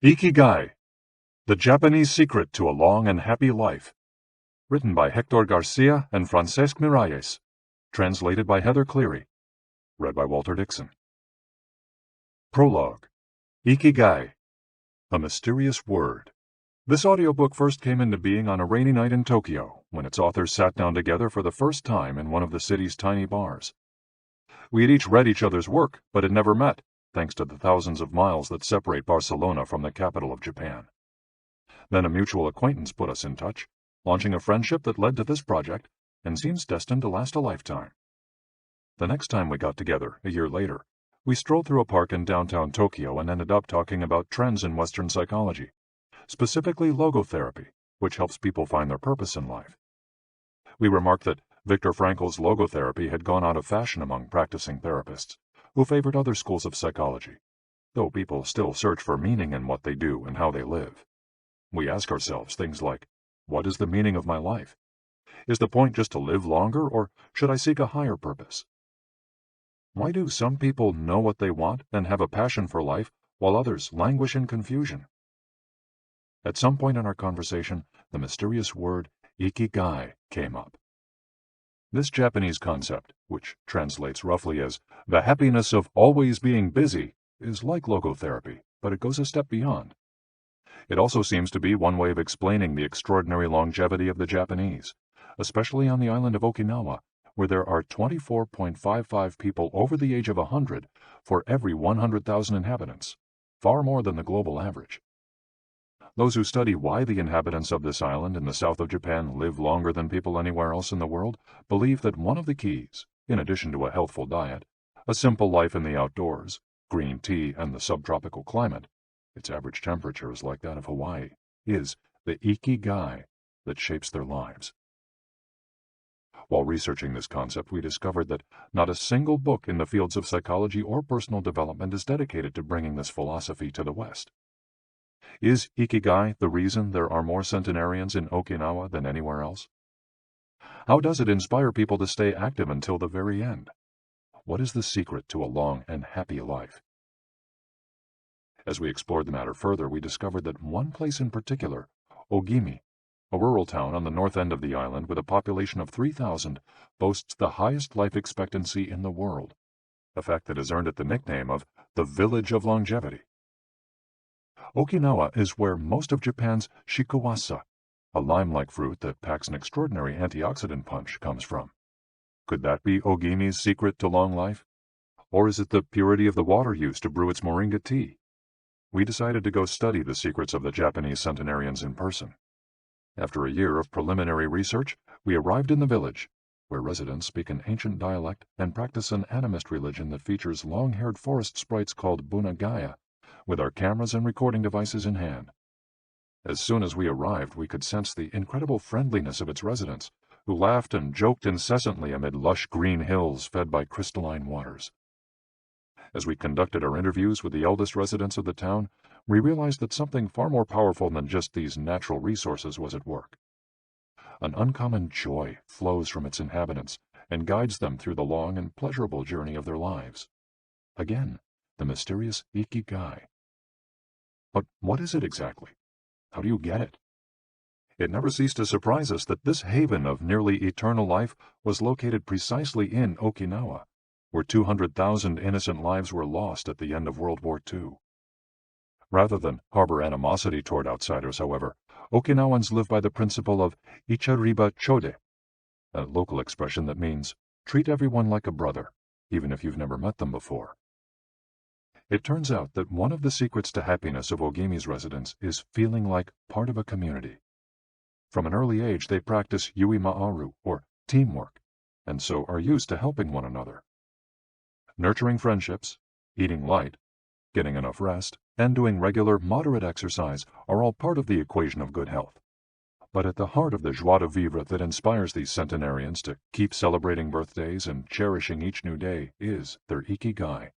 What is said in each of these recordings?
Ikigai, The Japanese Secret to a Long and Happy Life. Written by Hector Garcia and Francese Miralles. Translated by Heather Cleary. Read by Walter Dixon. Prologue. Ikigai, A Mysterious Word. This audiobook first came into being on a rainy night in Tokyo, when its authors sat down together for the first time in one of the city's tiny bars. We had each read each other's work, but had never met, thanks to the thousands of miles that separate Barcelona from the capital of Japan. Then a mutual acquaintance put us in touch, launching a friendship that led to this project and seems destined to last a lifetime. The next time we got together, a year later, we strolled through a park in downtown Tokyo and ended up talking about trends in Western psychology, specifically logotherapy, which helps people find their purpose in life. We remarked that Viktor Frankl's logotherapy had gone out of fashion among practicing therapists, who favored other schools of psychology, though people still search for meaning in what they do and how they live. We ask ourselves things like, what is the meaning of my life? Is the point just to live longer, or should I seek a higher purpose? Why do some people know what they want and have a passion for life, while others languish in confusion? At some point in our conversation, the mysterious word Ikigai came up. This Japanese concept, which translates roughly as the happiness of always being busy, is like logotherapy, but it goes a step beyond. It also seems to be one way of explaining the extraordinary longevity of the Japanese, especially on the island of Okinawa, where there are 24.55 people over the age of 100 for every 100,000 inhabitants, far more than the global average. Those who study why the inhabitants of this island in the south of Japan live longer than people anywhere else in the world believe that one of the keys, in addition to a healthful diet, a simple life in the outdoors, green tea, and the subtropical climate, its average temperature is like that of Hawaii, is the Ikigai that shapes their lives. While researching this concept, we discovered that not a single book in the fields of psychology or personal development is dedicated to bringing this philosophy to the West. Is Ikigai the reason there are more centenarians in Okinawa than anywhere else? How does it inspire people to stay active until the very end? What is the secret to a long and happy life? As we explored the matter further, we discovered that one place in particular, Ogimi, a rural town on the north end of the island with a population of 3,000, boasts the highest life expectancy in the world, a fact that has earned it the nickname of the Village of Longevity. Okinawa is where most of Japan's shikuwasa, a lime-like fruit that packs an extraordinary antioxidant punch, comes from. Could that be Ogimi's secret to long life? Or is it the purity of the water used to brew its moringa tea? We decided to go study the secrets of the Japanese centenarians in person. After a year of preliminary research, we arrived in the village, where residents speak an ancient dialect and practice an animist religion that features long-haired forest sprites called bunagaya, with our cameras and recording devices in hand. As soon as we arrived, we could sense the incredible friendliness of its residents, who laughed and joked incessantly amid lush green hills fed by crystalline waters. As we conducted our interviews with the eldest residents of the town, we realized that something far more powerful than just these natural resources was at work. An uncommon joy flows from its inhabitants and guides them through the long and pleasurable journey of their lives. Again, the mysterious Ikigai. But what is it exactly? How do you get it? It never ceased to surprise us that this haven of nearly eternal life was located precisely in Okinawa, where 200,000 innocent lives were lost at the end of World War II. Rather than harbor animosity toward outsiders, however, Okinawans live by the principle of ichariba chode, a local expression that means treat everyone like a brother, even if you've never met them before. It turns out that one of the secrets to happiness of Ogimi's residents is feeling like part of a community. From an early age, they practice yui ma'aru, or teamwork, and so are used to helping one another. Nurturing friendships, eating light, getting enough rest, and doing regular, moderate exercise are all part of the equation of good health. But at the heart of the joie de vivre that inspires these centenarians to keep celebrating birthdays and cherishing each new day is their Ikigai.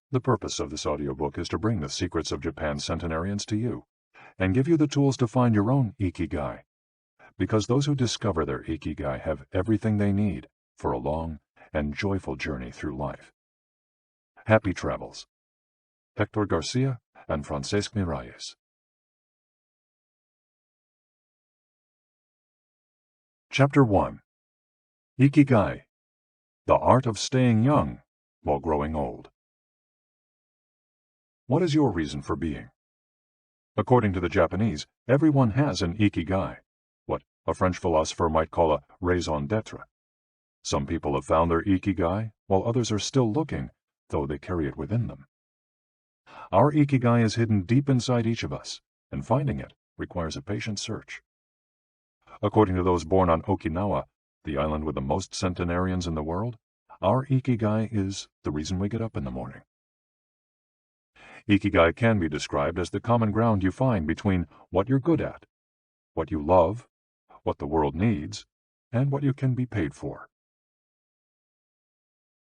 The purpose of this audiobook is to bring the secrets of Japan's centenarians to you, and give you the tools to find your own Ikigai, because those who discover their Ikigai have everything they need for a long and joyful journey through life. Happy travels. Hector Garcia and Francese Miralles. Chapter 1. Ikigai, the art of staying young while growing old. What is your reason for being? According to the Japanese, everyone has an ikigai, what a French philosopher might call a raison d'être. Some people have found their ikigai, while others are still looking, though they carry it within them. Our ikigai is hidden deep inside each of us, and finding it requires a patient search. According to those born on Okinawa, the island with the most centenarians in the world, our ikigai is the reason we get up in the morning. Ikigai can be described as the common ground you find between what you're good at, what you love, what the world needs, and what you can be paid for.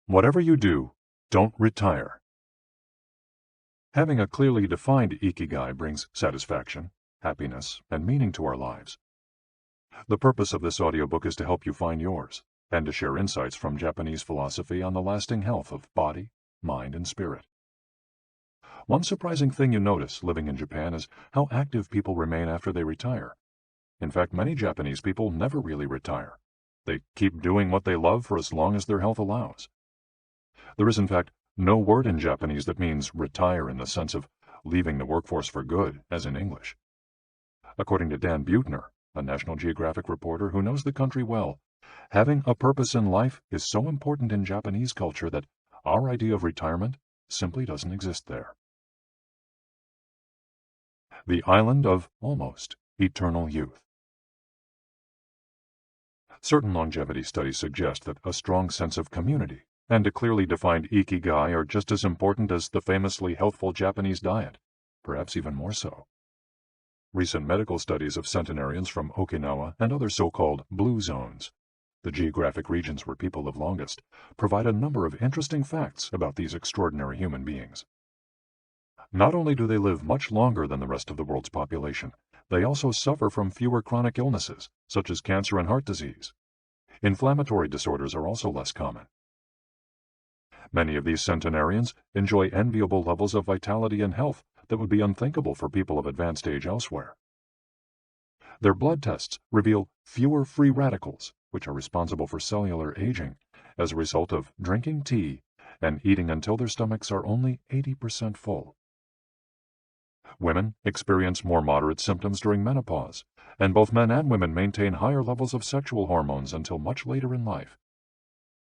Whatever you do, don't retire. Having a clearly defined ikigai brings satisfaction, happiness, and meaning to our lives. The purpose of this audiobook is to help you find yours, and to share insights from Japanese philosophy on the lasting health of body, mind, and spirit. One surprising thing you notice living in Japan is how active people remain after they retire. In fact, many Japanese people never really retire. They keep doing what they love for as long as their health allows. There is, in fact, no word in Japanese that means retire in the sense of leaving the workforce for good, as in English. According to Dan Buettner, a National Geographic reporter who knows the country well, having a purpose in life is so important in Japanese culture that our idea of retirement simply doesn't exist there. The island of almost eternal youth. Certain longevity studies suggest that a strong sense of community and a clearly defined ikigai are just as important as the famously healthful Japanese diet, perhaps even more so. Recent medical studies of centenarians from Okinawa and other so-called blue zones, the geographic regions where people live longest, provide a number of interesting facts about these extraordinary human beings. Not only do they live much longer than the rest of the world's population, they also suffer from fewer chronic illnesses, such as cancer and heart disease. Inflammatory disorders are also less common. Many of these centenarians enjoy enviable levels of vitality and health that would be unthinkable for people of advanced age elsewhere. Their blood tests reveal fewer free radicals, which are responsible for cellular aging, as a result of drinking tea and eating until their stomachs are only 80% full. Women experience more moderate symptoms during menopause, and both men and women maintain higher levels of sexual hormones until much later in life.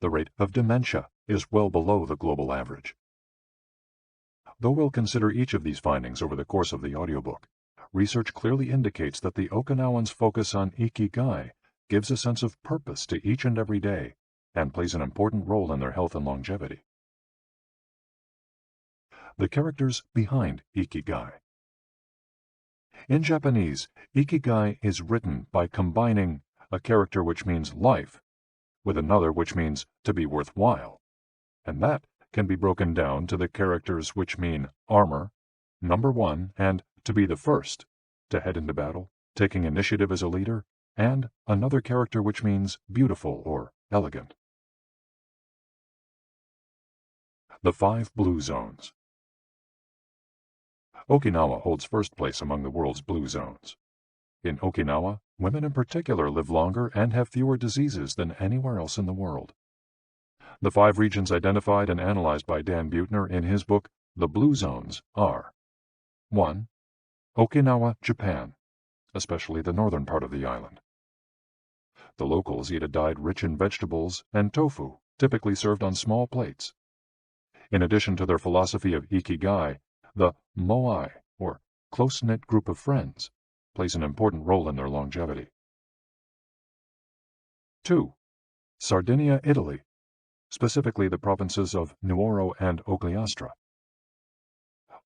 The rate of dementia is well below the global average. Though we'll consider each of these findings over the course of the audiobook, research clearly indicates that the Okinawans' focus on ikigai gives a sense of purpose to each and every day and plays an important role in their health and longevity. The characters behind ikigai. In Japanese, ikigai is written by combining a character which means life with another which means to be worthwhile, and that can be broken down to the characters which mean armor, number one, and to be the first, to head into battle, taking initiative as a leader, and another character which means beautiful or elegant. The 5 blue zones. Okinawa holds first place among the world's blue zones. In Okinawa, women in particular live longer and have fewer diseases than anywhere else in the world. The 5 regions identified and analyzed by Dan Buettner in his book, The Blue Zones, are 1. Okinawa, Japan, especially the northern part of the island. The locals eat a diet rich in vegetables and tofu, typically served on small plates. In addition to their philosophy of ikigai, the moai, or close-knit group of friends, plays an important role in their longevity. 2. Sardinia, Italy, specifically the provinces of Nuoro and Ogliastra.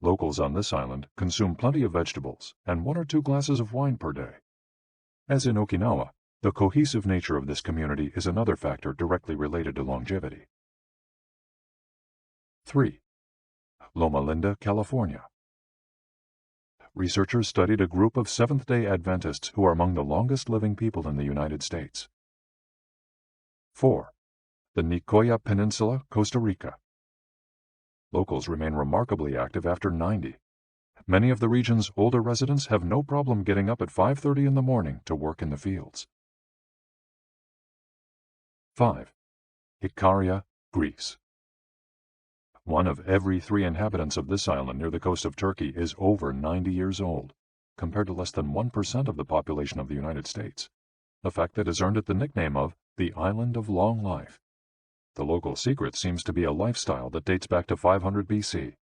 Locals on this island consume plenty of vegetables and 1 or 2 glasses of wine per day. As in Okinawa, the cohesive nature of this community is another factor directly related to longevity. 3. Loma Linda, California. Researchers studied a group of Seventh-day Adventists who are among the longest-living people in the United States. 4. The Nicoya Peninsula, Costa Rica. Locals remain remarkably active after 90. Many of the region's older residents have no problem getting up at 5:30 in the morning to work in the fields. 5. Ikaria, Greece. One of every 3 inhabitants of this island near the coast of Turkey is over 90 years old, compared to less than 1% of the population of the United States, a fact that has earned it the nickname of the Island of Long Life. The local secret seems to be a lifestyle that dates back to 500 BC.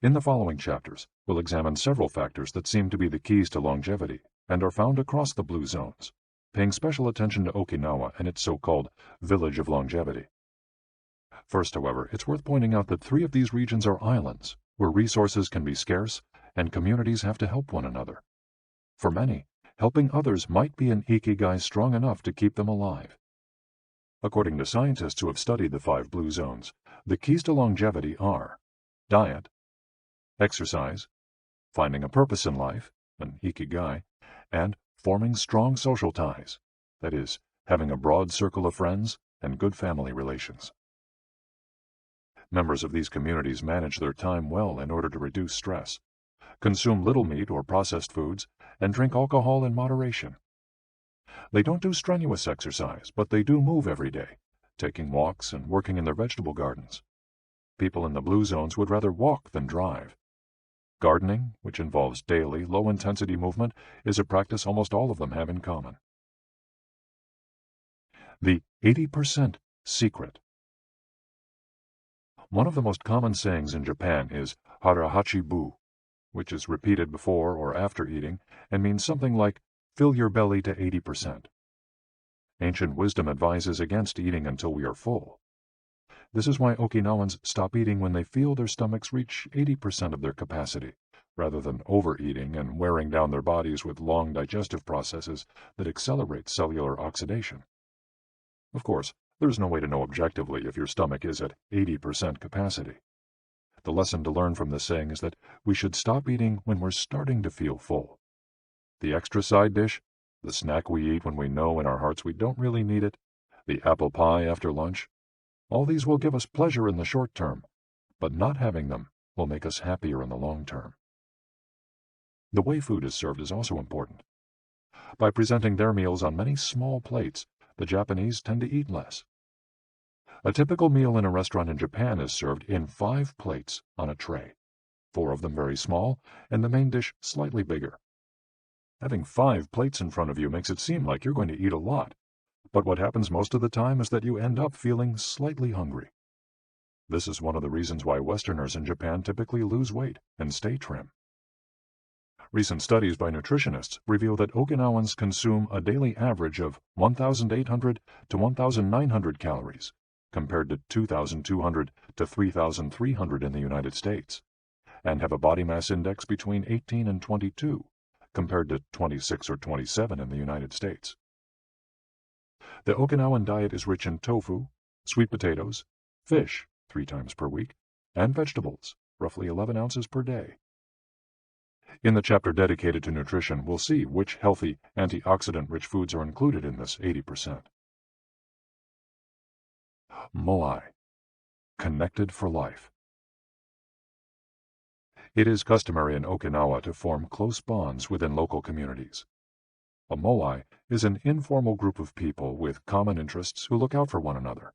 In the following chapters, we'll examine several factors that seem to be the keys to longevity and are found across the blue zones, paying special attention to Okinawa and its so-called Village of Longevity. First, however, it's worth pointing out that 3 of these regions are islands, where resources can be scarce and communities have to help one another. For many, helping others might be an ikigai strong enough to keep them alive. According to scientists who have studied the 5 blue zones, the keys to longevity are diet, exercise, finding a purpose in life, an ikigai, and forming strong social ties, that is, having a broad circle of friends and good family relations. Members of these communities manage their time well in order to reduce stress, consume little meat or processed foods, and drink alcohol in moderation. They don't do strenuous exercise, but they do move every day, taking walks and working in their vegetable gardens. People in the blue zones would rather walk than drive. Gardening, which involves daily, low-intensity movement, is a practice almost all of them have in common. The 80% secret. One of the most common sayings in Japan is harahachi-bu, which is repeated before or after eating and means something like, fill your belly to 80%. Ancient wisdom advises against eating until we are full. This is why Okinawans stop eating when they feel their stomachs reach 80% of their capacity, rather than overeating and wearing down their bodies with long digestive processes that accelerate cellular oxidation. Of course, there's no way to know objectively if your stomach is at 80% capacity. The lesson to learn from this saying is that we should stop eating when we're starting to feel full. The extra side dish, the snack we eat when we know in our hearts we don't really need it, the apple pie after lunch, all these will give us pleasure in the short term, but not having them will make us happier in the long term. The way food is served is also important. By presenting their meals on many small plates, the Japanese tend to eat less. A typical meal in a restaurant in Japan is served in 5 plates on a tray, 4 of them very small, and the main dish slightly bigger. Having 5 plates in front of you makes it seem like you're going to eat a lot, but what happens most of the time is that you end up feeling slightly hungry. This is one of the reasons why Westerners in Japan typically lose weight and stay trim. Recent studies by nutritionists reveal that Okinawans consume a daily average of 1,800 to 1,900 calories, compared to 2,200 to 3,300 in the United States, and have a body mass index between 18 and 22, compared to 26 or 27 in the United States. The Okinawan diet is rich in tofu, sweet potatoes, fish 3 times per week, and vegetables, roughly 11 ounces per day. In the chapter dedicated to nutrition, we'll see which healthy, antioxidant-rich foods are included in this 80%. Moai, connected for life. It is customary in Okinawa to form close bonds within local communities. A moai is an informal group of people with common interests who look out for one another.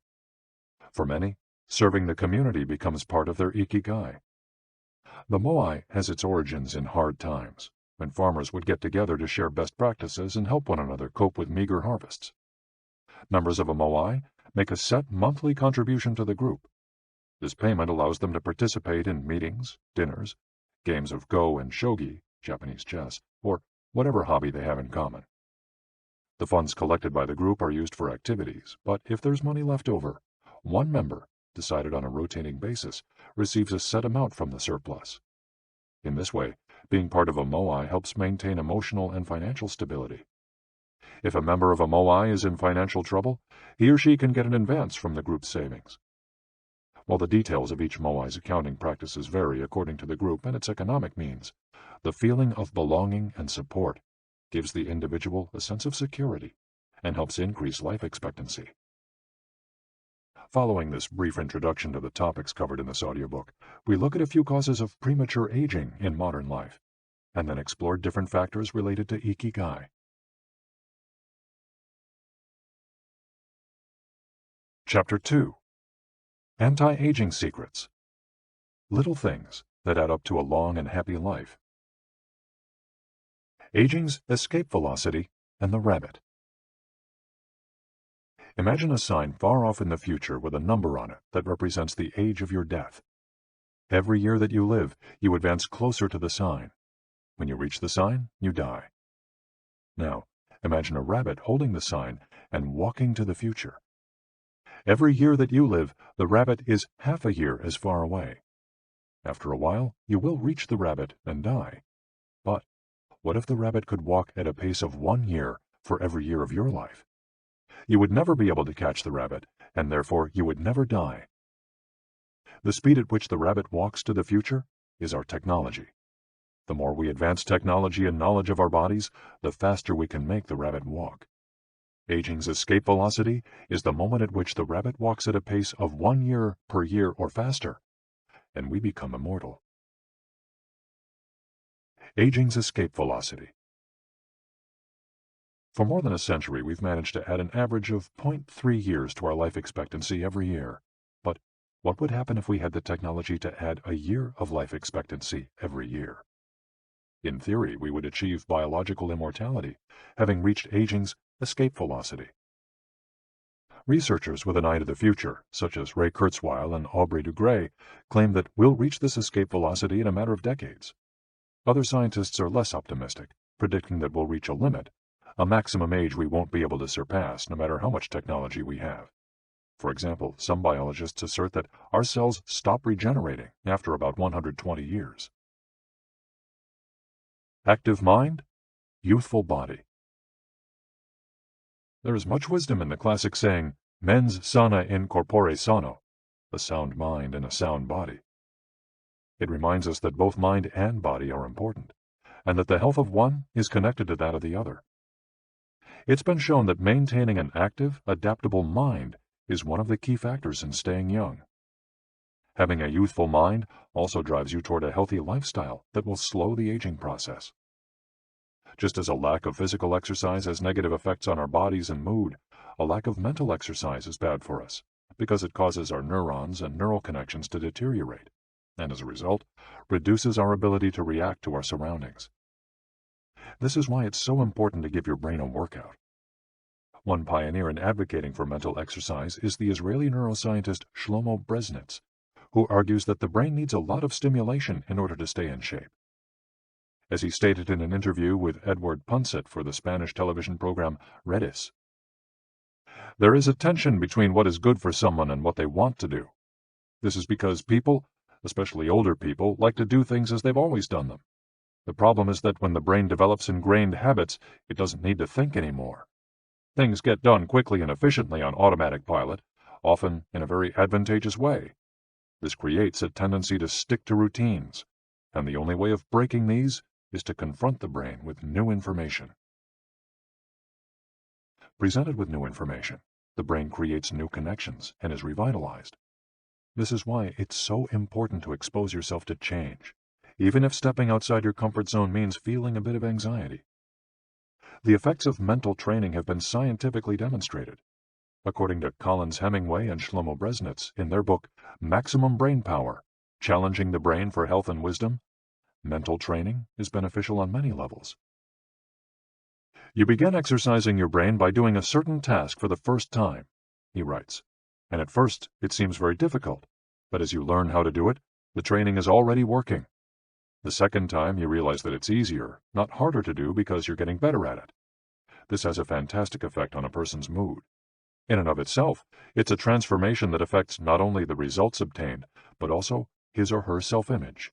For many, serving the community becomes part of their ikigai. The moai has its origins in hard times, when farmers would get together to share best practices and help one another cope with meager harvests. Members of a moai make a set monthly contribution to the group. This payment allows them to participate in meetings, dinners, games of go and shogi, Japanese chess, or whatever hobby they have in common. The funds collected by the group are used for activities, but if there's money left over, one member, decided on a rotating basis, receives a set amount from the surplus. In this way, being part of a moai helps maintain emotional and financial stability. If a member of a moai is in financial trouble, he or she can get an advance from the group's savings. While the details of each moai's accounting practices vary according to the group and its economic means, the feeling of belonging and support gives the individual a sense of security and helps increase life expectancy. Following this brief introduction to the topics covered in this audiobook, we look at a few causes of premature aging in modern life, and then explore different factors related to Ikigai. Chapter 2. Anti-Aging Secrets. Little things that add up to a long and happy life. Aging's escape velocity and the rabbit. Imagine a sign far off in the future with a number on it that represents the age of your death. Every year that you live, you advance closer to the sign. When you reach the sign, you die. Now, imagine a rabbit holding the sign and walking to the future. Every year that you live, the rabbit is half a year as far away. After a while, you will reach the rabbit and die. But what if the rabbit could walk at a pace of 1 year for every year of your life? You would never be able to catch the rabbit, and therefore you would never die. The speed at which the rabbit walks to the future is our technology. The more we advance technology and knowledge of our bodies, the faster we can make the rabbit walk. Aging's escape velocity is the moment at which the rabbit walks at a pace of 1 year per year or faster, and we become immortal. Aging's escape velocity. For more than a century, we've managed to add an average of 0.3 years to our life expectancy every year. But what would happen if we had the technology to add a year of life expectancy every year? In theory, we would achieve biological immortality, having reached aging's escape velocity. Researchers with an eye to the future, such as Ray Kurzweil and Aubrey de Grey, claim that we'll reach this escape velocity in a matter of decades. Other scientists are less optimistic, predicting that we'll reach a limit, a maximum age we won't be able to surpass no matter how much technology we have. For example, some biologists assert that our cells stop regenerating after about 120 years. Active mind, youthful body. There is much wisdom in the classic saying, mens sana in corpore sano, a sound mind in a sound body. It reminds us that both mind and body are important, and that the health of one is connected to that of the other. It's been shown that maintaining an active, adaptable mind is one of the key factors in staying young. Having a youthful mind also drives you toward a healthy lifestyle that will slow the aging process. Just as a lack of physical exercise has negative effects on our bodies and mood, a lack of mental exercise is bad for us, because it causes our neurons and neural connections to deteriorate, and as a result, reduces our ability to react to our surroundings. This is why it's so important to give your brain a workout. One pioneer in advocating for mental exercise is the Israeli neuroscientist Shlomo Bresnitz, who argues that the brain needs a lot of stimulation in order to stay in shape. As he stated in an interview with Edward Punset for the Spanish television program Redis, there is a tension between what is good for someone and what they want to do. This is because people, especially older people, like to do things as they've always done them. The problem is that when the brain develops ingrained habits, it doesn't need to think anymore. Things get done quickly and efficiently on automatic pilot, often in a very advantageous way. This creates a tendency to stick to routines, and the only way of breaking these is to confront the brain with new information. Presented with new information, the brain creates new connections and is revitalized. This is why it's so important to expose yourself to change, even if stepping outside your comfort zone means feeling a bit of anxiety. The effects of mental training have been scientifically demonstrated. According to Collins Hemingway and Shlomo Bresnitz in their book Maximum Brain Power, Challenging the Brain for Health and Wisdom, mental training is beneficial on many levels. You begin exercising your brain by doing a certain task for the first time, he writes, and at first it seems very difficult, but as you learn how to do it, the training is already working. The second time you realize that it's easier, not harder to do because you're getting better at it. This has a fantastic effect on a person's mood. In and of itself, it's a transformation that affects not only the results obtained, but also his or her self-image.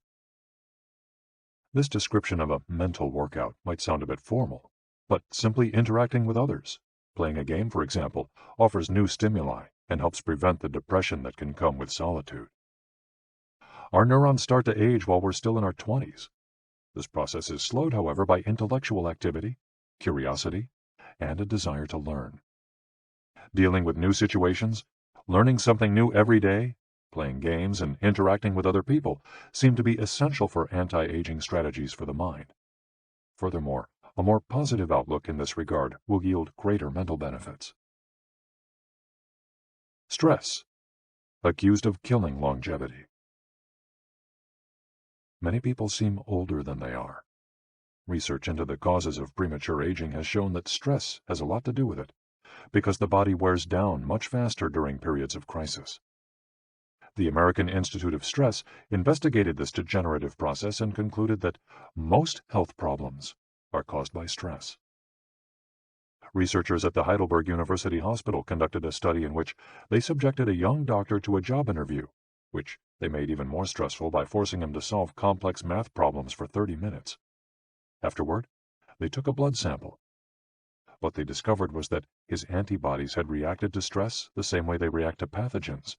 This description of a mental workout might sound a bit formal, but simply interacting with others, playing a game for example, offers new stimuli and helps prevent the depression that can come with solitude. Our neurons start to age while we're still in our 20s. This process is slowed, however, by intellectual activity, curiosity, and a desire to learn. Dealing with new situations, Learning something new every day, playing games, and interacting with other people seem to be essential for anti-aging strategies for the mind. Furthermore, a more positive outlook in this regard will yield greater mental benefits. Stress, accused of killing longevity. Many people seem older than they are. Research into the causes of premature aging has shown that stress has a lot to do with it, because the body wears down much faster during periods of crisis. The American Institute of Stress investigated this degenerative process and concluded that most health problems are caused by stress. Researchers at the Heidelberg University Hospital conducted a study in which they subjected a young doctor to a job interview, which they made even more stressful by forcing him to solve complex math problems for 30 minutes. Afterward, they took a blood sample. What they discovered was that his antibodies had reacted to stress the same way they react to pathogens,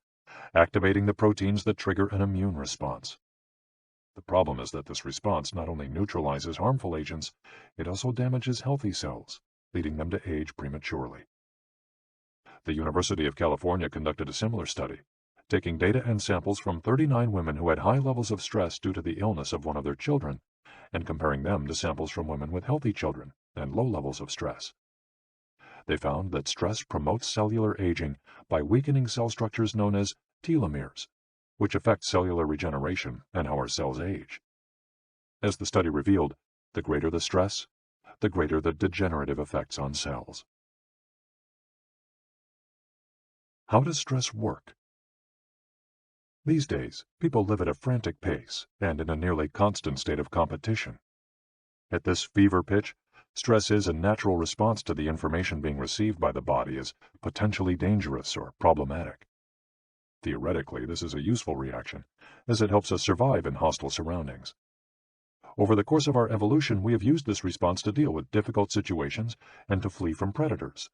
activating the proteins that trigger an immune response. The problem is that this response not only neutralizes harmful agents, it also damages healthy cells, leading them to age prematurely. The University of California conducted a similar study, taking data and samples from 39 women who had high levels of stress due to the illness of one of their children, and comparing them to samples from women with healthy children and low levels of stress. They found that stress promotes cellular aging by weakening cell structures known as telomeres, which affect cellular regeneration and how our cells age. As the study revealed, the greater the stress, the greater the degenerative effects on cells. How does stress work? These days, people live at a frantic pace and in a nearly constant state of competition. At this fever pitch, stress is a natural response to the information being received by the body as potentially dangerous or problematic. Theoretically, this is a useful reaction, as it helps us survive in hostile surroundings. Over the course of our evolution, we have used this response to deal with difficult situations and to flee from predators.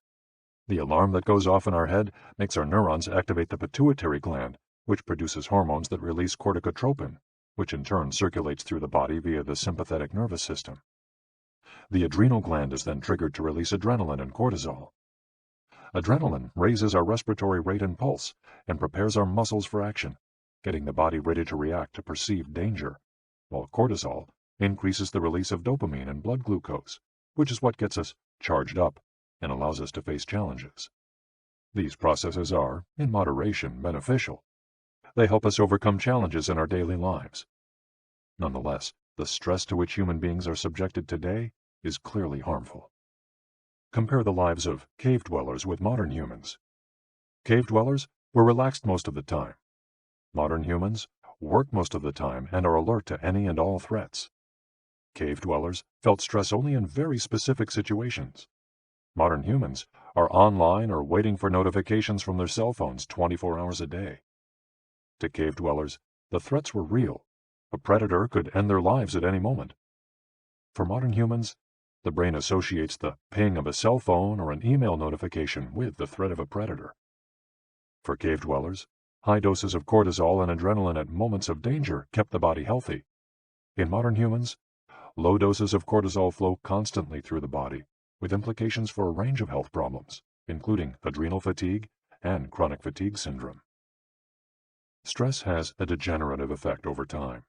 The alarm that goes off in our head makes our neurons activate the pituitary gland, which produces hormones that release corticotropin, which in turn circulates through the body via the sympathetic nervous system. The adrenal gland is then triggered to release adrenaline and cortisol. Adrenaline raises our respiratory rate and pulse and prepares our muscles for action, getting the body ready to react to perceived danger, while cortisol increases the release of dopamine and blood glucose, which is what gets us charged up and allows us to face challenges. These processes are, in moderation, beneficial. They help us overcome challenges in our daily lives. Nonetheless, the stress to which human beings are subjected today is clearly harmful. Compare the lives of cave dwellers with modern humans. Cave dwellers were relaxed most of the time. Modern humans work most of the time and are alert to any and all threats. Cave dwellers felt stress only in very specific situations. Modern humans are online or waiting for notifications from their cell phones 24 hours a day. To cave dwellers, the threats were real. A predator could end their lives at any moment. For modern humans, the brain associates the ping of a cell phone or an email notification with the threat of a predator. For cave dwellers, high doses of cortisol and adrenaline at moments of danger kept the body healthy. In modern humans, low doses of cortisol flow constantly through the body, with implications for a range of health problems, including adrenal fatigue and chronic fatigue syndrome. Stress has a degenerative effect over time.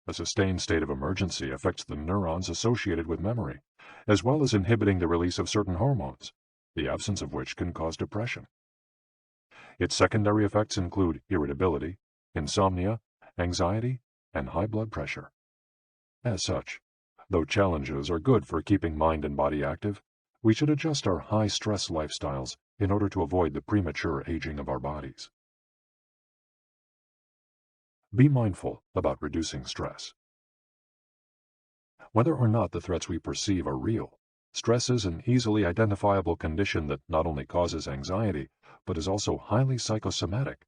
A sustained state of emergency affects the neurons associated with memory, as well as inhibiting the release of certain hormones, the absence of which can cause depression. Its secondary effects include irritability, insomnia, anxiety, and high blood pressure. As such, though challenges are good for keeping mind and body active, we should adjust our high-stress lifestyles in order to avoid the premature aging of our bodies. Be mindful about reducing stress. Whether or not the threats we perceive are real, stress is an easily identifiable condition that not only causes anxiety, but is also highly psychosomatic,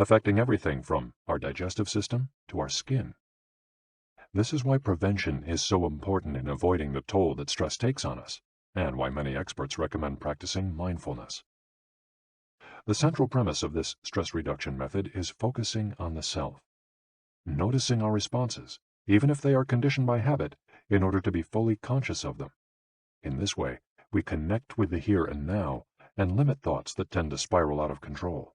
affecting everything from our digestive system to our skin. This is why prevention is so important in avoiding the toll that stress takes on us, and why many experts recommend practicing mindfulness. The central premise of this stress reduction method is focusing on the self, noticing our responses, even if they are conditioned by habit, in order to be fully conscious of them. In this way, we connect with the here and now and limit thoughts that tend to spiral out of control.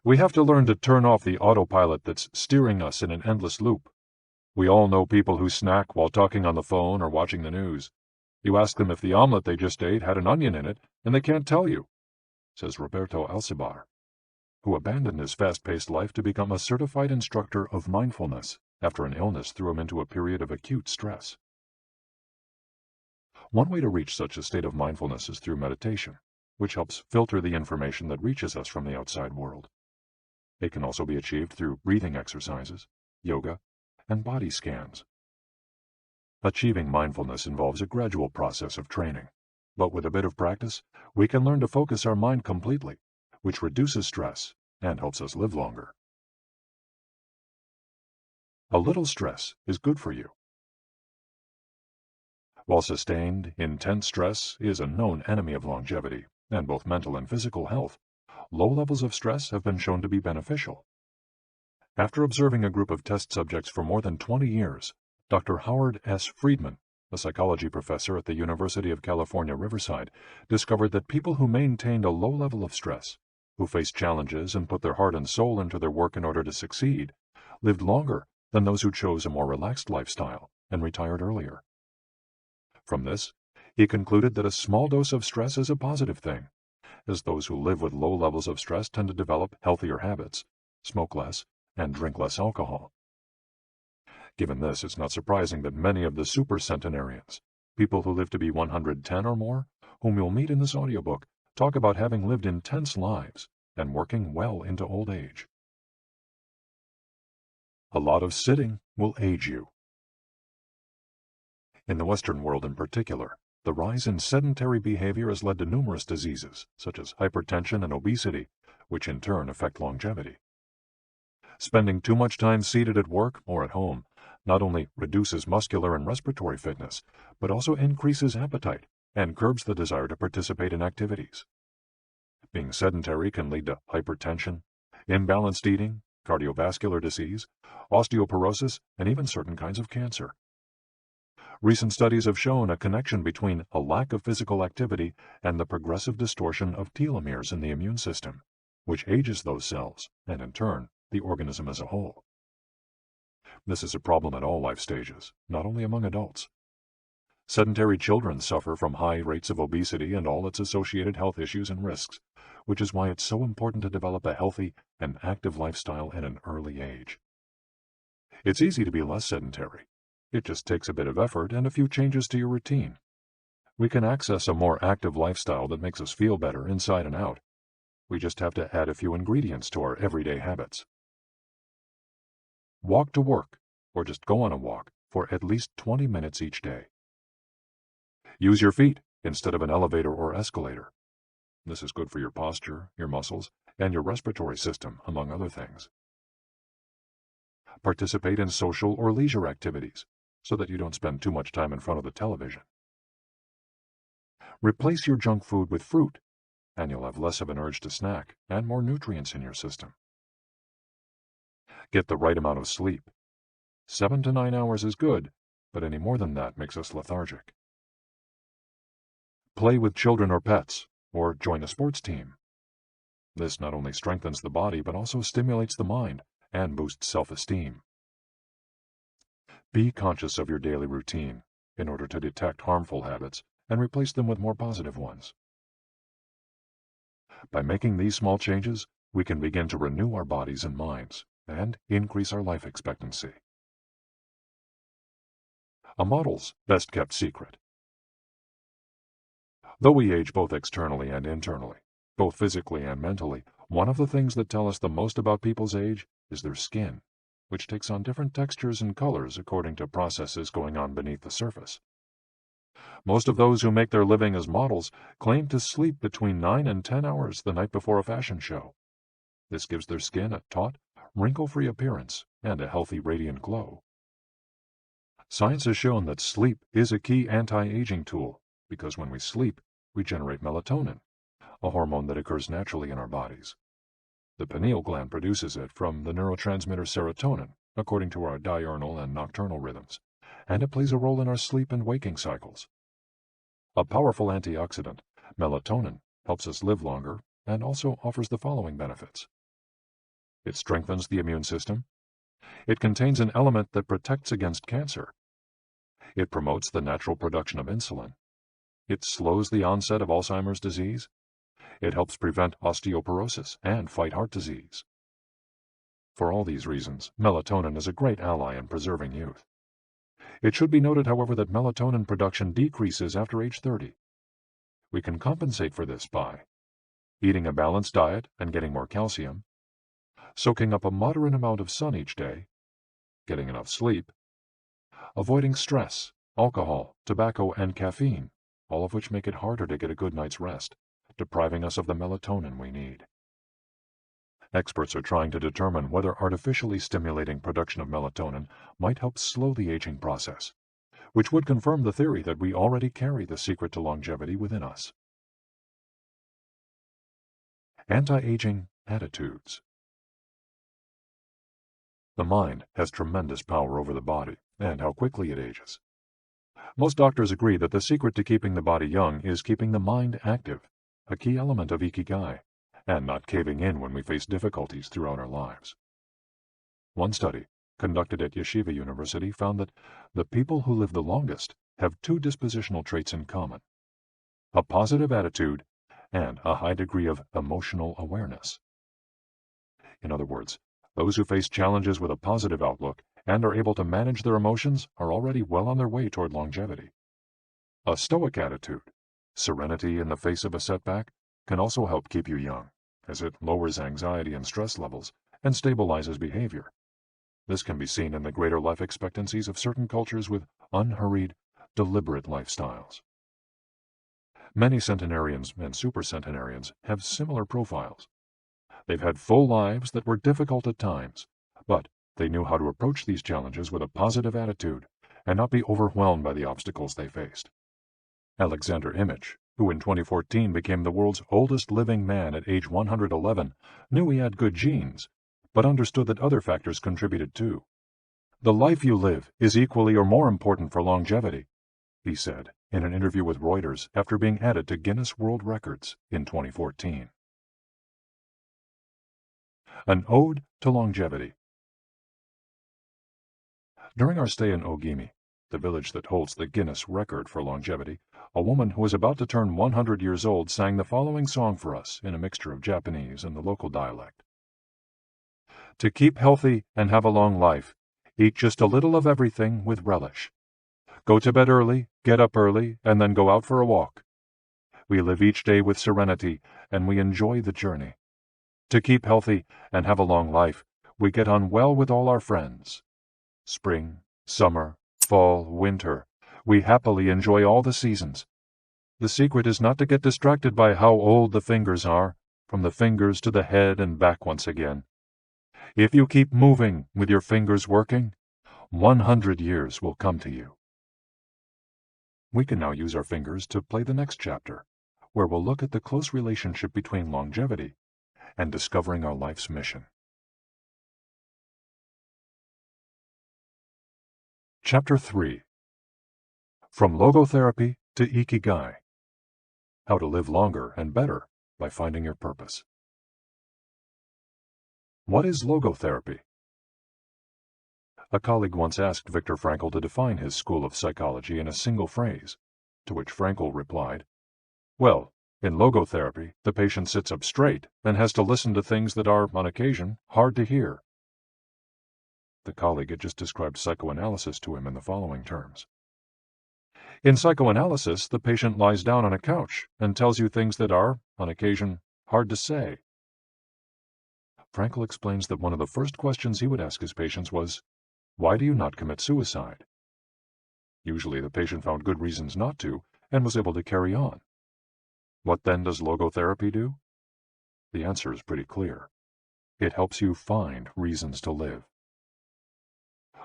We have to learn to turn off the autopilot that's steering us in an endless loop. We all know people who snack while talking on the phone or watching the news. You ask them if the omelet they just ate had an onion in it, and they can't tell you, says Roberto Alcibar, who abandoned his fast-paced life to become a certified instructor of mindfulness after an illness threw him into a period of acute stress. One way to reach such a state of mindfulness is through meditation, which helps filter the information that reaches us from the outside world. It can also be achieved through breathing exercises, yoga, and body scans. Achieving mindfulness involves a gradual process of training, but with a bit of practice, we can learn to focus our mind completely, which reduces stress and helps us live longer. A little stress is good for you. While sustained, intense stress is a known enemy of longevity and both mental and physical health, low levels of stress have been shown to be beneficial. After observing a group of test subjects for more than 20 years, Dr. Howard S. Friedman, a psychology professor at the University of California, Riverside, discovered that people who maintained a low level of stress, who faced challenges and put their heart and soul into their work in order to succeed, lived longer than those who chose a more relaxed lifestyle and retired earlier. From this, he concluded that a small dose of stress is a positive thing, as those who live with low levels of stress tend to develop healthier habits, smoke less, and drink less alcohol. Given this, it's not surprising that many of the super centenarians, people who live to be 110 or more, whom you'll meet in this audiobook, talk about having lived intense lives and working well into old age. A lot of sitting will age you. In the Western world in particular, the rise in sedentary behavior has led to numerous diseases, such as hypertension and obesity, which in turn affect longevity. Spending too much time seated at work or at home not only reduces muscular and respiratory fitness, but also increases appetite and curbs the desire to participate in activities. Being sedentary can lead to hypertension, imbalanced eating, cardiovascular disease, osteoporosis, and even certain kinds of cancer. Recent studies have shown a connection between a lack of physical activity and the progressive distortion of telomeres in the immune system, which ages those cells, and in turn, the organism as a whole. This is a problem at all life stages, not only among adults. Sedentary children suffer from high rates of obesity and all its associated health issues and risks, which is why it's so important to develop a healthy and active lifestyle at an early age. It's easy to be less sedentary. It just takes a bit of effort and a few changes to your routine. We can access a more active lifestyle that makes us feel better inside and out. We just have to add a few ingredients to our everyday habits. Walk to work, or just go on a walk, for at least 20 minutes each day. Use your feet instead of an elevator or escalator. This is good for your posture, your muscles, and your respiratory system, among other things. Participate in social or leisure activities, so that you don't spend too much time in front of the television. Replace your junk food with fruit, and you'll have less of an urge to snack and more nutrients in your system. Get the right amount of sleep. 7 to 9 hours is good, but any more than that makes us lethargic. Play with children or pets, or join a sports team. This not only strengthens the body, but also stimulates the mind and boosts self-esteem. Be conscious of your daily routine in order to detect harmful habits and replace them with more positive ones. By making these small changes, we can begin to renew our bodies and minds and increase our life expectancy. A model's best-kept secret. Though we age both externally and internally, both physically and mentally, one of the things that tell us the most about people's age is their skin, which takes on different textures and colors according to processes going on beneath the surface. Most of those who make their living as models claim to sleep between 9 and 10 hours the night before a fashion show. This gives their skin a taut, wrinkle-free appearance and a healthy, radiant glow. Science has shown that sleep is a key anti-aging tool because when we sleep, we generate melatonin, a hormone that occurs naturally in our bodies. The pineal gland produces it from the neurotransmitter serotonin, according to our diurnal and nocturnal rhythms, and it plays a role in our sleep and waking cycles. A powerful antioxidant, melatonin, helps us live longer and also offers the following benefits. It strengthens the immune system. It contains an element that protects against cancer. It promotes the natural production of insulin. It slows the onset of Alzheimer's disease. It helps prevent osteoporosis and fight heart disease. For all these reasons, melatonin is a great ally in preserving youth. It should be noted, however, that melatonin production decreases after age 30. We can compensate for this by eating a balanced diet and getting more calcium, soaking up a moderate amount of sun each day, getting enough sleep, avoiding stress, alcohol, tobacco, and caffeine, all of which make it harder to get a good night's rest, depriving us of the melatonin we need. Experts are trying to determine whether artificially stimulating production of melatonin might help slow the aging process, which would confirm the theory that we already carry the secret to longevity within us. Anti-aging attitudes. The mind has tremendous power over the body and how quickly it ages. Most doctors agree that the secret to keeping the body young is keeping the mind active, a key element of Ikigai, and not caving in when we face difficulties throughout our lives. One study, conducted at Yeshiva University, found that the people who live the longest have two dispositional traits in common: a positive attitude and a high degree of emotional awareness. In other words, those who face challenges with a positive outlook and are able to manage their emotions are already well on their way toward longevity. A stoic attitude, serenity in the face of a setback, can also help keep you young, as it lowers anxiety and stress levels and stabilizes behavior. This can be seen in the greater life expectancies of certain cultures with unhurried, deliberate lifestyles. Many centenarians and supercentenarians have similar profiles. They've had full lives that were difficult at times, but they knew how to approach these challenges with a positive attitude and not be overwhelmed by the obstacles they faced. Alexander Imich, who in 2014 became the world's oldest living man at age 111, knew he had good genes, but understood that other factors contributed too. "The life you live is equally or more important for longevity," he said in an interview with Reuters after being added to Guinness World Records in 2014. An Ode to Longevity. During our stay in Ogimi, the village that holds the Guinness record for longevity, a woman who was about to turn 100 years old sang the following song for us in a mixture of Japanese and the local dialect. "To keep healthy and have a long life, eat just a little of everything with relish. Go to bed early, get up early, and then go out for a walk. We live each day with serenity, and we enjoy the journey. To keep healthy and have a long life, we get on well with all our friends. Spring, summer, fall, winter, we happily enjoy all the seasons. The secret is not to get distracted by how old the fingers are, from the fingers to the head and back once again. If you keep moving with your fingers working, 100 years will come to you." We can now use our fingers to play the next chapter, where we'll look at the close relationship between longevity and discovering our life's mission. Chapter 3. From LogoTherapy to Ikigai. How to live longer and better by finding your purpose. What is logotherapy? A colleague once asked Viktor Frankl to define his school of psychology in a single phrase, to which Frankl replied, "Well, in logotherapy, the patient sits up straight and has to listen to things that are, on occasion, hard to hear." The colleague had just described psychoanalysis to him in the following terms. "In psychoanalysis, the patient lies down on a couch and tells you things that are, on occasion, hard to say." Frankl explains that one of the first questions he would ask his patients was, "Why do you not commit suicide?" Usually the patient found good reasons not to and was able to carry on. What then does logotherapy do? The answer is pretty clear. It helps you find reasons to live.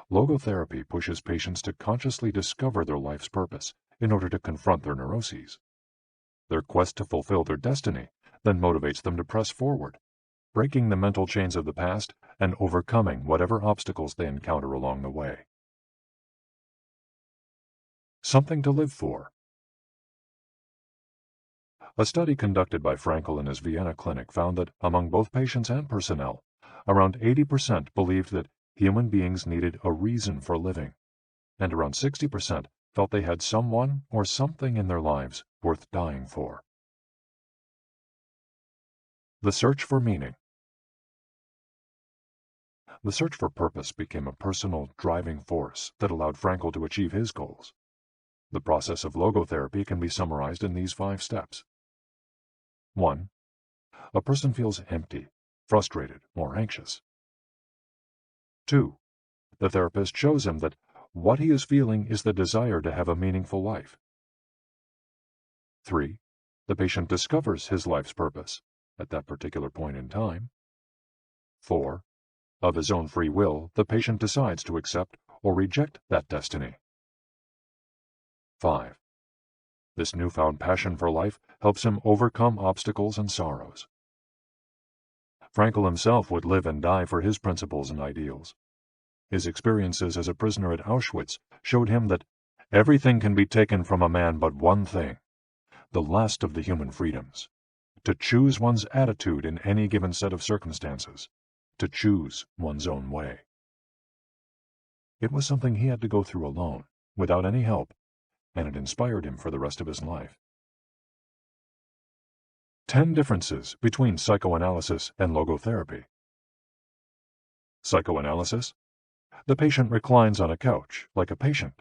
Logotherapy pushes patients to consciously discover their life's purpose in order to confront their neuroses. Their quest to fulfill their destiny then motivates them to press forward, breaking the mental chains of the past and overcoming whatever obstacles they encounter along the way. Something to live for. A study conducted by Frankl in his Vienna clinic found that, among both patients and personnel, Around 80% believed that human beings needed a reason for living, and around 60% felt they had someone or something in their lives worth dying for. The search for meaning. The search for purpose became a personal driving force that allowed Frankl to achieve his goals. The process of logotherapy can be summarized in these 5 steps. 1. A person feels empty, frustrated, or anxious. 2. The therapist shows him that what he is feeling is the desire to have a meaningful life. 3. The patient discovers his life's purpose at that particular point in time. 4. Of his own free will, the patient decides to accept or reject that destiny. 5. This newfound passion for life helps him overcome obstacles and sorrows. Frankl himself would live and die for his principles and ideals. His experiences as a prisoner at Auschwitz showed him that everything can be taken from a man but one thing, the last of the human freedoms: to choose one's attitude in any given set of circumstances, to choose one's own way. It was something he had to go through alone, without any help, and it inspired him for the rest of his life. 10 differences between psychoanalysis and logotherapy. Psychoanalysis: the patient reclines on a couch like a patient.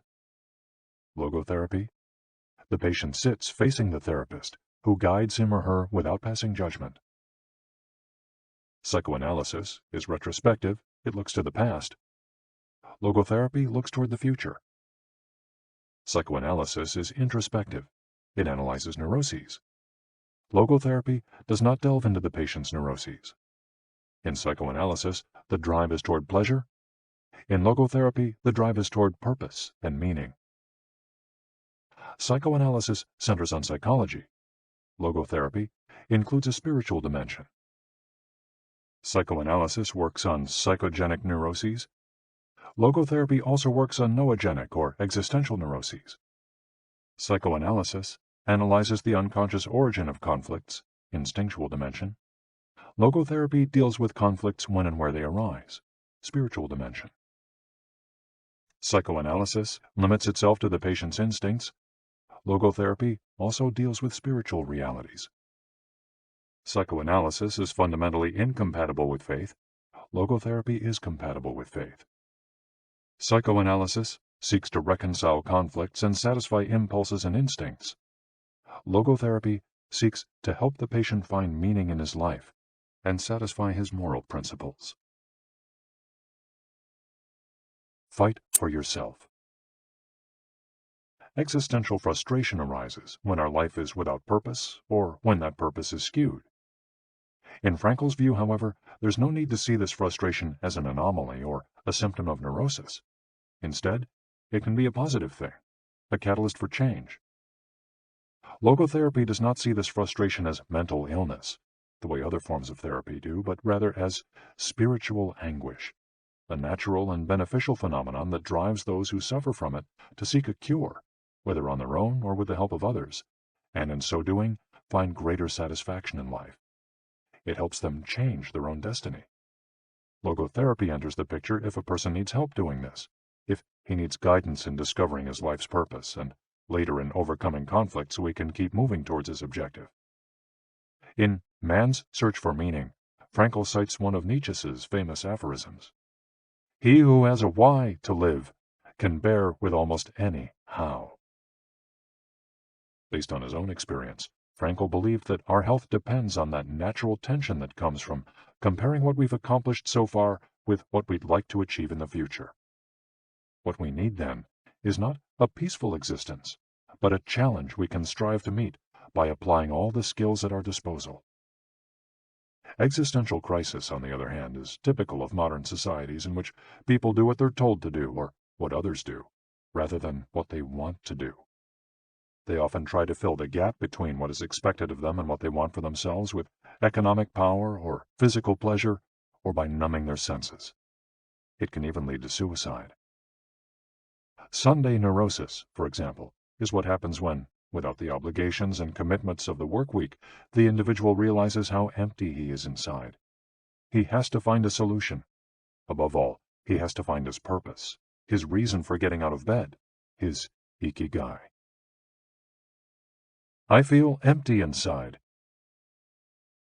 Logotherapy: the patient sits facing the therapist, who guides him or her without passing judgment. Psychoanalysis is retrospective, it looks to the past. Logotherapy looks toward the future. Psychoanalysis is introspective, it analyzes neuroses. Logotherapy does not delve into the patient's neuroses. In psychoanalysis, the drive is toward pleasure. In logotherapy, the drive is toward purpose and meaning. Psychoanalysis centers on psychology. Logotherapy includes a spiritual dimension. Psychoanalysis works on psychogenic neuroses. Logotherapy also works on noogenic or existential neuroses. Psychoanalysis analyzes the unconscious origin of conflicts, instinctual dimension. Logotherapy deals with conflicts when and where they arise, spiritual dimension. Psychoanalysis limits itself to the patient's instincts. Logotherapy also deals with spiritual realities. Psychoanalysis is fundamentally incompatible with faith. Logotherapy is compatible with faith. Psychoanalysis seeks to reconcile conflicts and satisfy impulses and instincts. Logotherapy seeks to help the patient find meaning in his life and satisfy his moral principles. Fight for yourself. Existential frustration arises when our life is without purpose or when that purpose is skewed. In Frankl's view, however, there's no need to see this frustration as an anomaly or a symptom of neurosis. Instead, it can be a positive thing, a catalyst for change. Logotherapy does not see this frustration as mental illness, the way other forms of therapy do, but rather as spiritual anguish, a natural and beneficial phenomenon that drives those who suffer from it to seek a cure, whether on their own or with the help of others, and in so doing, find greater satisfaction in life. It helps them change their own destiny. Logotherapy enters the picture if a person needs help doing this, if he needs guidance in discovering his life's purpose, and later in overcoming conflict so he can keep moving towards his objective. In Man's Search for Meaning, Frankl cites one of Nietzsche's famous aphorisms: "He who has a why to live can bear with almost any how." Based on his own experience, Frankl believed that our health depends on that natural tension that comes from comparing what we've accomplished so far with what we'd like to achieve in the future. What we need, then, is not a peaceful existence, but a challenge we can strive to meet by applying all the skills at our disposal. Existential crisis, on the other hand, is typical of modern societies in which people do what they're told to do or what others do, rather than what they want to do. They often try to fill the gap between what is expected of them and what they want for themselves with economic power or physical pleasure, or by numbing their senses. It can even lead to suicide. Sunday neurosis, for example, is what happens when, without the obligations and commitments of the work week, the individual realizes how empty he is inside. He has to find a solution. Above all, he has to find his purpose, his reason for getting out of bed, his Ikigai. I feel empty inside.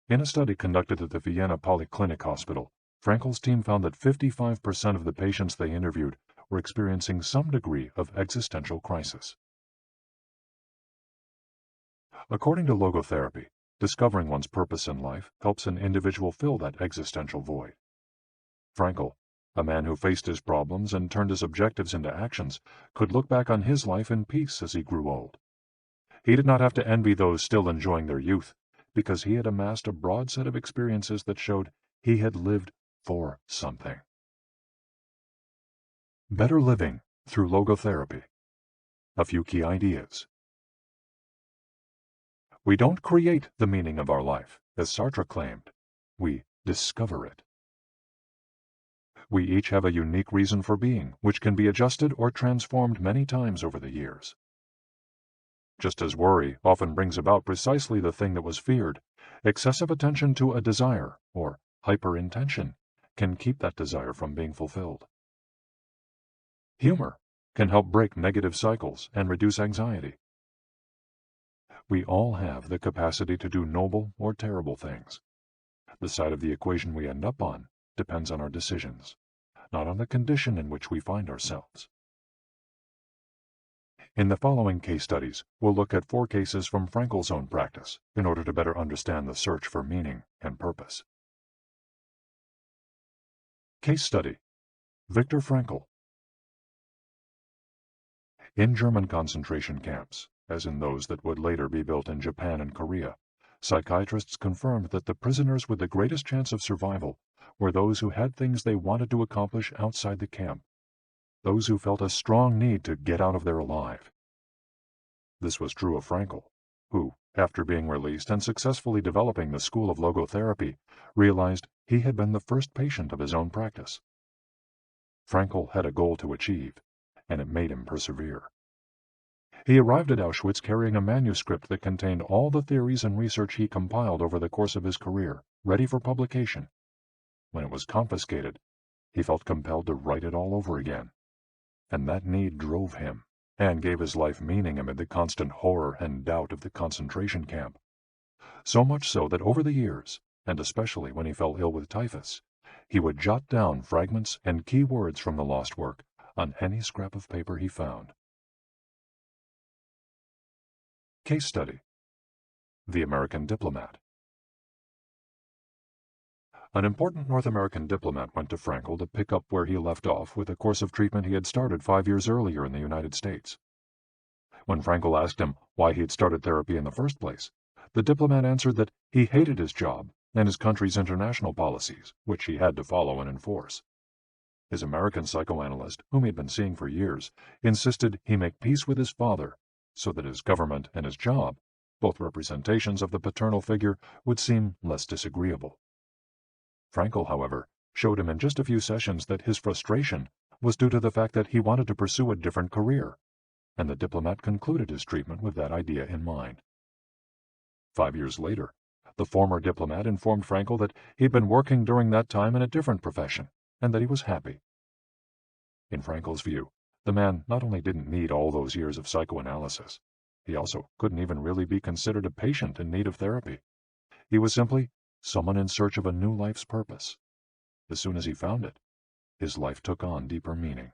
In a study conducted at the Vienna Polyclinic Hospital, Frankel's team found that 55% of the patients they interviewed were experiencing some degree of existential crisis. According to LogoTherapy, discovering one's purpose in life helps an individual fill that existential void. Frankel, a man who faced his problems and turned his objectives into actions, could look back on his life in peace as he grew old. He did not have to envy those still enjoying their youth, because he had amassed a broad set of experiences that showed he had lived for something. Better living through logotherapy. A few key ideas. We don't create the meaning of our life, as Sartre claimed. We discover it. We each have a unique reason for being, which can be adjusted or transformed many times over the years. Just as worry often brings about precisely the thing that was feared, excessive attention to a desire, or hyperintention, can keep that desire from being fulfilled. Humor can help break negative cycles and reduce anxiety. We all have the capacity to do noble or terrible things. The side of the equation we end up on depends on our decisions, not on the condition in which we find ourselves. In the following case studies, we'll look at 4 cases from Frankel's own practice in order to better understand the search for meaning and purpose. Case study: Viktor Frankl. In German concentration camps, as in those that would later be built in Japan and Korea, psychiatrists confirmed that the prisoners with the greatest chance of survival were those who had things they wanted to accomplish outside the camp, those who felt a strong need to get out of there alive. This was true of Frankl, who, after being released and successfully developing the school of logotherapy, realized he had been the first patient of his own practice. Frankl had a goal to achieve, and it made him persevere. He arrived at Auschwitz carrying a manuscript that contained all the theories and research he compiled over the course of his career, ready for publication. When it was confiscated, he felt compelled to write it all over again. And that need drove him, and gave his life meaning amid the constant horror and doubt of the concentration camp. So much so that over the years, and especially when he fell ill with typhus, he would jot down fragments and key words from the lost work on any scrap of paper he found. Case study: The American Diplomat. An important North American diplomat went to Frankl to pick up where he left off with a course of treatment he had started 5 years earlier in the United States. When Frankl asked him why he had started therapy in the first place, the diplomat answered that he hated his job and his country's international policies, which he had to follow and enforce. His American psychoanalyst, whom he had been seeing for years, insisted he make peace with his father, so that his government and his job, both representations of the paternal figure, would seem less disagreeable. Frankl, however, showed him in just a few sessions that his frustration was due to the fact that he wanted to pursue a different career, and the diplomat concluded his treatment with that idea in mind. 5 years later, the former diplomat informed Frankl that he had been working during that time in a different profession, and that he was happy. In Frankl's view, the man not only didn't need all those years of psychoanalysis, he also couldn't even really be considered a patient in need of therapy. He was simply someone in search of a new life's purpose. As soon as he found it, his life took on deeper meaning.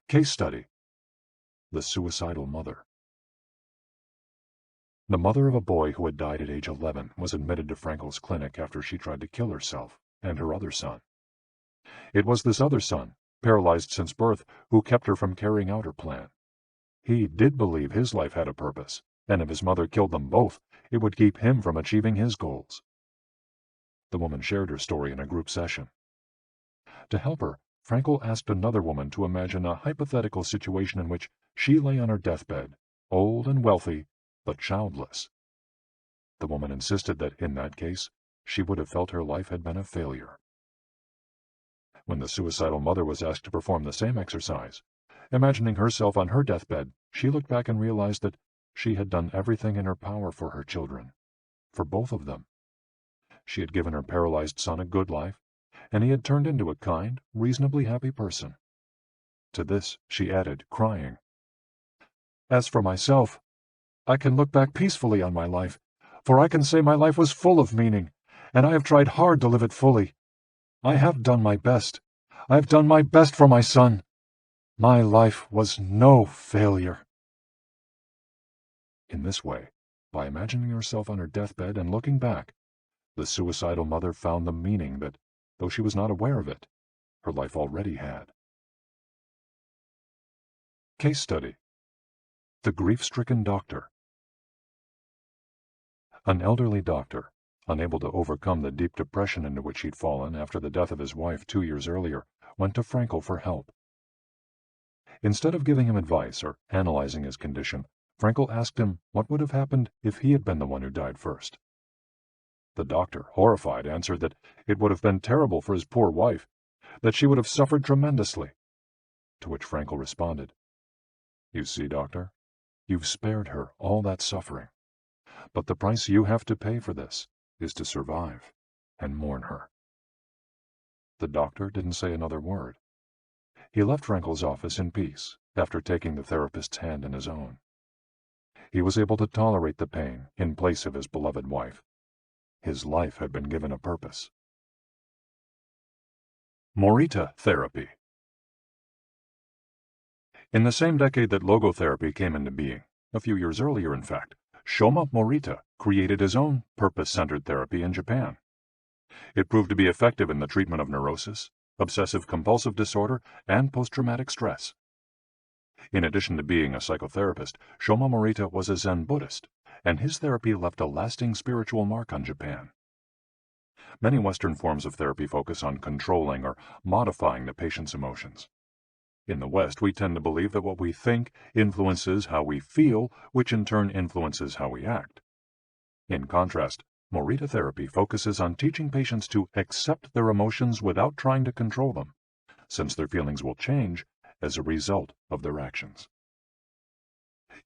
Case study: The Suicidal Mother. The mother of a boy who had died at age 11 was admitted to Frankl's clinic after she tried to kill herself and her other son. It was this other son, paralyzed since birth, who kept her from carrying out her plan. He did believe his life had a purpose, and if his mother killed them both, it would keep him from achieving his goals. The woman shared her story in a group session. To help her, Frankl asked another woman to imagine a hypothetical situation in which she lay on her deathbed, old and wealthy, but childless. The woman insisted that, in that case, she would have felt her life had been a failure. When the suicidal mother was asked to perform the same exercise, imagining herself on her deathbed, she looked back and realized that she had done everything in her power for her children, for both of them. She had given her paralyzed son a good life, and he had turned into a kind, reasonably happy person. To this she added, crying, "As for myself, I can look back peacefully on my life, for I can say my life was full of meaning, and I have tried hard to live it fully. I have done my best. I have done my best for my son. My life was no failure." In this way, by imagining herself on her deathbed and looking back, the suicidal mother found the meaning that, though she was not aware of it, her life already had. Case Study: The Grief-Stricken Doctor. An elderly doctor, unable to overcome the deep depression into which he'd fallen after the death of his wife 2 years earlier, went to Frankel for help. Instead of giving him advice or analyzing his condition, Frankel asked him what would have happened if he had been the one who died first. The doctor, horrified, answered that it would have been terrible for his poor wife, that she would have suffered tremendously. To which Frankel responded, "You see, doctor, you've spared her all that suffering, but the price you have to pay for this is to survive and mourn her." The doctor didn't say another word. He left Frankel's office in peace after taking the therapist's hand in his own. He was able to tolerate the pain in place of his beloved wife. His life had been given a purpose. Morita Therapy. In the same decade that logotherapy came into being, a few years earlier in fact, Shoma Morita created his own purpose-centered therapy in Japan. It proved to be effective in the treatment of neurosis, obsessive-compulsive disorder, and post-traumatic stress. In addition to being a psychotherapist, Shoma Morita was a Zen Buddhist, and his therapy left a lasting spiritual mark on Japan. Many Western forms of therapy focus on controlling or modifying the patient's emotions. In the West, we tend to believe that what we think influences how we feel, which in turn influences how we act. In contrast, Morita therapy focuses on teaching patients to accept their emotions without trying to control them, since their feelings will change as a result of their actions.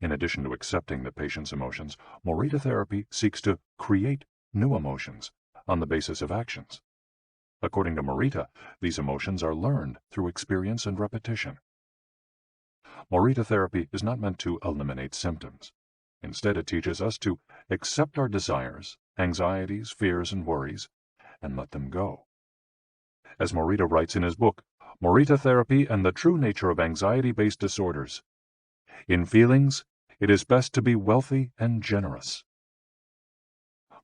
In addition to accepting the patient's emotions, Morita therapy seeks to create new emotions on the basis of actions. According to Morita, these emotions are learned through experience and repetition. Morita therapy is not meant to eliminate symptoms. Instead, it teaches us to accept our desires, anxieties, fears, and worries, and let them go. As Morita writes in his book, Morita Therapy and the True Nature of Anxiety-Based Disorders, in feelings, it is best to be wealthy and generous.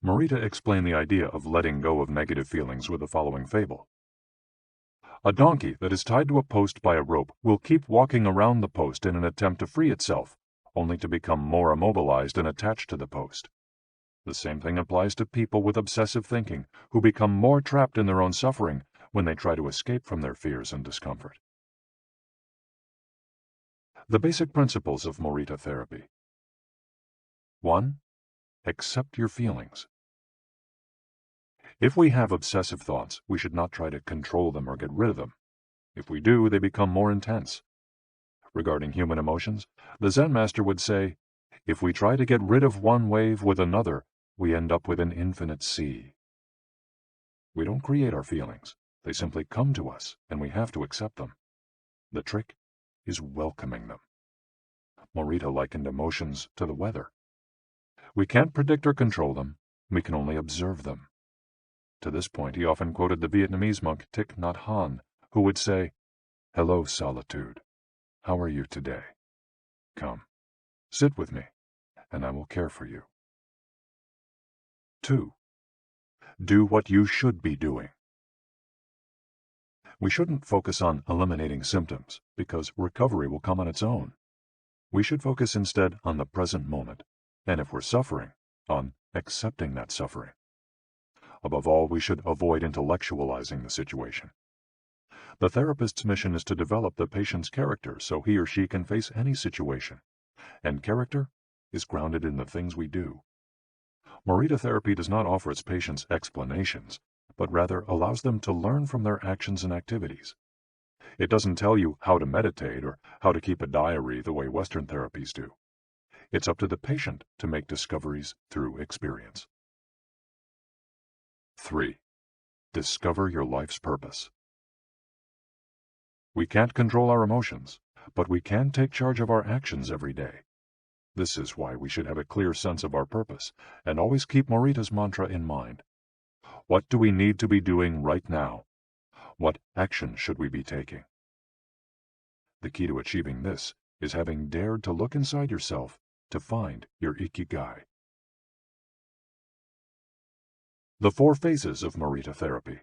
Morita explained the idea of letting go of negative feelings with the following fable. A donkey that is tied to a post by a rope will keep walking around the post in an attempt to free itself, only to become more immobilized and attached to the post. The same thing applies to people with obsessive thinking, who become more trapped in their own suffering when they try to escape from their fears and discomfort. The basic principles of Morita therapy. 1. Accept your feelings. If we have obsessive thoughts, we should not try to control them or get rid of them. If we do, they become more intense. Regarding human emotions, the Zen master would say, if we try to get rid of one wave with another, we end up with an infinite sea. We don't create our feelings. They simply come to us, and we have to accept them. The trick is welcoming them. Morita likened emotions to the weather. We can't predict or control them. We can only observe them. To this point, he often quoted the Vietnamese monk Thich Nhat Hanh, who would say, "Hello, solitude. How are you today? Come, sit with me, and I will care for you." 2. Do what you should be doing. We shouldn't focus on eliminating symptoms, because recovery will come on its own. We should focus instead on the present moment, and if we're suffering, on accepting that suffering. Above all, we should avoid intellectualizing the situation. The therapist's mission is to develop the patient's character so he or she can face any situation, and character is grounded in the things we do. Morita therapy does not offer its patients explanations, but rather allows them to learn from their actions and activities. It doesn't tell you how to meditate or how to keep a diary the way Western therapies do. It's up to the patient to make discoveries through experience. 3. Discover your life's purpose. We can't control our emotions, but we can take charge of our actions every day. This is why we should have a clear sense of our purpose and always keep Morita's mantra in mind. What do we need to be doing right now? What action should we be taking? The key to achieving this is having dared to look inside yourself to find your Ikigai. The 4 phases of Morita therapy.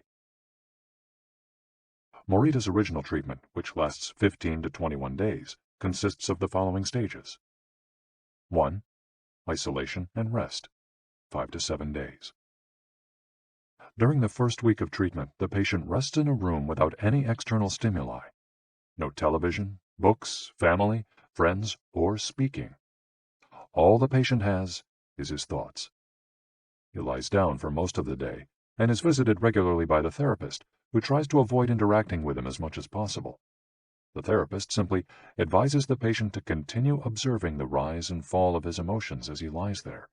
Morita's original treatment, which lasts 15 to 21 days, consists of the following stages. 1. Isolation and rest, 5 to 7 days. During the first week of treatment, the patient rests in a room without any external stimuli. No television, books, family, friends, or speaking. All the patient has is his thoughts. He lies down for most of the day and is visited regularly by the therapist, who tries to avoid interacting with him as much as possible. The therapist simply advises the patient to continue observing the rise and fall of his emotions as he lies there.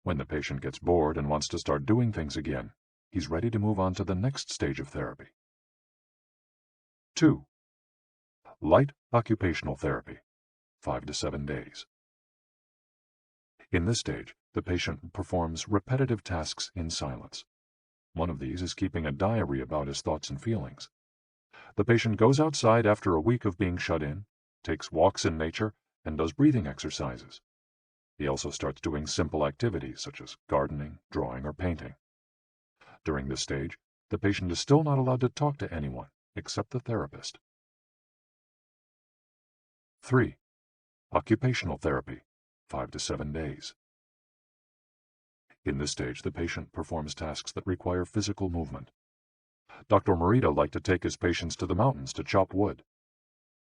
When the patient gets bored and wants to start doing things again, he's ready to move on to the next stage of therapy. 2. Light occupational therapy, 5 to 7 days. In this stage, the patient performs repetitive tasks in silence. One of these is keeping a diary about his thoughts and feelings. The patient goes outside after a week of being shut in, takes walks in nature, and does breathing exercises. He also starts doing simple activities such as gardening, drawing, or painting. During this stage, the patient is still not allowed to talk to anyone except the therapist. 3. Occupational therapy, 5 to 7 days. In this stage, the patient performs tasks that require physical movement. Dr. Morita liked to take his patients to the mountains to chop wood.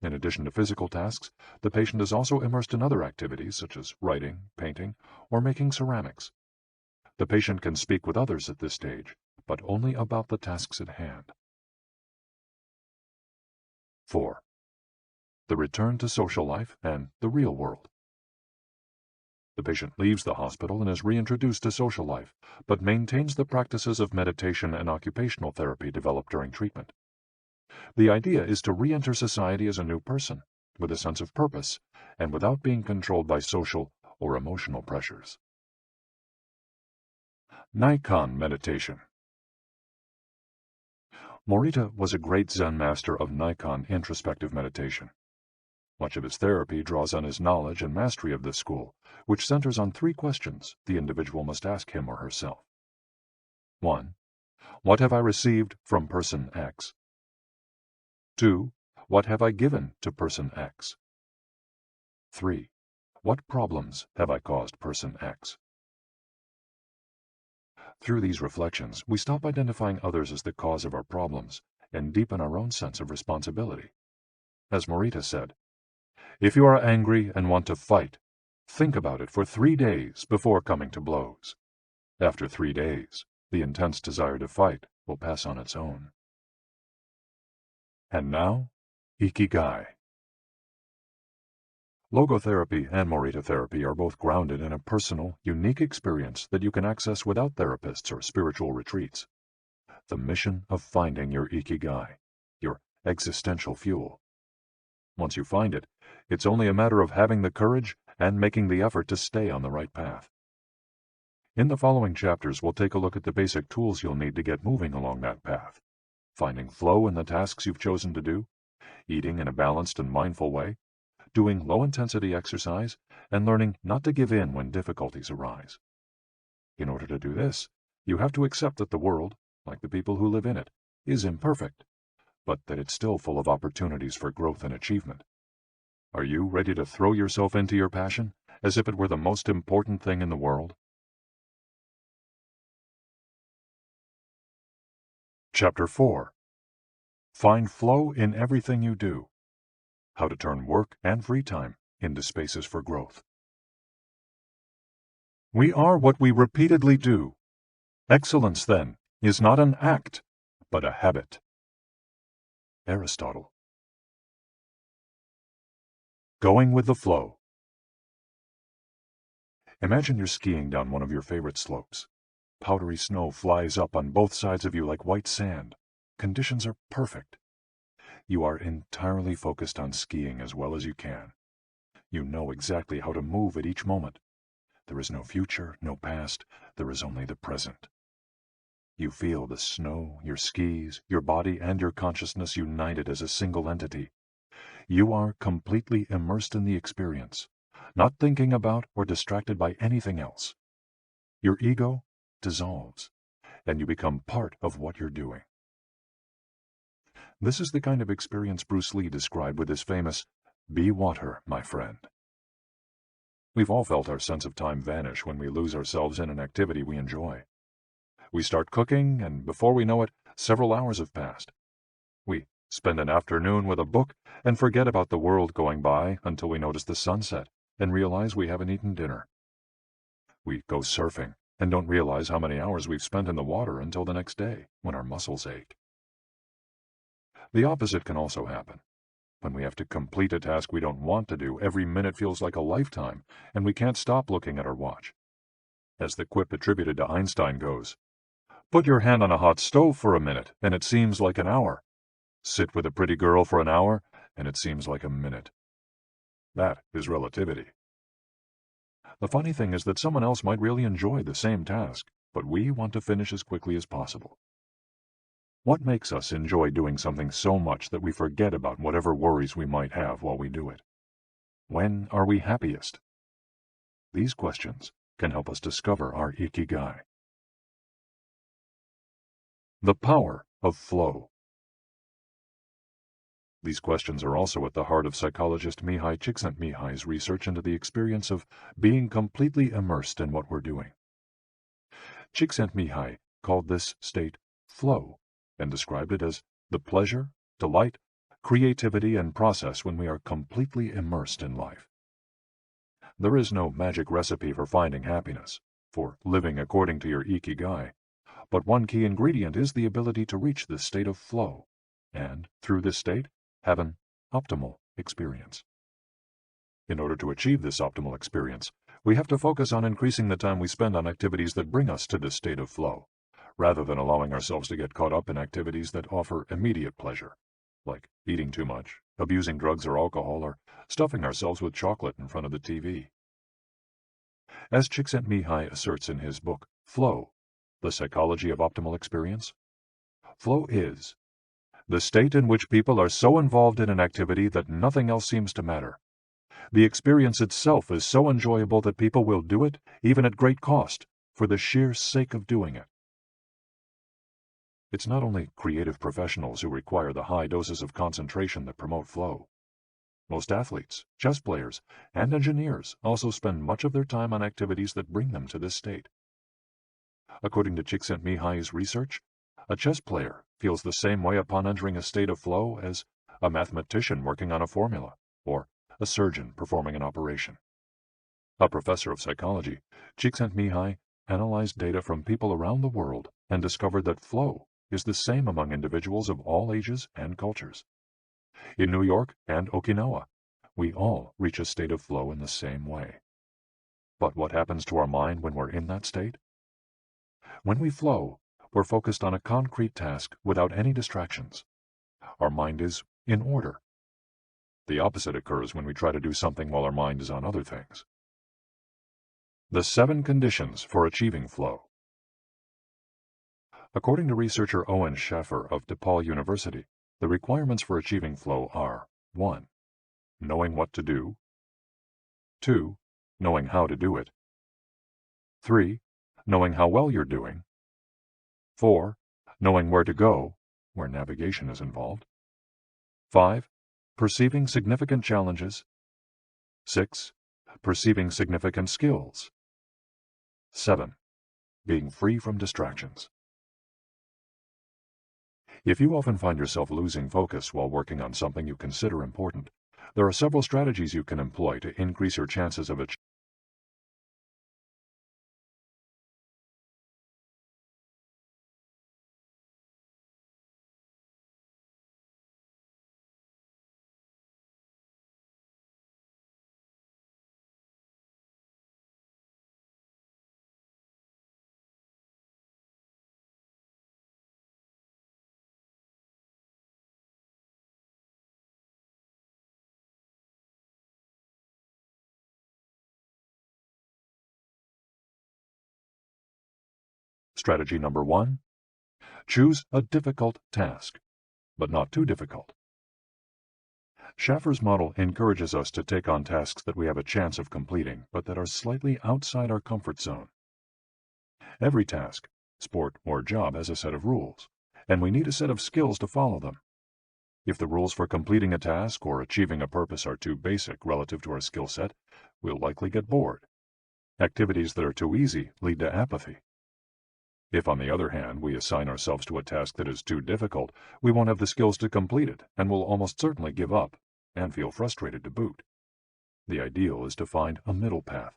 In addition to physical tasks, the patient is also immersed in other activities such as writing, painting, or making ceramics. The patient can speak with others at this stage, but only about the tasks at hand. 4. The return to social life and the real world. The patient leaves the hospital and is reintroduced to social life, but maintains the practices of meditation and occupational therapy developed during treatment. The idea is to re-enter society as a new person, with a sense of purpose, and without being controlled by social or emotional pressures. Nikon meditation. Morita was a great Zen master of Nikon introspective meditation. Much of his therapy draws on his knowledge and mastery of this school, which centers on 3 questions the individual must ask him or herself. 1. What have I received from person X? 2. What have I given to person X? 3. What problems have I caused person X? Through these reflections, we stop identifying others as the cause of our problems and deepen our own sense of responsibility. As Morita said, if you are angry and want to fight, think about it for 3 days before coming to blows. After 3 days, the intense desire to fight will pass on its own. And now, Ikigai. LogoTherapy and Morita therapy are both grounded in a personal, unique experience that you can access without therapists or spiritual retreats. The mission of finding your Ikigai, your existential fuel. Once you find it, it's only a matter of having the courage and making the effort to stay on the right path. In the following chapters, we'll take a look at the basic tools you'll need to get moving along that path. Finding flow in the tasks you've chosen to do, eating in a balanced and mindful way, doing low-intensity exercise, and learning not to give in when difficulties arise. In order to do this, you have to accept that the world, like the people who live in it, is imperfect, but that it's still full of opportunities for growth and achievement. Are you ready to throw yourself into your passion as if it were the most important thing in the world? Chapter 4. Find flow in everything you do. How to turn work and free time into spaces for growth. We are what we repeatedly do. Excellence, then, is not an act, but a habit. Aristotle. Going with the flow. Imagine you're skiing down one of your favorite slopes. powdery snow flies up on both sides of you like white sand. Conditions are perfect. You are entirely focused on skiing as well as you can. You know exactly how to move at each moment. There is no future, no past. There is only the present. You feel the snow, your skis, your body, and your consciousness united as a single entity. You are completely immersed in the experience, not thinking about or distracted by anything else. Your ego dissolves, and you become part of what you're doing. This is the kind of experience Bruce Lee described with his famous, "Be water, my friend." We've all felt our sense of time vanish when we lose ourselves in an activity we enjoy. We start cooking, and before we know it, several hours have passed. We spend an afternoon with a book and forget about the world going by until we notice the sunset and realize we haven't eaten dinner. We go surfing and don't realize how many hours we've spent in the water until the next day when our muscles ache. The opposite can also happen. When we have to complete a task we don't want to do, every minute feels like a lifetime, and we can't stop looking at our watch. As the quip attributed to Einstein goes, "Put your hand on a hot stove for a minute, and it seems like an hour. Sit with a pretty girl for an hour, and it seems like a minute." That is relativity. The funny thing is that someone else might really enjoy the same task, but we want to finish as quickly as possible. What makes us enjoy doing something so much that we forget about whatever worries we might have while we do it? When are we happiest? These questions can help us discover our Ikigai. The power of flow. These questions are also at the heart of psychologist Mihaly Csikszentmihalyi's research into the experience of being completely immersed in what we're doing. Csikszentmihalyi called this state flow and described it as the pleasure, delight, creativity, and process when we are completely immersed in life. There is no magic recipe for finding happiness, for living according to your Ikigai, but one key ingredient is the ability to reach this state of flow, and, through this state, have an optimal experience. In order to achieve this optimal experience, we have to focus on increasing the time we spend on activities that bring us to this state of flow, rather than allowing ourselves to get caught up in activities that offer immediate pleasure, like eating too much, abusing drugs or alcohol, or stuffing ourselves with chocolate in front of the TV. As Csikszentmihalyi asserts in his book, Flow, The Psychology of Optimal Experience, flow is the state in which people are so involved in an activity that nothing else seems to matter. The experience itself is so enjoyable that people will do it, even at great cost, for the sheer sake of doing it. It's not only creative professionals who require the high doses of concentration that promote flow. Most athletes, chess players, and engineers also spend much of their time on activities that bring them to this state. According to Csikszentmihalyi's research, a chess player feels the same way upon entering a state of flow as a mathematician working on a formula, or a surgeon performing an operation. A professor of psychology, Csikszentmihalyi analyzed data from people around the world and discovered that flow is the same among individuals of all ages and cultures. In New York and Okinawa, we all reach a state of flow in the same way. But what happens to our mind when we're in that state? When we flow, we're focused on a concrete task without any distractions. Our mind is in order. The opposite occurs when we try to do something while our mind is on other things. The 7 conditions for achieving flow. According to researcher Owen Schaffer of DePaul University, the requirements for achieving flow are 1. Knowing what to do. 2. Knowing how to do it. 3. Knowing how well you're doing. 4. Knowing where to go, where navigation is involved. 5. Perceiving significant challenges. 6. Perceiving significant skills. 7. Being free from distractions. If you often find yourself losing focus while working on something you consider important, there are several strategies you can employ to increase your chances of achieving Strategy number 1. Choose a difficult task, but not too difficult. Schaffer's model encourages us to take on tasks that we have a chance of completing, but that are slightly outside our comfort zone. Every task, sport or job, has a set of rules, and we need a set of skills to follow them. If the rules for completing a task or achieving a purpose are too basic relative to our skill set, we'll likely get bored. Activities that are too easy lead to apathy. If, on the other hand, we assign ourselves to a task that is too difficult, we won't have the skills to complete it, and will almost certainly give up, and feel frustrated to boot. The ideal is to find a middle path,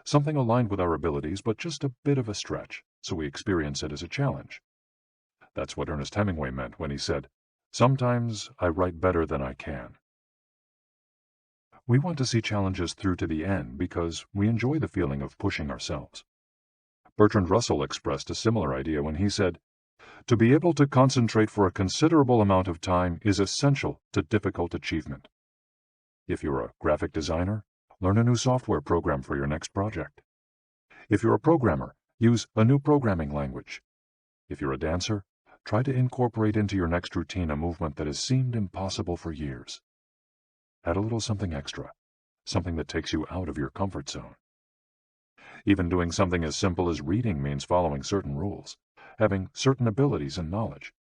something aligned with our abilities, but just a bit of a stretch, so we experience it as a challenge. That's what Ernest Hemingway meant when he said, "Sometimes I write better than I can." We want to see challenges through to the end because we enjoy the feeling of pushing ourselves. Bertrand Russell expressed a similar idea when he said, "To be able to concentrate for a considerable amount of time is essential to difficult achievement." If you're a graphic designer, learn a new software program for your next project. If you're a programmer, use a new programming language. If you're a dancer, try to incorporate into your next routine a movement that has seemed impossible for years. Add a little something extra, something that takes you out of your comfort zone. Even doing something as simple as reading means following certain rules, having certain abilities and knowledge.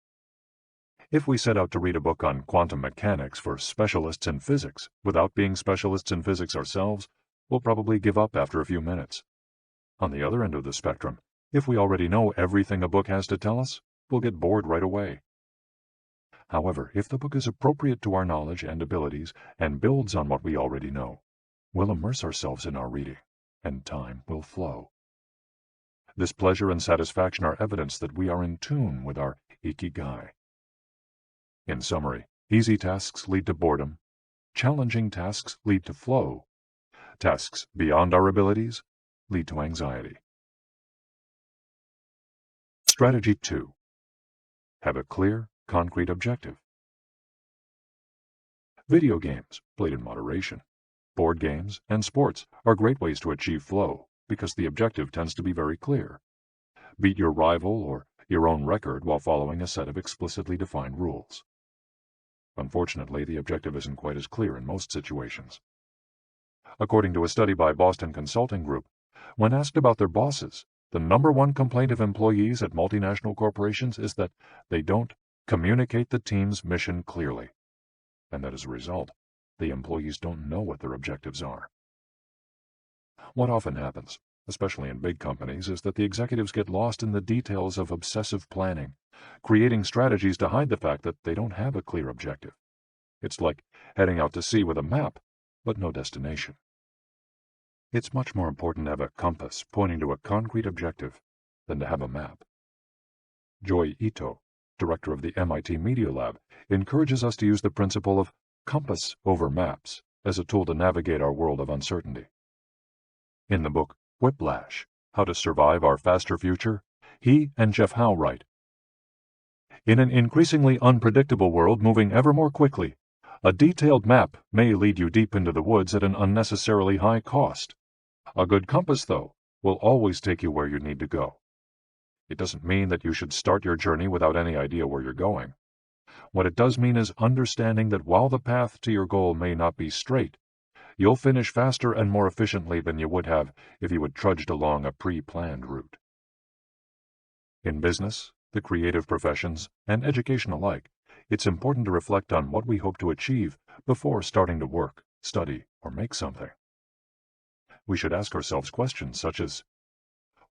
If we set out to read a book on quantum mechanics for specialists in physics without being specialists in physics ourselves, we'll probably give up after a few minutes. On the other end of the spectrum, if we already know everything a book has to tell us, we'll get bored right away. However, if the book is appropriate to our knowledge and abilities and builds on what we already know, we'll immerse ourselves in our reading, and time will flow. This pleasure and satisfaction are evidence that we are in tune with our Ikigai. In summary, easy tasks lead to boredom, challenging tasks lead to flow, tasks beyond our abilities lead to anxiety. Strategy 2. Have a clear, concrete objective. Video games, played in moderation, board games, and sports are great ways to achieve flow because the objective tends to be very clear. Beat your rival or your own record while following a set of explicitly defined rules. Unfortunately, the objective isn't quite as clear in most situations. According to a study by Boston Consulting Group, when asked about their bosses, the #1 complaint of employees at multinational corporations is that they don't communicate the team's mission clearly, and that as a result, the employees don't know what their objectives are. What often happens, especially in big companies, is that the executives get lost in the details of obsessive planning, creating strategies to hide the fact that they don't have a clear objective. It's like heading out to sea with a map, but no destination. It's much more important to have a compass pointing to a concrete objective than to have a map. Joy Ito, director of the MIT Media Lab, encourages us to use the principle of compass over maps as a tool to navigate our world of uncertainty. In the book Whiplash, How to Survive Our Faster Future, he and Jeff Howe write, "In an increasingly unpredictable world moving ever more quickly, a detailed map may lead you deep into the woods at an unnecessarily high cost. A good compass, though, will always take you where you need to go. It doesn't mean that you should start your journey without any idea where you're going. What it does mean is understanding that while the path to your goal may not be straight, you'll finish faster and more efficiently than you would have if you had trudged along a pre-planned route." In business, the creative professions, and education alike, it's important to reflect on what we hope to achieve before starting to work, study, or make something. We should ask ourselves questions such as,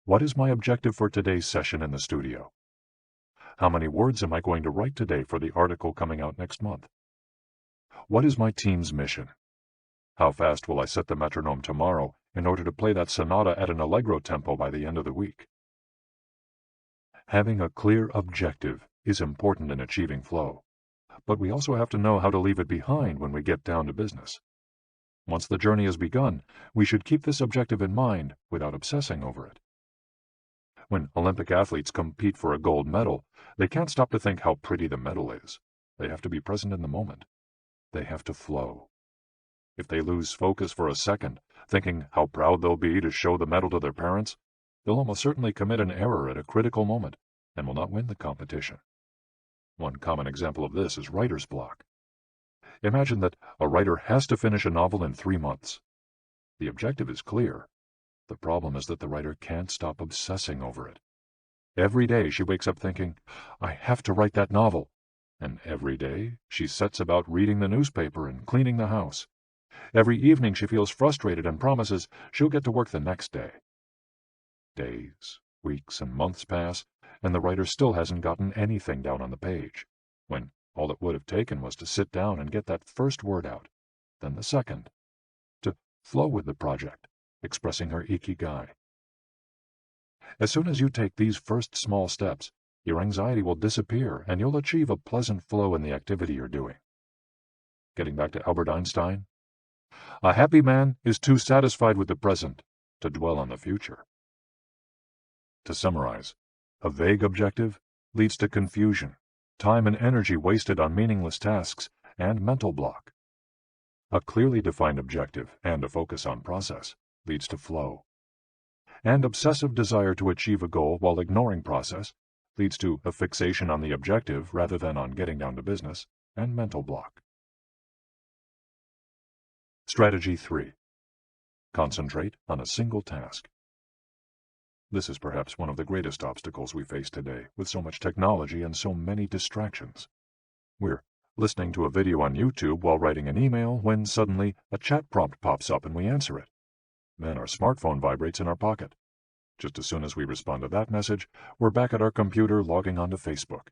what is my objective for today's session in the studio? How many words am I going to write today for the article coming out next month? What is my team's mission? How fast will I set the metronome tomorrow in order to play that sonata at an allegro tempo by the end of the week? Having a clear objective is important in achieving flow, but we also have to know how to leave it behind when we get down to business. Once the journey has begun, we should keep this objective in mind without obsessing over it. When Olympic athletes compete for a gold medal, they can't stop to think how pretty the medal is. They have to be present in the moment. They have to flow. If they lose focus for a second, thinking how proud they'll be to show the medal to their parents, they'll almost certainly commit an error at a critical moment and will not win the competition. One common example of this is writer's block. Imagine that a writer has to finish a novel in 3 months. The objective is clear. The problem is that the writer can't stop obsessing over it. Every day she wakes up thinking, I have to write that novel. And every day she sets about reading the newspaper and cleaning the house. Every evening she feels frustrated and promises she'll get to work the next day. Days, weeks, and months pass, and the writer still hasn't gotten anything down on the page, when all it would have taken was to sit down and get that first word out, then the second, to flow with the project, expressing her Ikigai. As soon as you take these first small steps, your anxiety will disappear and you'll achieve a pleasant flow in the activity you're doing. Getting back to Albert Einstein, a happy man is too satisfied with the present to dwell on the future. To summarize, a vague objective leads to confusion, time and energy wasted on meaningless tasks, and mental block. A clearly defined objective and a focus on process leads to flow. And obsessive desire to achieve a goal while ignoring process leads to a fixation on the objective rather than on getting down to business, and mental block. Strategy 3. Concentrate on a single task. This is perhaps one of the greatest obstacles we face today, with so much technology and so many distractions. We're listening to a video on YouTube while writing an email when suddenly a chat prompt pops up and we answer it. Then our smartphone vibrates in our pocket. Just as soon as we respond to that message, we're back at our computer logging onto Facebook.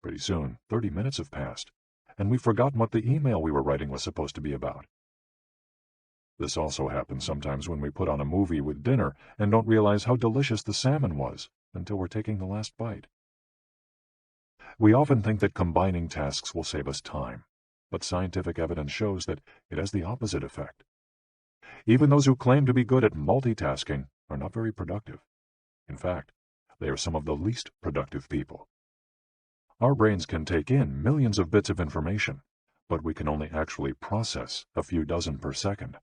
Pretty soon, 30 minutes have passed, and we've forgotten what the email we were writing was supposed to be about. This also happens sometimes when we put on a movie with dinner and don't realize how delicious the salmon was until we're taking the last bite. We often think that combining tasks will save us time, but scientific evidence shows that it has the opposite effect. Even those who claim to be good at multitasking are not very productive. In fact, they are some of the least productive people. Our brains can take in millions of bits of information, but we can only actually process a few dozen per second.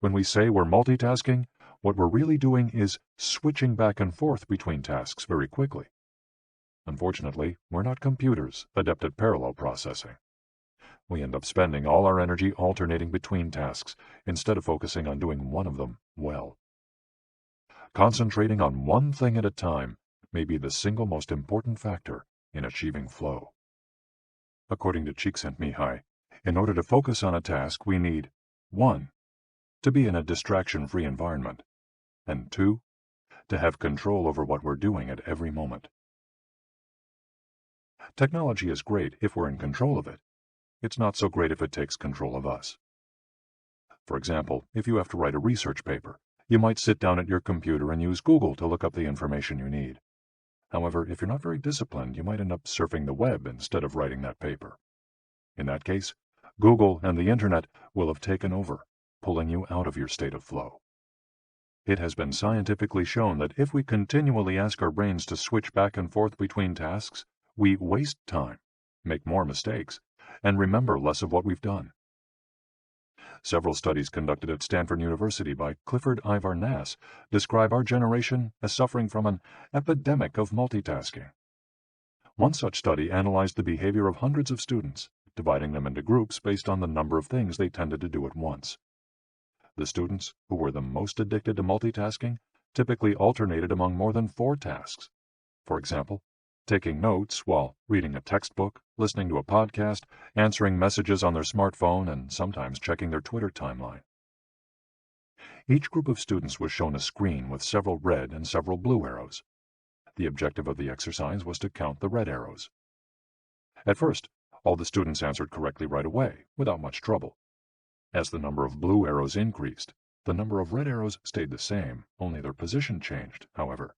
When we say we're multitasking, what we're really doing is switching back and forth between tasks very quickly. Unfortunately, we're not computers adept at parallel processing. We end up spending all our energy alternating between tasks instead of focusing on doing one of them well. Concentrating on one thing at a time may be the single most important factor in achieving flow. According to Csikszentmihalyi, in order to focus on a task, we need 1. To be in a distraction-free environment, and 2. To have control over what we're doing at every moment. Technology is great if we're in control of it. It's not so great if it takes control of us. For example, if you have to write a research paper, you might sit down at your computer and use Google to look up the information you need. However, if you're not very disciplined, you might end up surfing the web instead of writing that paper. In that case, Google and the Internet will have taken over, pulling you out of your state of flow. It has been scientifically shown that if we continually ask our brains to switch back and forth between tasks, we waste time, make more mistakes, and remember less of what we've done. Several studies conducted at Stanford University by Clifford Ivar Nass describe our generation as suffering from an epidemic of multitasking. One such study analyzed the behavior of hundreds of students, dividing them into groups based on the number of things they tended to do at once. The students who were the most addicted to multitasking typically alternated among more than 4 tasks. For example, taking notes while reading a textbook, listening to a podcast, answering messages on their smartphone, and sometimes checking their Twitter timeline. Each group of students was shown a screen with several red and several blue arrows. The objective of the exercise was to count the red arrows. At first, all the students answered correctly right away, without much trouble. As the number of blue arrows increased, the number of red arrows stayed the same, only their position changed, however.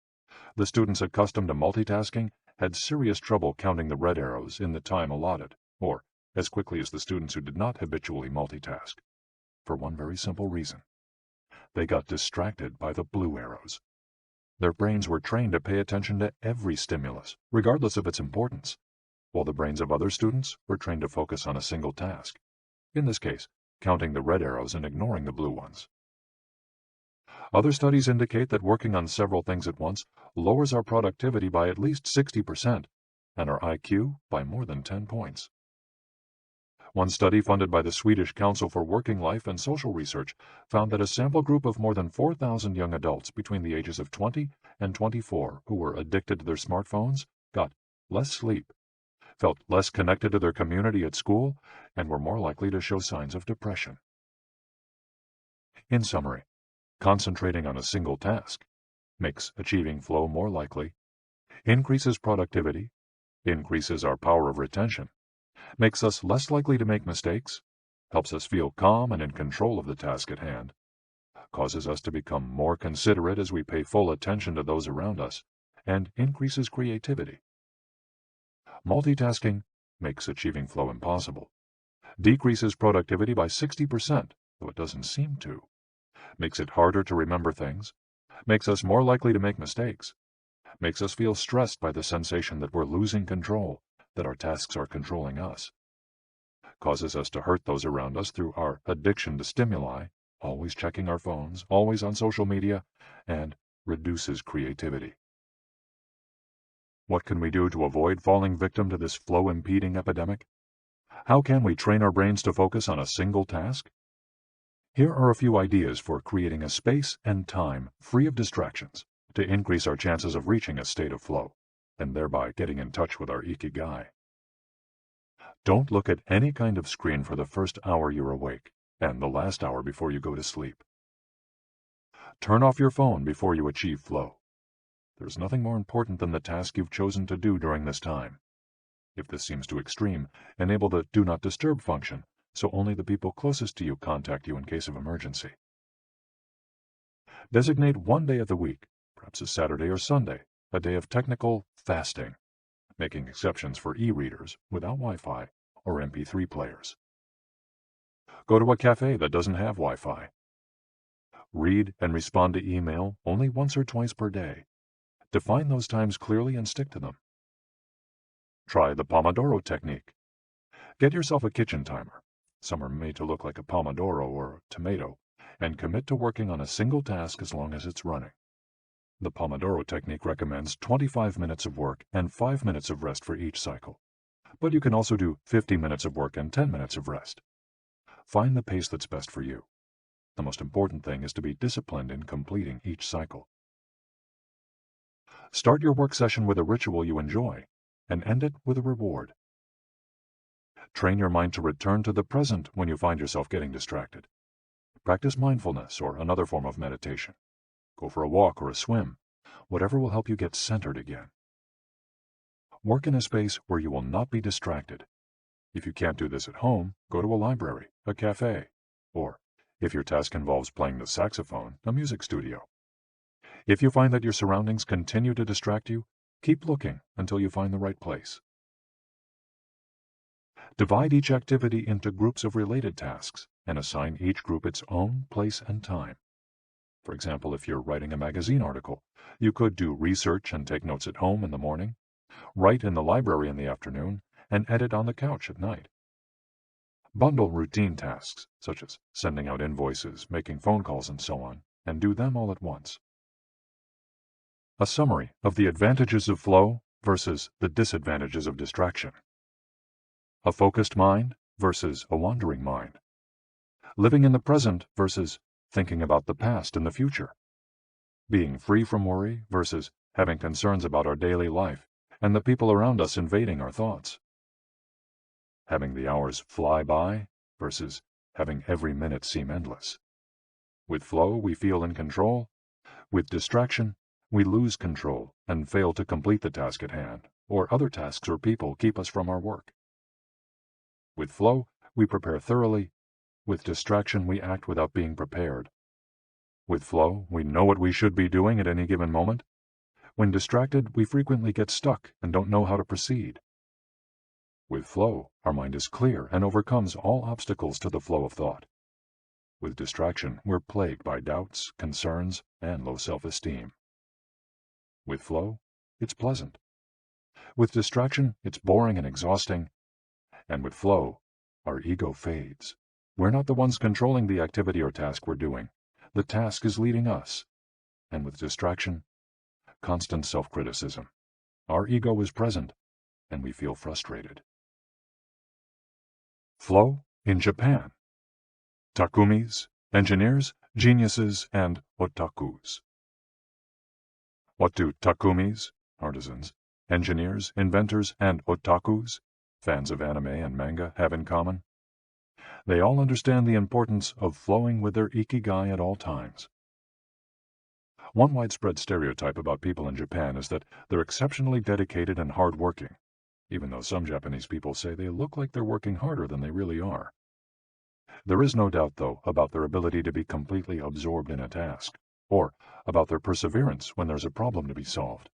The students accustomed to multitasking had serious trouble counting the red arrows in the time allotted, or as quickly as the students who did not habitually multitask, for one very simple reason. They got distracted by the blue arrows. Their brains were trained to pay attention to every stimulus, regardless of its importance, while the brains of other students were trained to focus on a single task, in this case, counting the red arrows and ignoring the blue ones. Other studies indicate that working on several things at once lowers our productivity by at least 60% and our IQ by more than 10 points. One study funded by the Swedish Council for Working Life and Social Research found that a sample group of more than 4,000 young adults between the ages of 20 and 24 who were addicted to their smartphones got less sleep, felt less connected to their community at school, and were more likely to show signs of depression. In summary, concentrating on a single task makes achieving flow more likely, increases productivity, increases our power of retention, makes us less likely to make mistakes, helps us feel calm and in control of the task at hand, causes us to become more considerate as we pay full attention to those around us, and increases creativity. Multitasking makes achieving flow impossible, decreases productivity by 60%, though it doesn't seem to, makes it harder to remember things, makes us more likely to make mistakes, makes us feel stressed by the sensation that we're losing control, that our tasks are controlling us, causes us to hurt those around us through our addiction to stimuli, always checking our phones, always on social media, and reduces creativity. What can we do to avoid falling victim to this flow-impeding epidemic? How can we train our brains to focus on a single task? Here are a few ideas for creating a space and time free of distractions to increase our chances of reaching a state of flow, and thereby getting in touch with our Ikigai. Don't look at any kind of screen for the first hour you're awake, and the last hour before you go to sleep. Turn off your phone before you achieve flow. There's nothing more important than the task you've chosen to do during this time. If this seems too extreme, enable the Do Not Disturb function, so only the people closest to you contact you in case of emergency. Designate one day of the week, perhaps a Saturday or Sunday, a day of technical fasting, making exceptions for e-readers without Wi-Fi or MP3 players. Go to a cafe that doesn't have Wi-Fi. Read and respond to email only once or twice per day. Define those times clearly and stick to them. Try the Pomodoro technique. Get yourself a kitchen timer. Some are made to look like a pomodoro or a tomato, and commit to working on a single task as long as it's running. The Pomodoro technique recommends 25 minutes of work and 5 minutes of rest for each cycle, but you can also do 50 minutes of work and 10 minutes of rest. Find the pace that's best for you. The most important thing is to be disciplined in completing each cycle. Start your work session with a ritual you enjoy, and end it with a reward. Train your mind to return to the present when you find yourself getting distracted. Practice mindfulness or another form of meditation. Go for a walk or a swim, whatever will help you get centered again. Work in a space where you will not be distracted. If you can't do this at home, go to a library, a cafe, or, if your task involves playing the saxophone, a music studio. If you find that your surroundings continue to distract you, keep looking until you find the right place. Divide each activity into groups of related tasks and assign each group its own place and time. For example, if you're writing a magazine article, you could do research and take notes at home in the morning, write in the library in the afternoon, and edit on the couch at night. Bundle routine tasks, such as sending out invoices, making phone calls, and so on, and do them all at once. A summary of the advantages of flow versus the disadvantages of distraction. A focused mind versus a wandering mind. Living in the present versus thinking about the past and the future. Being free from worry versus having concerns about our daily life and the people around us invading our thoughts. Having the hours fly by versus having every minute seem endless. With flow, we feel in control. With distraction, we lose control and fail to complete the task at hand, or other tasks or people keep us from our work. With flow, we prepare thoroughly. With distraction, we act without being prepared. With flow, we know what we should be doing at any given moment. When distracted, we frequently get stuck and don't know how to proceed. With flow, our mind is clear and overcomes all obstacles to the flow of thought. With distraction, we're plagued by doubts, concerns, and low self-esteem. With flow, it's pleasant. With distraction, it's boring and exhausting. And with flow, our ego fades. We're not the ones controlling the activity or task we're doing. the task is leading us, and with distraction, constant self-criticism, our ego is present, and we feel frustrated. Flow in Japan. Takumis, engineers, geniuses, and otakus. What do takumis, artisans, engineers, inventors, and otakus, fans of anime and manga, have in common? They all understand the importance of flowing with their Ikigai at all times. One widespread stereotype about people in Japan is that they're exceptionally dedicated and hard-working, even though some Japanese people say they look like they're working harder than they really are. There is no doubt, though, about their ability to be completely absorbed in a task, or about their perseverance when there's a problem to be solved.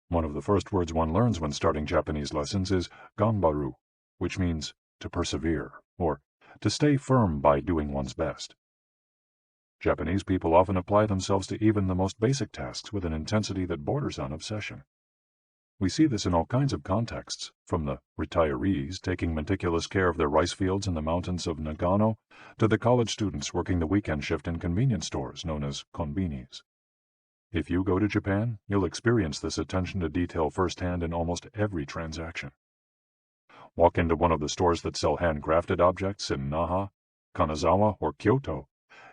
One of the first words one learns when starting Japanese lessons is ganbaru, which means to persevere, or to stay firm by doing one's best. Japanese people often apply themselves to even the most basic tasks with an intensity that borders on obsession. We see this in all kinds of contexts, from the retirees taking meticulous care of their rice fields in the mountains of Nagano, to the college students working the weekend shift in convenience stores known as konbinis. If you go to Japan, you'll experience this attention to detail firsthand in almost every transaction. Walk into one of the stores that sell handcrafted objects in Naha, Kanazawa, or Kyoto,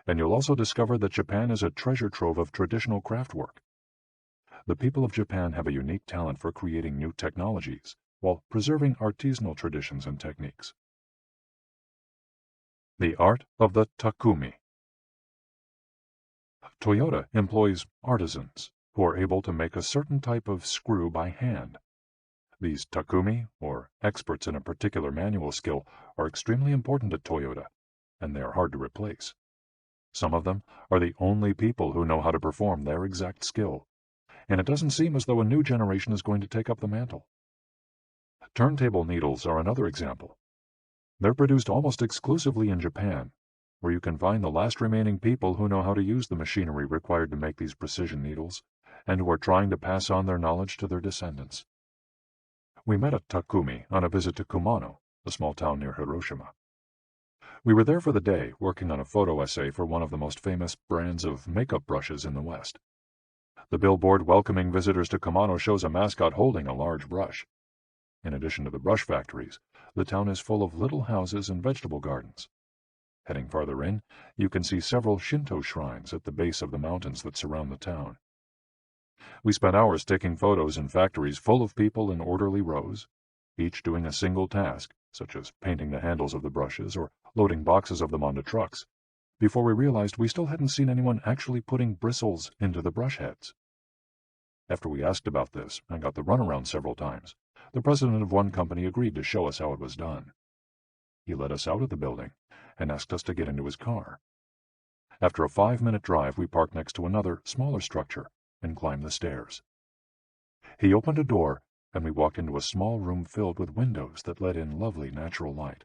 and you'll also discover that Japan is a treasure trove of traditional craftwork. The people of Japan have a unique talent for creating new technologies while preserving artisanal traditions and techniques. The art of the takumi. Toyota employs artisans who are able to make a certain type of screw by hand. These takumi, or experts in a particular manual skill, are extremely important at Toyota, and they are hard to replace. Some of them are the only people who know how to perform their exact skill, and it doesn't seem as though a new generation is going to take up the mantle. Turntable needles are another example. They're produced almost exclusively in Japan, where you can find the last remaining people who know how to use the machinery required to make these precision needles, and who are trying to pass on their knowledge to their descendants. We met a takumi on a visit to Kumano, a small town near Hiroshima. We were there for the day, working on a photo essay for one of the most famous brands of makeup brushes in the West. The billboard welcoming visitors to Kumano shows a mascot holding a large brush. In addition to the brush factories, the town is full of little houses and vegetable gardens. Heading farther in, you can see several Shinto shrines at the base of the mountains that surround the town. We spent hours taking photos in factories full of people in orderly rows, each doing a single task, such as painting the handles of the brushes or loading boxes of them onto trucks, before we realized we still hadn't seen anyone actually putting bristles into the brush heads. After we asked about this and got the runaround several times, the president of one company agreed to show us how it was done. He led us out of the building and asked us to get into his car. After a 5-minute drive, we parked next to another, smaller structure and climbed the stairs. He opened a door, and we walked into a small room filled with windows that let in lovely natural light.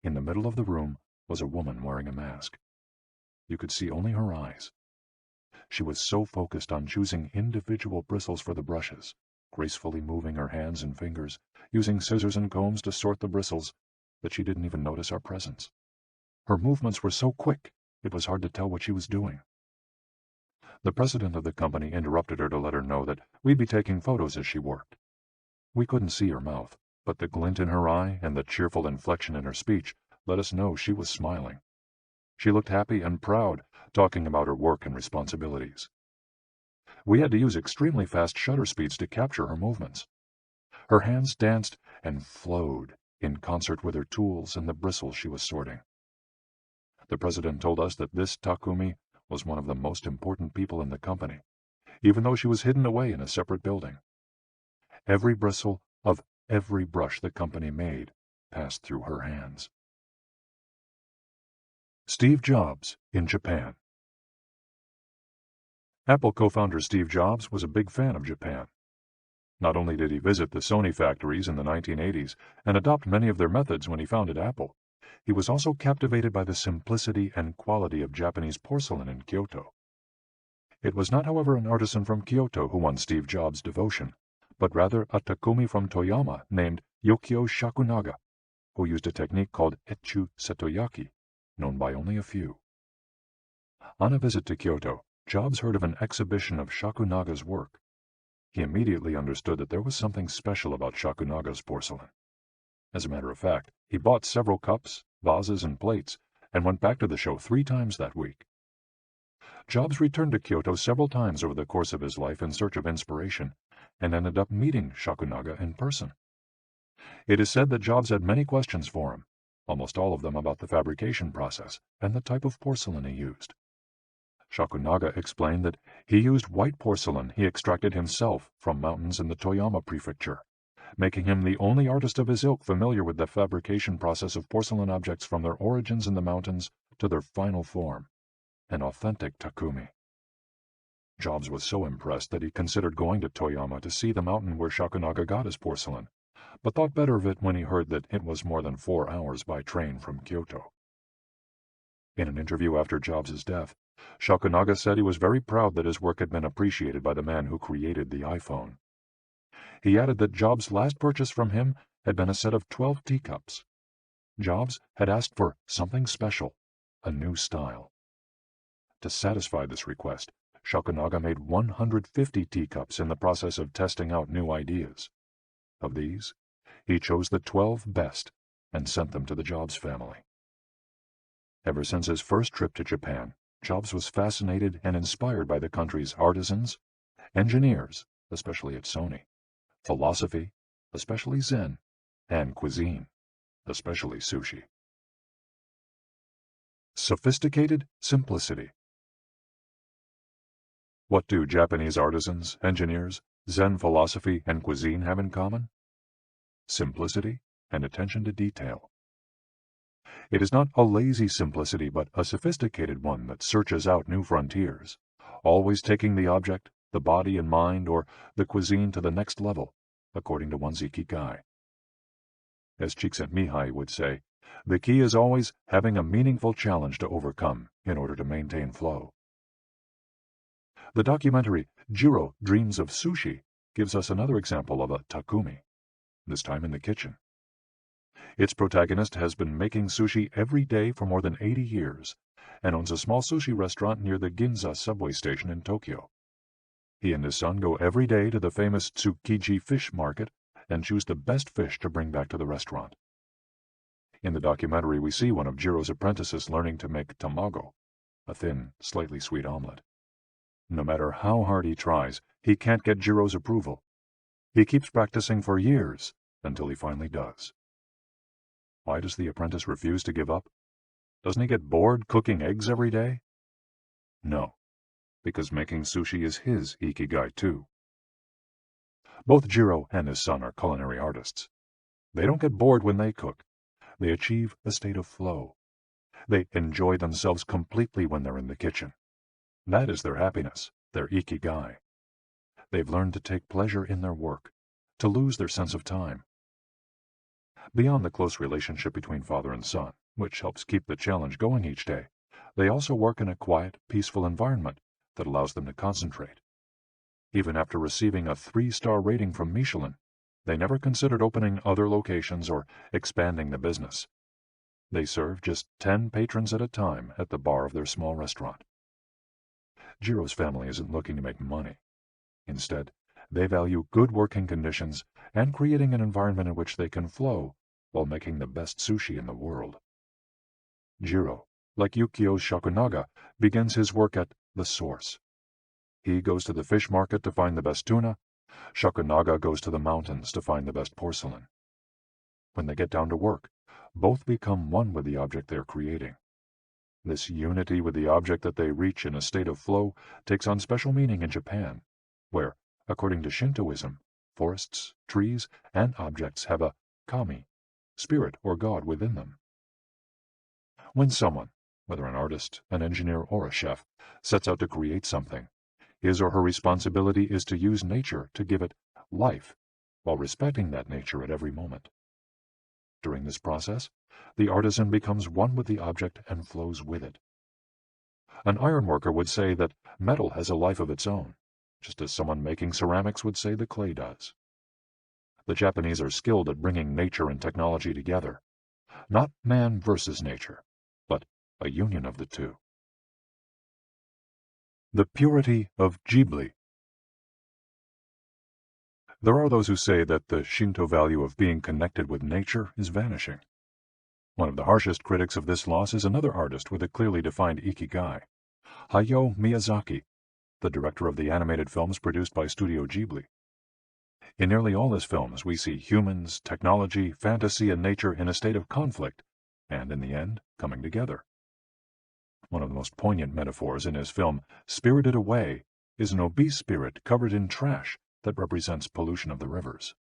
In the middle of the room was a woman wearing a mask. You could see only her eyes. She was so focused on choosing individual bristles for the brushes, gracefully moving her hands and fingers, using scissors and combs to sort the bristles, that she didn't even notice our presence. Her movements were so quick, it was hard to tell what she was doing. The president of the company interrupted her to let her know that we'd be taking photos as she worked. We couldn't see her mouth, but the glint in her eye and the cheerful inflection in her speech let us know she was smiling. She looked happy and proud, talking about her work and responsibilities. We had to use extremely fast shutter speeds to capture her movements. Her hands danced and flowed in concert with her tools and the bristles she was sorting. The president told us that this takumi was one of the most important people in the company, even though she was hidden away in a separate building. Every bristle of every brush the company made passed through her hands. Steve Jobs in Japan. Apple co-founder Steve Jobs was a big fan of Japan. Not only did he visit the Sony factories in the 1980s and adopt many of their methods when he founded Apple, he was also captivated by the simplicity and quality of Japanese porcelain in Kyoto. It was not, however, an artisan from Kyoto who won Steve Jobs' devotion, but rather a takumi from Toyama named Yokio Shakunaga, who used a technique called Etchu Setoyaki, known by only a few. On a visit to Kyoto, Jobs heard of an exhibition of Shakunaga's work. He immediately understood that there was something special about Shakunaga's porcelain. As a matter of fact, he bought several cups, vases, and plates, and went back to the show 3 times that week. Jobs returned to Kyoto several times over the course of his life in search of inspiration, and ended up meeting Shakunaga in person. It is said that Jobs had many questions for him, almost all of them about the fabrication process and the type of porcelain he used. Shakunaga explained that he used white porcelain he extracted himself from mountains in the Toyama prefecture, making him the only artist of his ilk familiar with the fabrication process of porcelain objects from their origins in the mountains to their final form, an authentic Takumi. Jobs was so impressed that he considered going to Toyama to see the mountain where Shakunaga got his porcelain, but thought better of it when he heard that it was more than 4 hours by train from Kyoto. In an interview after Jobs' death, Shakunaga said he was very proud that his work had been appreciated by the man who created the iPhone. He added that Jobs' last purchase from him had been a set of 12 teacups. Jobs had asked for something special, a new style. To satisfy this request, Shakunaga made 150 teacups in the process of testing out new ideas. Of these, he chose the 12 best and sent them to the Jobs family. Ever since his first trip to Japan, Jobs was fascinated and inspired by the country's artisans, engineers, especially at Sony, philosophy, especially Zen, and cuisine, especially sushi. Sophisticated simplicity. What do Japanese artisans, engineers, Zen philosophy, and cuisine have in common? Simplicity and attention to detail. It is not a lazy simplicity, but a sophisticated one that searches out new frontiers, always taking the object, the body and mind, or the cuisine to the next level, according to one's Ikigai. As Csikszentmihalyi would say, the key is always having a meaningful challenge to overcome in order to maintain flow. The documentary Jiro Dreams of Sushi gives us another example of a Takumi, this time in the kitchen. Its protagonist has been making sushi every day for more than 80 years and owns a small sushi restaurant near the Ginza subway station in Tokyo. He and his son go every day to the famous Tsukiji fish market and choose the best fish to bring back to the restaurant. In the documentary, we see one of Jiro's apprentices learning to make tamago, a thin, slightly sweet omelet. No matter how hard he tries, he can't get Jiro's approval. He keeps practicing for years until he finally does. Why does the apprentice refuse to give up? Doesn't he get bored cooking eggs every day? No, because making sushi is his Ikigai too. Both Jiro and his son are culinary artists. They don't get bored when they cook. They achieve a state of flow. They enjoy themselves completely when they're in the kitchen. That is their happiness, their Ikigai. They've learned to take pleasure in their work, to lose their sense of time. Beyond the close relationship between father and son, which helps keep the challenge going each day, they also work in a quiet, peaceful environment that allows them to concentrate. Even after receiving a 3-star rating from Michelin, they never considered opening other locations or expanding the business. They serve just 10 patrons at a time at the bar of their small restaurant. Jiro's family isn't looking to make money. Instead, they value good working conditions and creating an environment in which they can flow while making the best sushi in the world. Jiro, like Yukio's Shakunaga, begins his work at the source. He goes to the fish market to find the best tuna. Shakunaga goes to the mountains to find the best porcelain. When they get down to work, both become one with the object they're creating. This unity with the object that they reach in a state of flow takes on special meaning in Japan, where, according to Shintoism, forests, trees, and objects have a kami, spirit or god within them. When someone, whether an artist, an engineer, or a chef, sets out to create something, his or her responsibility is to use nature to give it life, while respecting that nature at every moment. During this process, the artisan becomes one with the object and flows with it. An ironworker would say that metal has a life of its own, just as someone making ceramics would say the clay does. The Japanese are skilled at bringing nature and technology together, not man versus nature, but a union of the two. The purity of Ghibli. There are those who say that the Shinto value of being connected with nature is vanishing. One of the harshest critics of this loss is another artist with a clearly defined Ikigai, Hayao Miyazaki, the director of the animated films produced by Studio Ghibli. In nearly all his films, we see humans, technology, fantasy, and nature in a state of conflict, and in the end, coming together. One of the most poignant metaphors in his film, Spirited Away, is an obese spirit covered in trash that represents pollution of the rivers.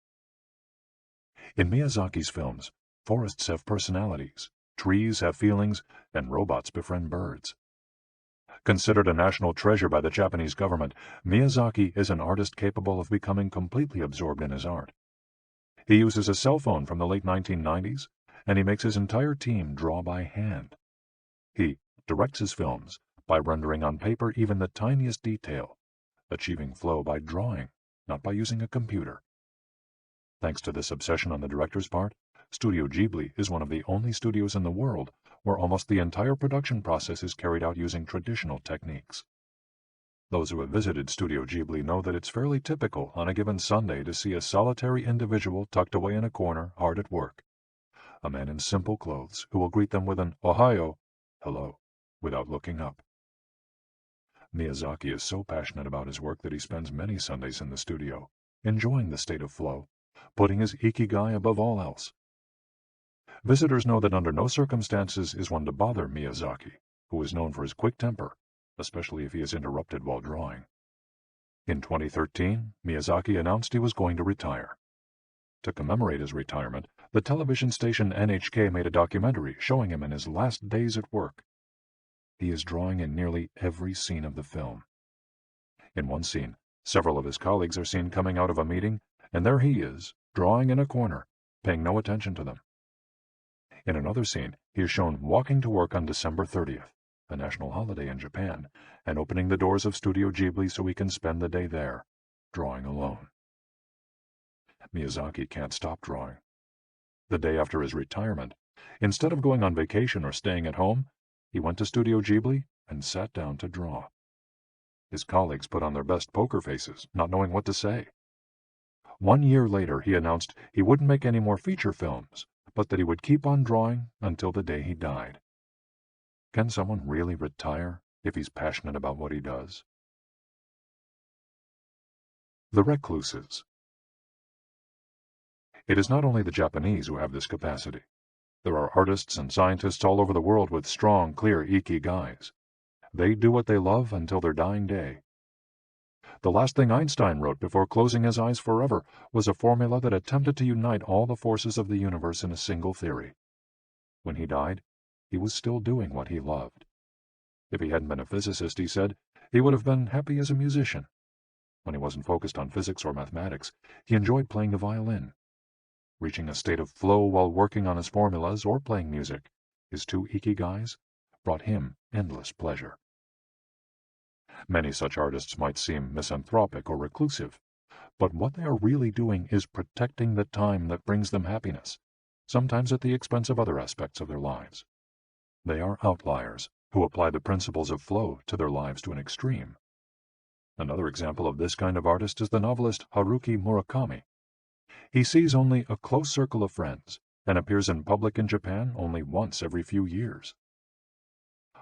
In Miyazaki's films, forests have personalities, trees have feelings, and robots befriend birds. Considered a national treasure by the Japanese government, Miyazaki is an artist capable of becoming completely absorbed in his art. He uses a cell phone from the late 1990s, and he makes his entire team draw by hand. He directs his films by rendering on paper even the tiniest detail, achieving flow by drawing, not by using a computer. Thanks to this obsession on the director's part, Studio Ghibli is one of the only studios in the world where almost the entire production process is carried out using traditional techniques. Those who have visited Studio Ghibli know that it's fairly typical on a given Sunday to see a solitary individual tucked away in a corner, hard at work. A man in simple clothes who will greet them with an "Ohayo," hello, without looking up. Miyazaki is so passionate about his work that he spends many Sundays in the studio, enjoying the state of flow, putting his Ikigai above all else. Visitors know that under no circumstances is one to bother Miyazaki, who is known for his quick temper, especially if he is interrupted while drawing. In 2013, Miyazaki announced he was going to retire. To commemorate his retirement, the television station NHK made a documentary showing him in his last days at work. He is drawing in nearly every scene of the film. In one scene, several of his colleagues are seen coming out of a meeting, and there he is, drawing in a corner, paying no attention to them. In another scene, he is shown walking to work on December 30th, a national holiday in Japan, and opening the doors of Studio Ghibli so he can spend the day there, drawing alone. Miyazaki can't stop drawing. The day after his retirement, instead of going on vacation or staying at home, he went to Studio Ghibli and sat down to draw. His colleagues put on their best poker faces, not knowing what to say. 1 year later, he announced he wouldn't make any more feature films, but that he would keep on drawing until the day he died. Can someone really retire if he's passionate about what he does? The Recluses. It is not only the Japanese who have this capacity. There are artists and scientists all over the world with strong, clear ikigais. They do what they love until their dying day. The last thing Einstein wrote before closing his eyes forever was a formula that attempted to unite all the forces of the universe in a single theory. When he died, he was still doing what he loved. If he hadn't been a physicist, he said, he would have been happy as a musician. When he wasn't focused on physics or mathematics, he enjoyed playing the violin. Reaching a state of flow while working on his formulas or playing music, his two ikigais, brought him endless pleasure. Many such artists might seem misanthropic or reclusive, but what they are really doing is protecting the time that brings them happiness, sometimes at the expense of other aspects of their lives. They are outliers who apply the principles of flow to their lives to an extreme. Another example of this kind of artist is the novelist Haruki Murakami. He sees only a close circle of friends and appears in public in Japan only once every few years.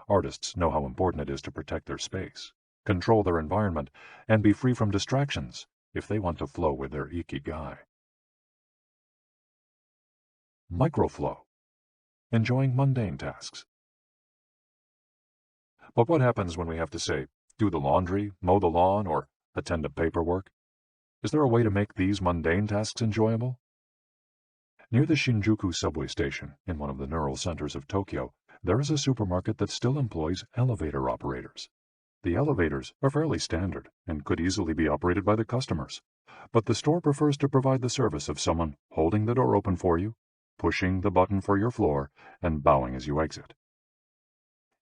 Artists know how important it is to protect their space, control their environment, and be free from distractions if they want to flow with their ikigai. Microflow. Enjoying mundane tasks. But what happens when we have to, say, do the laundry, mow the lawn, or attend to paperwork? Is there a way to make these mundane tasks enjoyable? Near the Shinjuku subway station, in one of the neural centers of Tokyo, there is a supermarket that still employs elevator operators. The elevators are fairly standard and could easily be operated by the customers, but the store prefers to provide the service of someone holding the door open for you, pushing the button for your floor, and bowing as you exit.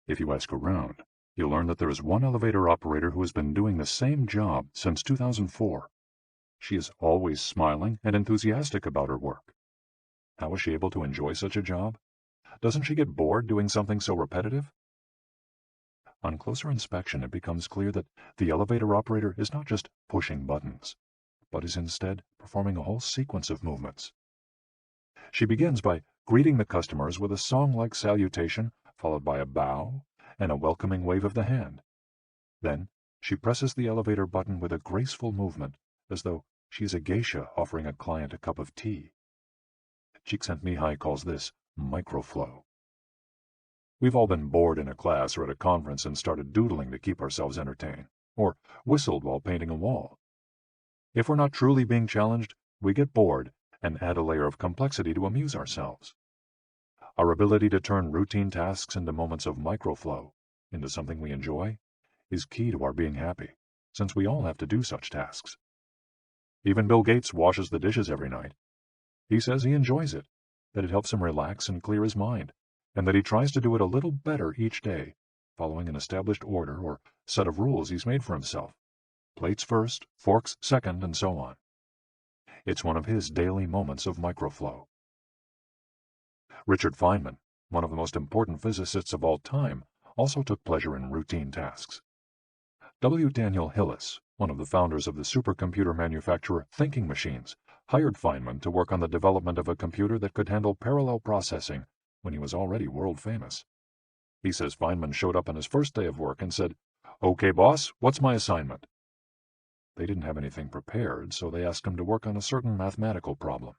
If you ask around, you'll learn that there is one elevator operator who has been doing the same job since 2004. She is always smiling and enthusiastic about her work. How is she able to enjoy such a job? Doesn't she get bored doing something so repetitive? On closer inspection, it becomes clear that the elevator operator is not just pushing buttons, but is instead performing a whole sequence of movements. She begins by greeting the customers with a song-like salutation, followed by a bow and a welcoming wave of the hand. Then she presses the elevator button with a graceful movement, as though she is a geisha offering a client a cup of tea. Csikszentmihalyi calls this microflow. We've all been bored in a class or at a conference and started doodling to keep ourselves entertained, or whistled while painting a wall. If we're not truly being challenged, we get bored and add a layer of complexity to amuse ourselves. Our ability to turn routine tasks into moments of microflow, into something we enjoy, is key to our being happy, since we all have to do such tasks. Even Bill Gates washes the dishes every night. He says he enjoys it, that it helps him relax and clear his mind, and that he tries to do it a little better each day, following an established order or set of rules he's made for himself. Plates first, forks second, and so on. It's one of his daily moments of microflow. Richard Feynman, one of the most important physicists of all time, also took pleasure in routine tasks. W. Daniel Hillis, one of the founders of the supercomputer manufacturer Thinking Machines, hired Feynman to work on the development of a computer that could handle parallel processing when he was already world famous. He says Feynman showed up on his first day of work and said, "Okay, boss, what's my assignment?" They didn't have anything prepared, so they asked him to work on a certain mathematical problem.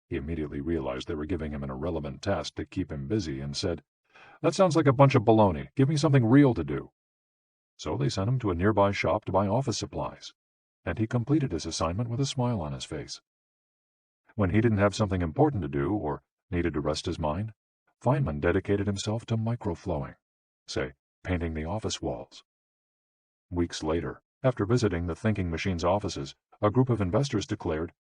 He immediately realized they were giving him an irrelevant task to keep him busy and said, "That sounds like a bunch of baloney. Give me something real to do." So they sent him to a nearby shop to buy office supplies, and he completed his assignment with a smile on his face. When he didn't have something important to do or needed to rest his mind, Feynman dedicated himself to microflowing, say, painting the office walls. Weeks later, after visiting the Thinking Machines offices, a group of investors declared,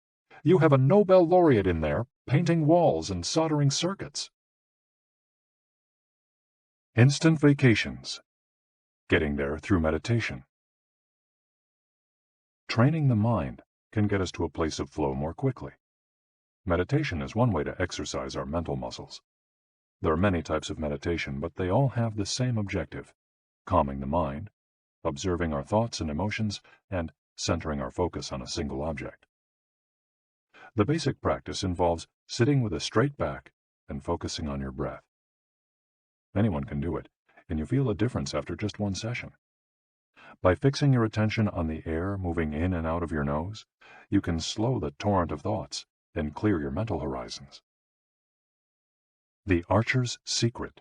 "You have a Nobel laureate in there, painting walls and soldering circuits." Instant vacations. Getting there through meditation. Training the mind can get us to a place of flow more quickly. Meditation is one way to exercise our mental muscles. There are many types of meditation, but they all have the same objective: calming the mind, observing our thoughts and emotions, and centering our focus on a single object. The basic practice involves sitting with a straight back and focusing on your breath. Anyone can do it, and you feel a difference after just one session. By fixing your attention on the air moving in and out of your nose, you can slow the torrent of thoughts and clear your mental horizons. The Archer's Secret.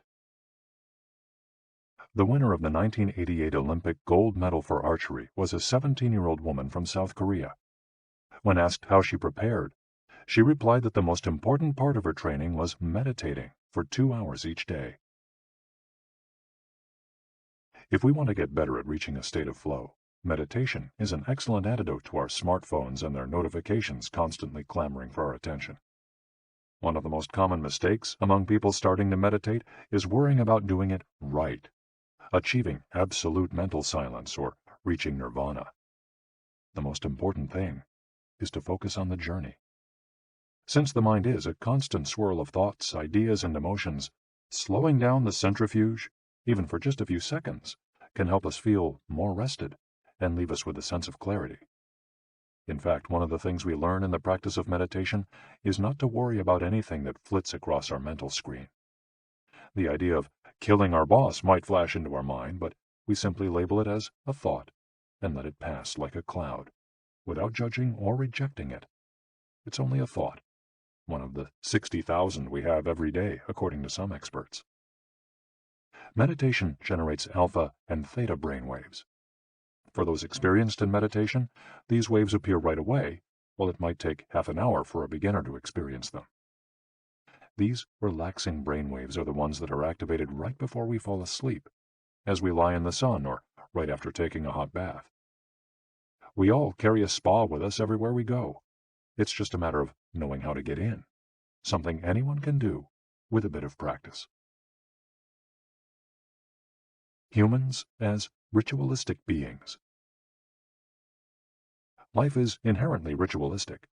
The winner of the 1988 Olympic gold medal for archery was a 17-year-old woman from South Korea. When asked how she prepared, she replied that the most important part of her training was meditating for 2 hours each day. If we want to get better at reaching a state of flow, meditation is an excellent antidote to our smartphones and their notifications constantly clamoring for our attention. One of the most common mistakes among people starting to meditate is worrying about doing it right, achieving absolute mental silence or reaching nirvana. The most important thing is to focus on the journey. Since the mind is a constant swirl of thoughts, ideas, and emotions, slowing down the centrifuge, even for just a few seconds, can help us feel more rested and leave us with a sense of clarity. In fact, one of the things we learn in the practice of meditation is not to worry about anything that flits across our mental screen. The idea of killing our boss might flash into our mind, but we simply label it as a thought and let it pass like a cloud, without judging or rejecting it. It's only a thought, one of the 60,000 we have every day, according to some experts. Meditation generates alpha and theta brainwaves. For those experienced in meditation, these waves appear right away, while it might take half an hour for a beginner to experience them. These relaxing brainwaves are the ones that are activated right before we fall asleep, as we lie in the sun or right after taking a hot bath. We all carry a spa with us everywhere we go. It's just a matter of knowing how to get in, something anyone can do with a bit of practice. Humans as ritualistic beings. Life is inherently ritualistic.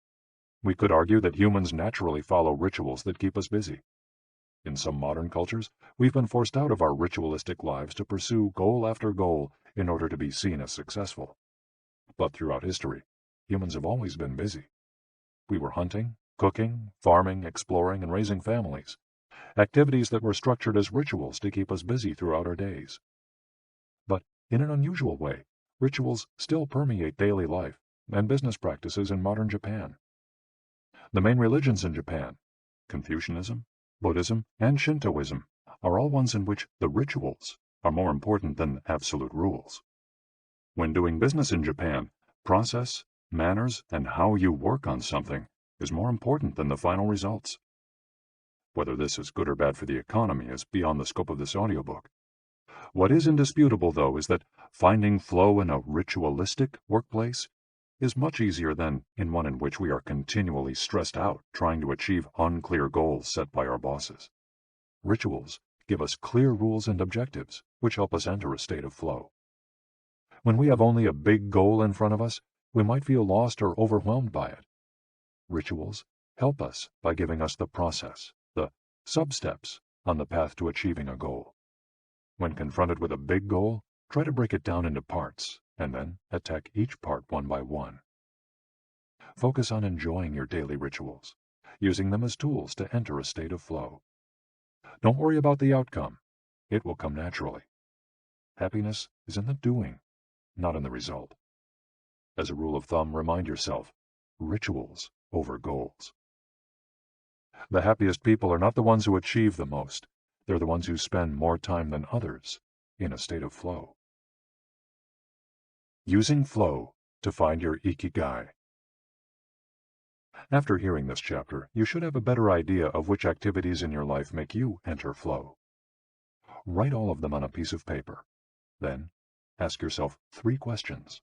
We could argue that humans naturally follow rituals that keep us busy. In some modern cultures, we've been forced out of our ritualistic lives to pursue goal after goal in order to be seen as successful. But throughout history, humans have always been busy. We were hunting, cooking, farming, exploring, and raising families, activities that were structured as rituals to keep us busy throughout our days. But in an unusual way, rituals still permeate daily life and business practices in modern Japan. The main religions in Japan, Confucianism, Buddhism, and Shintoism, are all ones in which the rituals are more important than absolute rules. When doing business in Japan, process, manners, and how you work on something is more important than the final results. Whether this is good or bad for the economy is beyond the scope of this audiobook. What is indisputable, though, is that finding flow in a ritualistic workplace is much easier than in one in which we are continually stressed out trying to achieve unclear goals set by our bosses. Rituals give us clear rules and objectives, which help us enter a state of flow. When we have only a big goal in front of us, we might feel lost or overwhelmed by it. Rituals help us by giving us the process, the sub-steps on the path to achieving a goal. When confronted with a big goal, try to break it down into parts, and then attack each part one by one. Focus on enjoying your daily rituals, using them as tools to enter a state of flow. Don't worry about the outcome. It will come naturally. Happiness is in the doing, not in the result. As a rule of thumb, remind yourself, rituals over goals. The happiest people are not the ones who achieve the most. They're the ones who spend more time than others in a state of flow. Using flow to find your Ikigai. After hearing this chapter, you should have a better idea of which activities in your life make you enter flow. Write all of them on a piece of paper. Then, ask yourself 3 questions.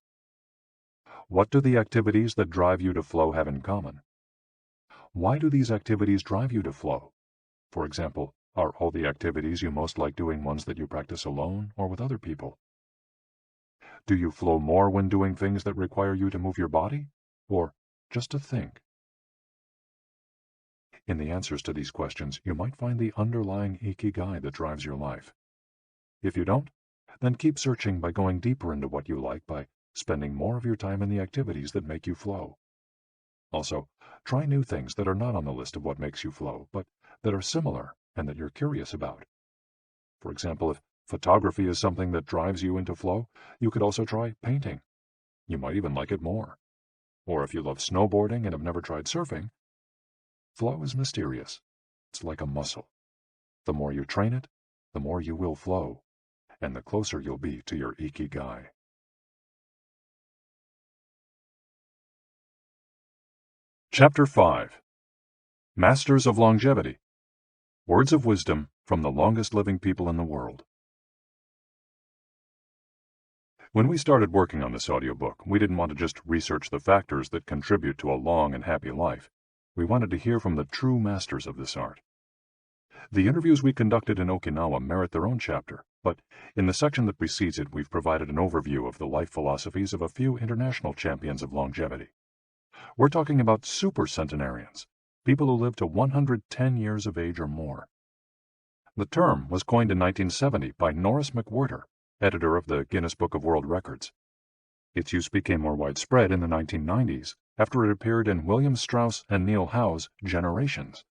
What do the activities that drive you to flow have in common? Why do these activities drive you to flow? For example, are all the activities you most like doing ones that you practice alone or with other people? Do you flow more when doing things that require you to move your body, or just to think? In the answers to these questions, you might find the underlying Ikigai that drives your life. If you don't, then keep searching by going deeper into what you like by spending more of your time in the activities that make you flow. Also, try new things that are not on the list of what makes you flow, but that are similar and that you're curious about. For example, if photography is something that drives you into flow, you could also try painting. You might even like it more. Or if you love snowboarding and have never tried surfing, flow is mysterious. It's like a muscle. The more you train it, the more you will flow, and the closer you'll be to your Ikigai. Chapter 5. Masters of Longevity. Words of wisdom from the longest living people in the world. When we started working on this audiobook, we didn't want to just research the factors that contribute to a long and happy life. We wanted to hear from the true masters of this art. The interviews we conducted in Okinawa merit their own chapter, but in the section that precedes it, we've provided an overview of the life philosophies of a few international champions of longevity. We're talking about super centenarians, people who live to 110 years of age or more. The term was coined in 1970 by Norris McWhirter, editor of the Guinness Book of World Records. Its use became more widespread in the 1990s after it appeared in William Strauss and Neil Howe's Generations.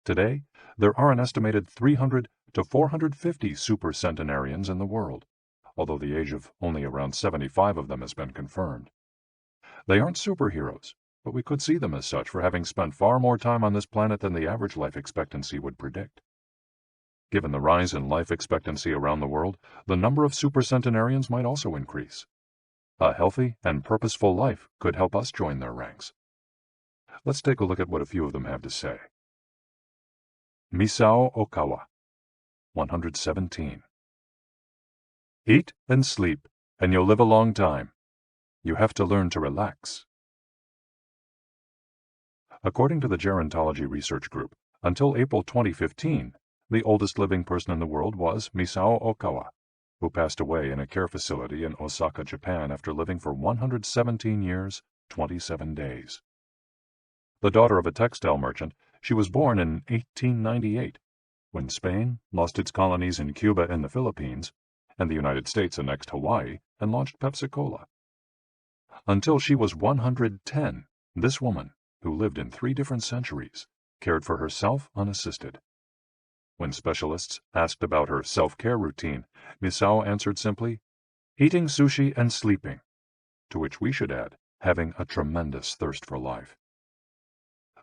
Today, there are an estimated 300 to 450 super centenarians in the world, although the age of only around 75 of them has been confirmed. They aren't superheroes, but we could see them as such for having spent far more time on this planet than the average life expectancy would predict. Given the rise in life expectancy around the world, the number of supercentenarians might also increase. A healthy and purposeful life could help us join their ranks. Let's take a look at what a few of them have to say. Misao Okawa, 117. Eat and sleep, and you'll live a long time. You have to learn to relax. According to the Gerontology Research Group, until April 2015, the oldest living person in the world was Misao Okawa, who passed away in a care facility in Osaka, Japan after living for 117 years, 27 days. The daughter of a textile merchant, she was born in 1898, when Spain lost its colonies in Cuba and the Philippines, and the United States annexed Hawaii and launched Pepsi-Cola. Until she was 110, this woman, who lived in 3 different centuries, cared for herself unassisted. When specialists asked about her self-care routine, Misao answered simply, "Eating sushi and sleeping," to which we should add, having a tremendous thirst for life.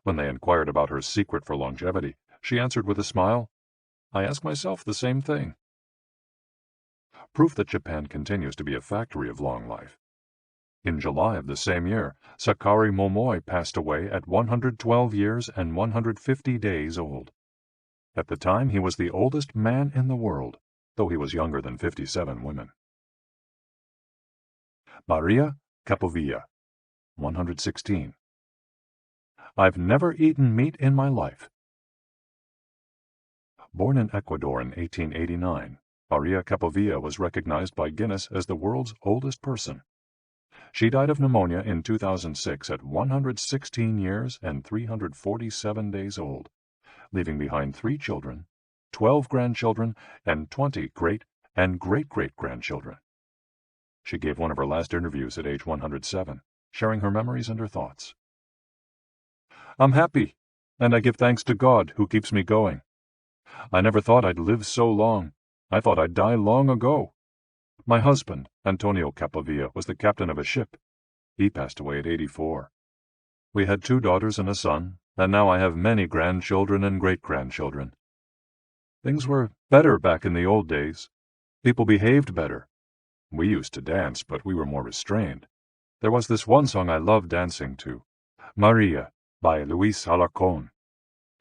When they inquired about her secret for longevity, she answered with a smile, "I ask myself the same thing." Proof that Japan continues to be a factory of long life. In July of the same year, Sakari Momoi passed away at 112 years and 150 days old. At the time, he was the oldest man in the world, though he was younger than 57 women. Maria Capovilla, 116. I've never eaten meat in my life. Born in Ecuador in 1889, Maria Capovilla was recognized by Guinness as the world's oldest person. She died of pneumonia in 2006 at 116 years and 347 days old, leaving behind 3 children, 12 grandchildren, and 20 great and great-great-grandchildren. She gave one of her last interviews at age 107, sharing her memories and her thoughts. I'm happy, and I give thanks to God who keeps me going. I never thought I'd live so long. I thought I'd die long ago. My husband, Antonio Capovilla, was the captain of a ship. He passed away at 84. We had 2 daughters and a son, and now I have many grandchildren and great-grandchildren. Things were better back in the old days. People behaved better. We used to dance, but we were more restrained. There was this one song I loved dancing to, Maria, by Luis Alarcón.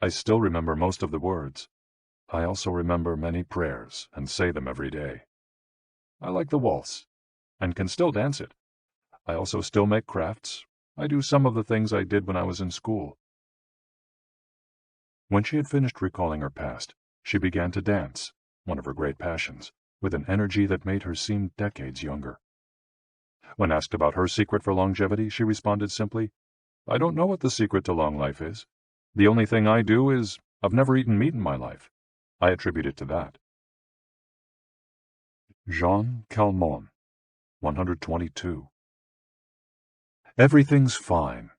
I still remember most of the words. I also remember many prayers and say them every day. I like the waltz, and can still dance it. I also still make crafts. I do some of the things I did when I was in school. When she had finished recalling her past, she began to dance, one of her great passions, with an energy that made her seem decades younger. When asked about her secret for longevity, she responded simply, I don't know what the secret to long life is. The only thing I do is, I've never eaten meat in my life. I attribute it to that. Jean Calment, 122. Everything's fine.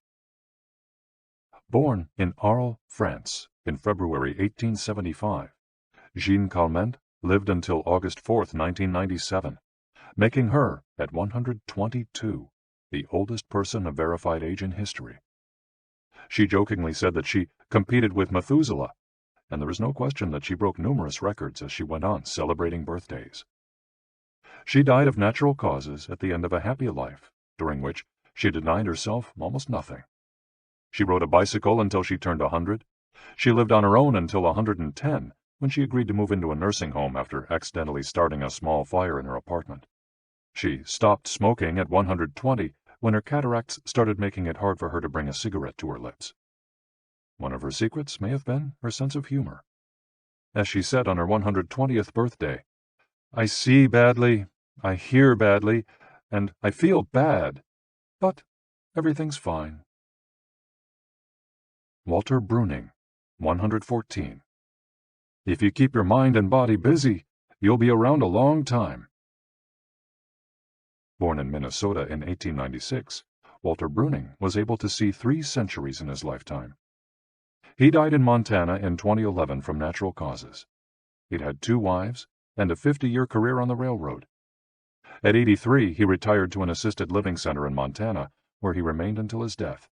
Born in Arles, France, in February 1875, Jean Calment lived until August 4, 1997, making her, at 122, the oldest person of verified age in history. She jokingly said that she competed with Methuselah, and there is no question that she broke numerous records as she went on celebrating birthdays. She died of natural causes at the end of a happy life, during which she denied herself almost nothing. She rode a bicycle until she turned 100. She lived on her own until 110, when she agreed to move into a nursing home after accidentally starting a small fire in her apartment. She stopped smoking at 120 when her cataracts started making it hard for her to bring a cigarette to her lips. One of her secrets may have been her sense of humor. As she said on her 120th birthday, I see badly, I hear badly, and I feel bad, but everything's fine. Walter Bruning, 114. If you keep your mind and body busy, you'll be around a long time. Born in Minnesota in 1896, Walter Bruning was able to see 3 centuries in his lifetime. He died in Montana in 2011 from natural causes. He'd had 2 wives and a 50-year career on the railroad. At 83, he retired to an assisted living center in Montana, where he remained until his death.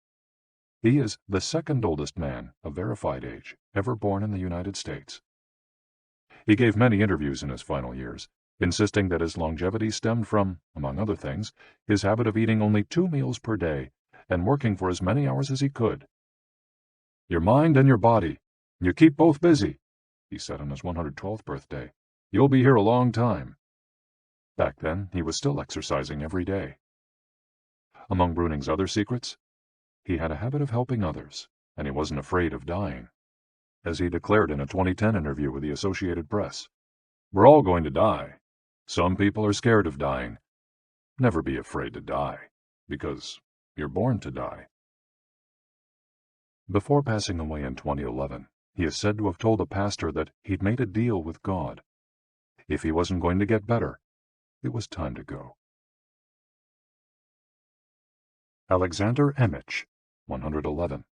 He is the 2nd oldest man of verified age ever born in the United States. He gave many interviews in his final years, insisting that his longevity stemmed from, among other things, his habit of eating only 2 meals per day and working for as many hours as he could. Your mind and your body, you keep both busy, he said on his 112th birthday. You'll be here a long time. Back then, he was still exercising every day. Among Bruning's other secrets, he had a habit of helping others, and he wasn't afraid of dying. As he declared in a 2010 interview with the Associated Press, we're all going to die. Some people are scared of dying. Never be afraid to die, because you're born to die. Before passing away in 2011, He is said to have told a pastor that he'd made a deal with God. If he wasn't going to get better, it was time to go. Alexander Emich, 111.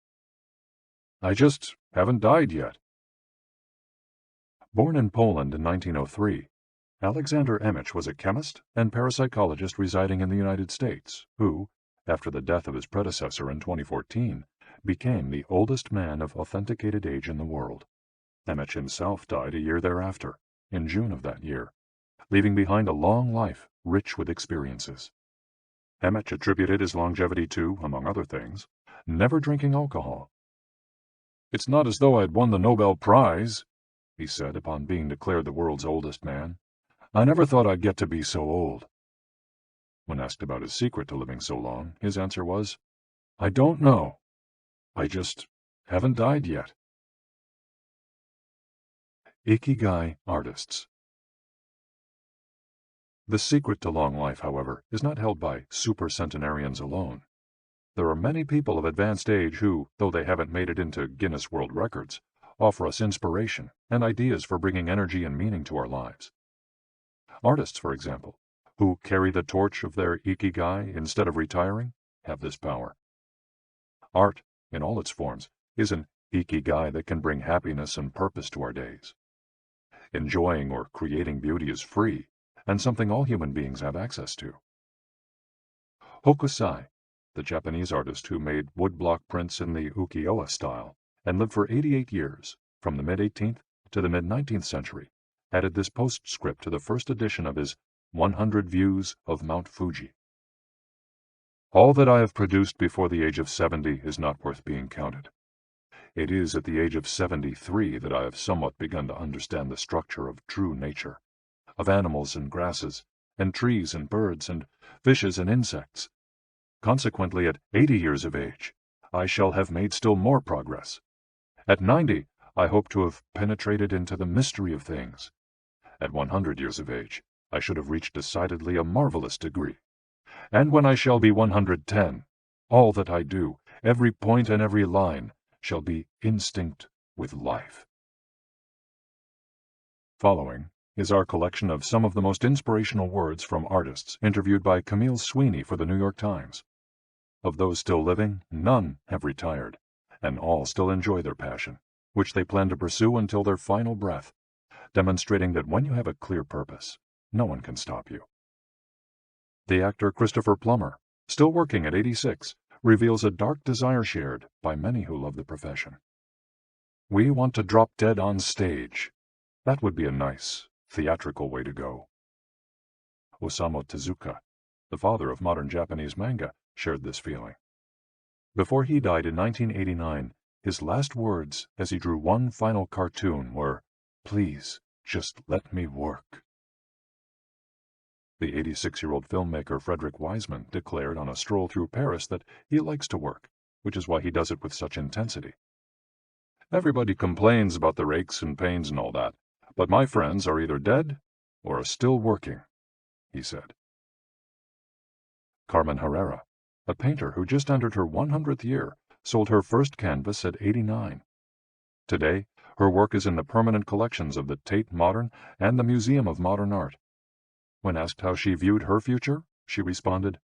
I just haven't died yet. Born in Poland in 1903, Alexander Emich was a chemist and parapsychologist residing in the United States, who, after the death of his predecessor in 2014, became the oldest man of authenticated age in the world. Emich himself died a year thereafter, in June of that year, leaving behind a long life rich with experiences. Emich attributed his longevity to, among other things, never drinking alcohol. "It's not as though I had won the Nobel Prize," he said upon being declared the world's oldest man. "I never thought I'd get to be so old." When asked about his secret to living so long, his answer was, "I don't know. I just haven't died yet." Ikigai artists. The secret to long life, however, is not held by super centenarians alone. There are many people of advanced age who, though they haven't made it into Guinness World Records, offer us inspiration and ideas for bringing energy and meaning to our lives. Artists, for example, who carry the torch of their Ikigai instead of retiring, have this power. Art, in all its forms, is an Ikigai that can bring happiness and purpose to our days. Enjoying or creating beauty is free, and something all human beings have access to. Hokusai, the Japanese artist who made woodblock prints in the ukiyo-e style and lived for 88 years, from the mid-18th to the mid-19th century, added this postscript to the first edition of his 100 Views of Mount Fuji. "All that I have produced before the age of 70 is not worth being counted. It is at the age of 73 that I have somewhat begun to understand the structure of true nature, of animals and grasses, and trees and birds, and fishes and insects. Consequently, at 80 years of age, I shall have made still more progress. At 90, I hope to have penetrated into the mystery of things. At 100 years of age, I should have reached decidedly a marvelous degree. And when I shall be 110, all that I do, every point and every line, shall be instinct with life." Following is our collection of some of the most inspirational words from artists interviewed by Camille Sweeney for the New York Times. Of those still living, none have retired, and all still enjoy their passion, which they plan to pursue until their final breath, demonstrating that when you have a clear purpose, no one can stop you. The actor Christopher Plummer, still working at 86, reveals a dark desire shared by many who love the profession. "We want to drop dead on stage. That would be a nice, theatrical way to go." Osamu Tezuka, the father of modern Japanese manga, shared this feeling. Before he died in 1989, his last words as he drew one final cartoon were, "Please, just let me work." The 86-year-old filmmaker Frederick Wiseman declared on a stroll through Paris that he likes to work, which is why he does it with such intensity. "Everybody complains about their aches and pains and all that, but my friends are either dead or are still working," he said. Carmen Herrera, a painter who just entered her 100th year, sold her first canvas at 89. Today, her work is in the permanent collections of the Tate Modern and the Museum of Modern Art. When asked how she viewed her future, she responded,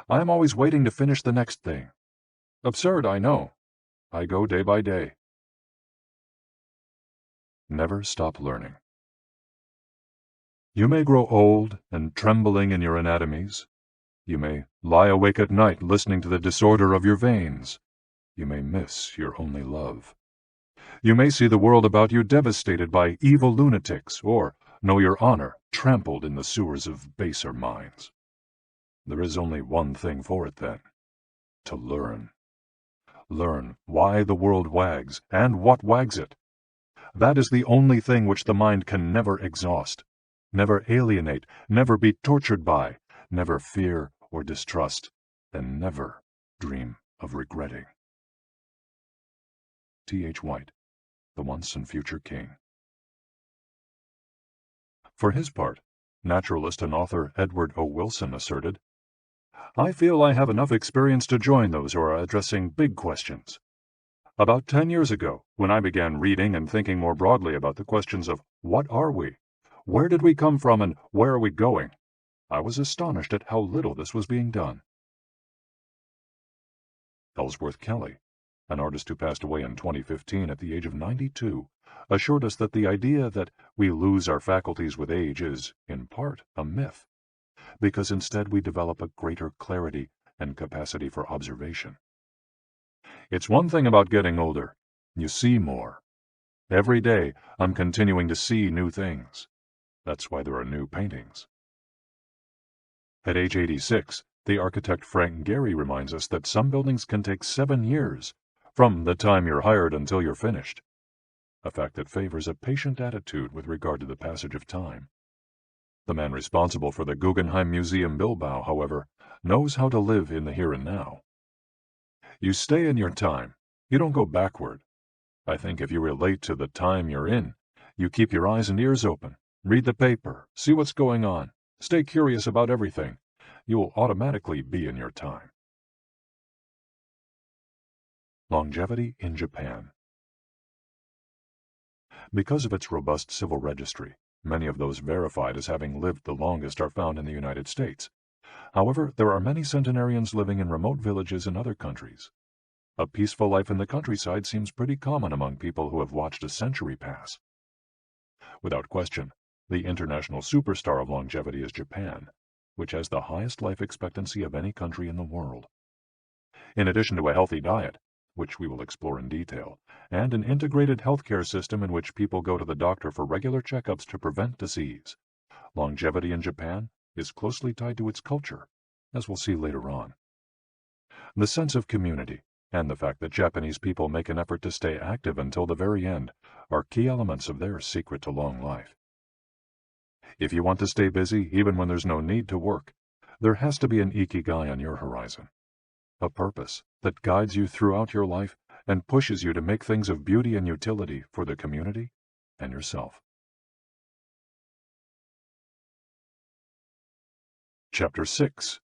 "I am always waiting to finish the next thing. Absurd, I know. I go day by day." Never stop learning. You may grow old and trembling in your anatomies. You may lie awake at night listening to the disorder of your veins. You may miss your only love. You may see the world about you devastated by evil lunatics, or know your honor trampled in the sewers of baser minds. There is only one thing for it then: to learn. Learn why the world wags and what wags it. That is the only thing which the mind can never exhaust, never alienate, never be tortured by, never fear or distrust, and never dream of regretting. T.H. White, the once and future king. For his part, naturalist and author Edward O. Wilson asserted, "I feel I have enough experience to join those who are addressing big questions. About 10 years ago, when I began reading and thinking more broadly about the questions of what are we, where did we come from, and where are we going, I was astonished at how little this was being done. Ellsworth Kelly, an artist who passed away in 2015 at the age of 92, assured us that the idea that we lose our faculties with age is, in part, a myth, because instead we develop a greater clarity and capacity for observation. It's one thing about getting older. You see more. Every day, I'm continuing to see new things. That's why there are new paintings. At age 86, the architect Frank Gehry reminds us that some buildings can take 7 years, from the time you're hired until you're finished, a fact that favors a patient attitude with regard to the passage of time. The man responsible for the Guggenheim Museum Bilbao, however, knows how to live in the here and now. You stay in your time. You don't go backward. I think if you relate to the time you're in, you keep your eyes and ears open, read the paper, see what's going on, stay curious about everything, you will automatically be in your time. Longevity in Japan. Because of its robust civil registry, many of those verified as having lived the longest are found in the United States. However, there are many centenarians living in remote villages in other countries. A peaceful life in the countryside seems pretty common among people who have watched a century pass. Without question, the international superstar of longevity is Japan, which has the highest life expectancy of any country in the world. In addition to a healthy diet, which we will explore in detail, and an integrated healthcare system in which people go to the doctor for regular checkups to prevent disease, longevity in Japan is closely tied to its culture, as we'll see later on. The sense of community and the fact that Japanese people make an effort to stay active until the very end are key elements of their secret to long life. If you want to stay busy even when there's no need to work, there has to be an Ikigai on your horizon, a purpose that guides you throughout your life and pushes you to make things of beauty and utility for the community and yourself. Chapter 6.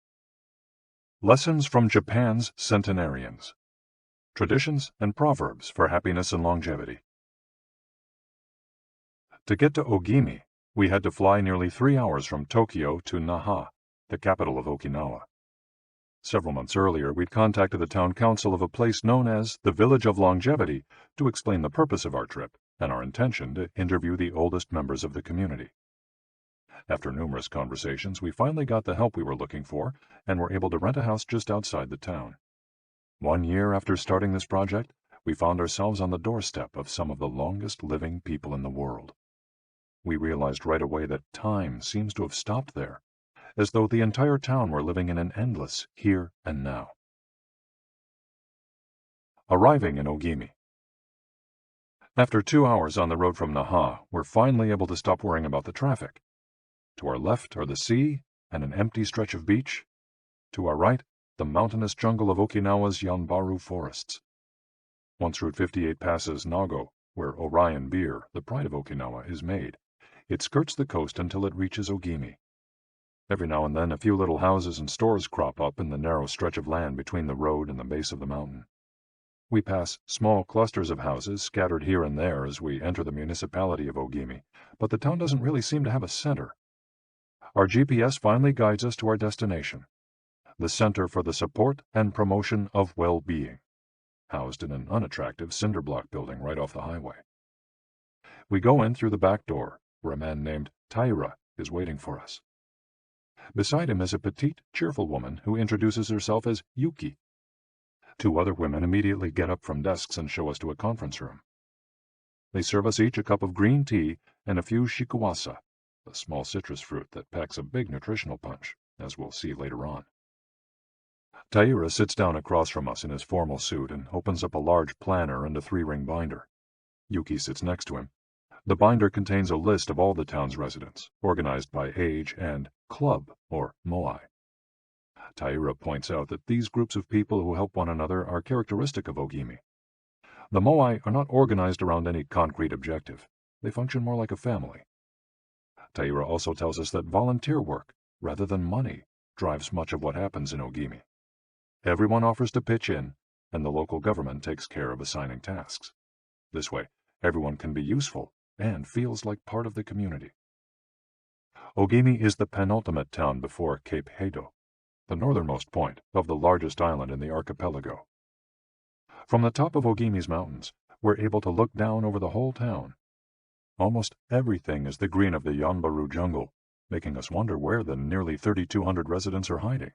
Lessons from Japan's Centenarians. Traditions and Proverbs for Happiness and Longevity. To get to Ogimi, we had to fly nearly 3 hours from Tokyo to Naha, the capital of Okinawa. Several months earlier, we'd contacted the town council of a place known as the Village of Longevity to explain the purpose of our trip and our intention to interview the oldest members of the community. After numerous conversations, we finally got the help we were looking for and were able to rent a house just outside the town. 1 year after starting this project, we found ourselves on the doorstep of some of the longest living people in the world. We realized right away that time seems to have stopped there, as though the entire town were living in an endless here and now. Arriving in Ogimi. After 2 hours on the road from Naha, we're finally able to stop worrying about the traffic. To our left are the sea and an empty stretch of beach. To our right, the mountainous jungle of Okinawa's Yanbaru forests. Once Route 58 passes Nago, where Orion beer, the pride of Okinawa, is made, it skirts the coast until it reaches Ogimi. Every now and then a few little houses and stores crop up in the narrow stretch of land between the road and the base of the mountain. We pass small clusters of houses scattered here and there as we enter the municipality of Ogimi, but the town doesn't really seem to have a center. Our GPS finally guides us to our destination, the Center for the Support and Promotion of Well-Being, housed in an unattractive cinder block building right off the highway. We go in through the back door, where a man named Taira is waiting for us. Beside him is a petite, cheerful woman who introduces herself as Yuki. 2 other women immediately get up from desks and show us to a conference room. They serve us each a cup of green tea and a few shikuwasa, a small citrus fruit that packs a big nutritional punch, as we'll see later on. Taira sits down across from us in his formal suit and opens up a large planner and a 3-ring binder. Yuki sits next to him. The binder contains a list of all the town's residents, organized by age and club, or moai. Taira points out that these groups of people who help one another are characteristic of Ogimi. The moai are not organized around any concrete objective. They function more like a family. Taira also tells us that volunteer work, rather than money, drives much of what happens in Ogimi. Everyone offers to pitch in, and the local government takes care of assigning tasks. This way, everyone can be useful and feels like part of the community. Ogimi is the penultimate town before Cape Hado, the northernmost point of the largest island in the archipelago. From the top of Ogimi's mountains, we're able to look down over the whole town. Almost everything is the green of the Yanbaru jungle, making us wonder where the nearly 3,200 residents are hiding.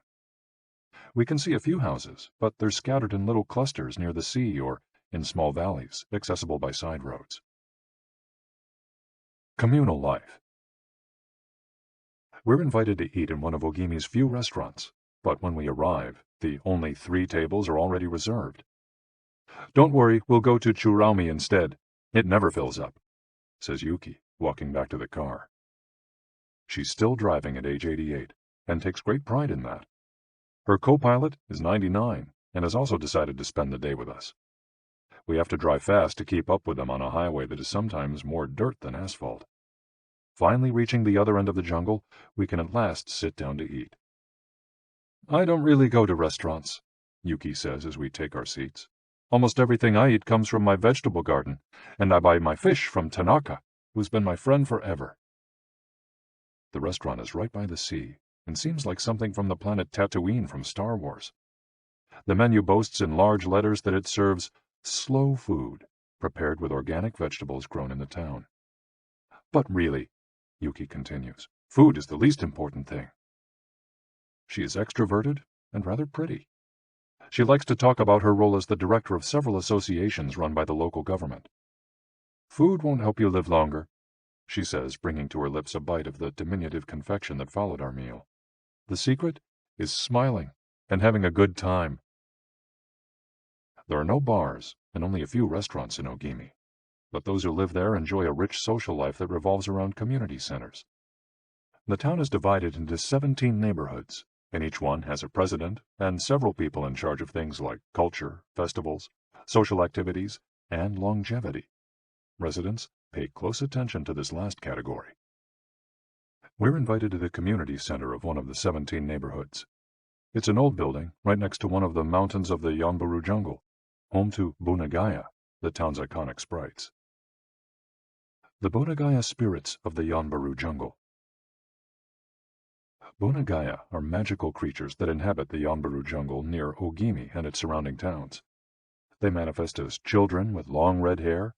We can see a few houses, but they're scattered in little clusters near the sea or in small valleys, accessible by side roads. Communal life. We're invited to eat in one of Ogimi's few restaurants, but when we arrive, the only 3 tables are already reserved. "Don't worry, we'll go to Churaumi instead. It never fills up," says Yuki, walking back to the car. She's still driving at age 88, and takes great pride in that. Her co-pilot is 99, and has also decided to spend the day with us. We have to drive fast to keep up with them on a highway that is sometimes more dirt than asphalt. Finally reaching the other end of the jungle, we can at last sit down to eat. "I don't really go to restaurants," Yuki says as we take our seats. "Almost everything I eat comes from my vegetable garden, and I buy my fish from Tanaka, who's been my friend forever." The restaurant is right by the sea, and seems like something from the planet Tatooine from Star Wars. The menu boasts in large letters that it serves slow food, prepared with organic vegetables grown in the town. "But really," Yuki continues, "food is the least important thing." She is extroverted and rather pretty. She likes to talk about her role as the director of several associations run by the local government. "Food won't help you live longer," she says, bringing to her lips a bite of the diminutive confection that followed our meal. "The secret is smiling and having a good time." There are no bars and only a few restaurants in Ogimi, but those who live there enjoy a rich social life that revolves around community centers. The town is divided into 17 neighborhoods, and each one has a president and several people in charge of things like culture, festivals, social activities, and longevity. Residents pay close attention to this last category. We're invited to the community center of one of the 17 neighborhoods. It's an old building right next to one of the mountains of the Yanbaru jungle, home to Bunagaya, the town's iconic sprites. The Bunagaya spirits of the Yanbaru jungle. Bunagaya are magical creatures that inhabit the Yanbaru jungle near Ogimi and its surrounding towns. They manifest as children with long red hair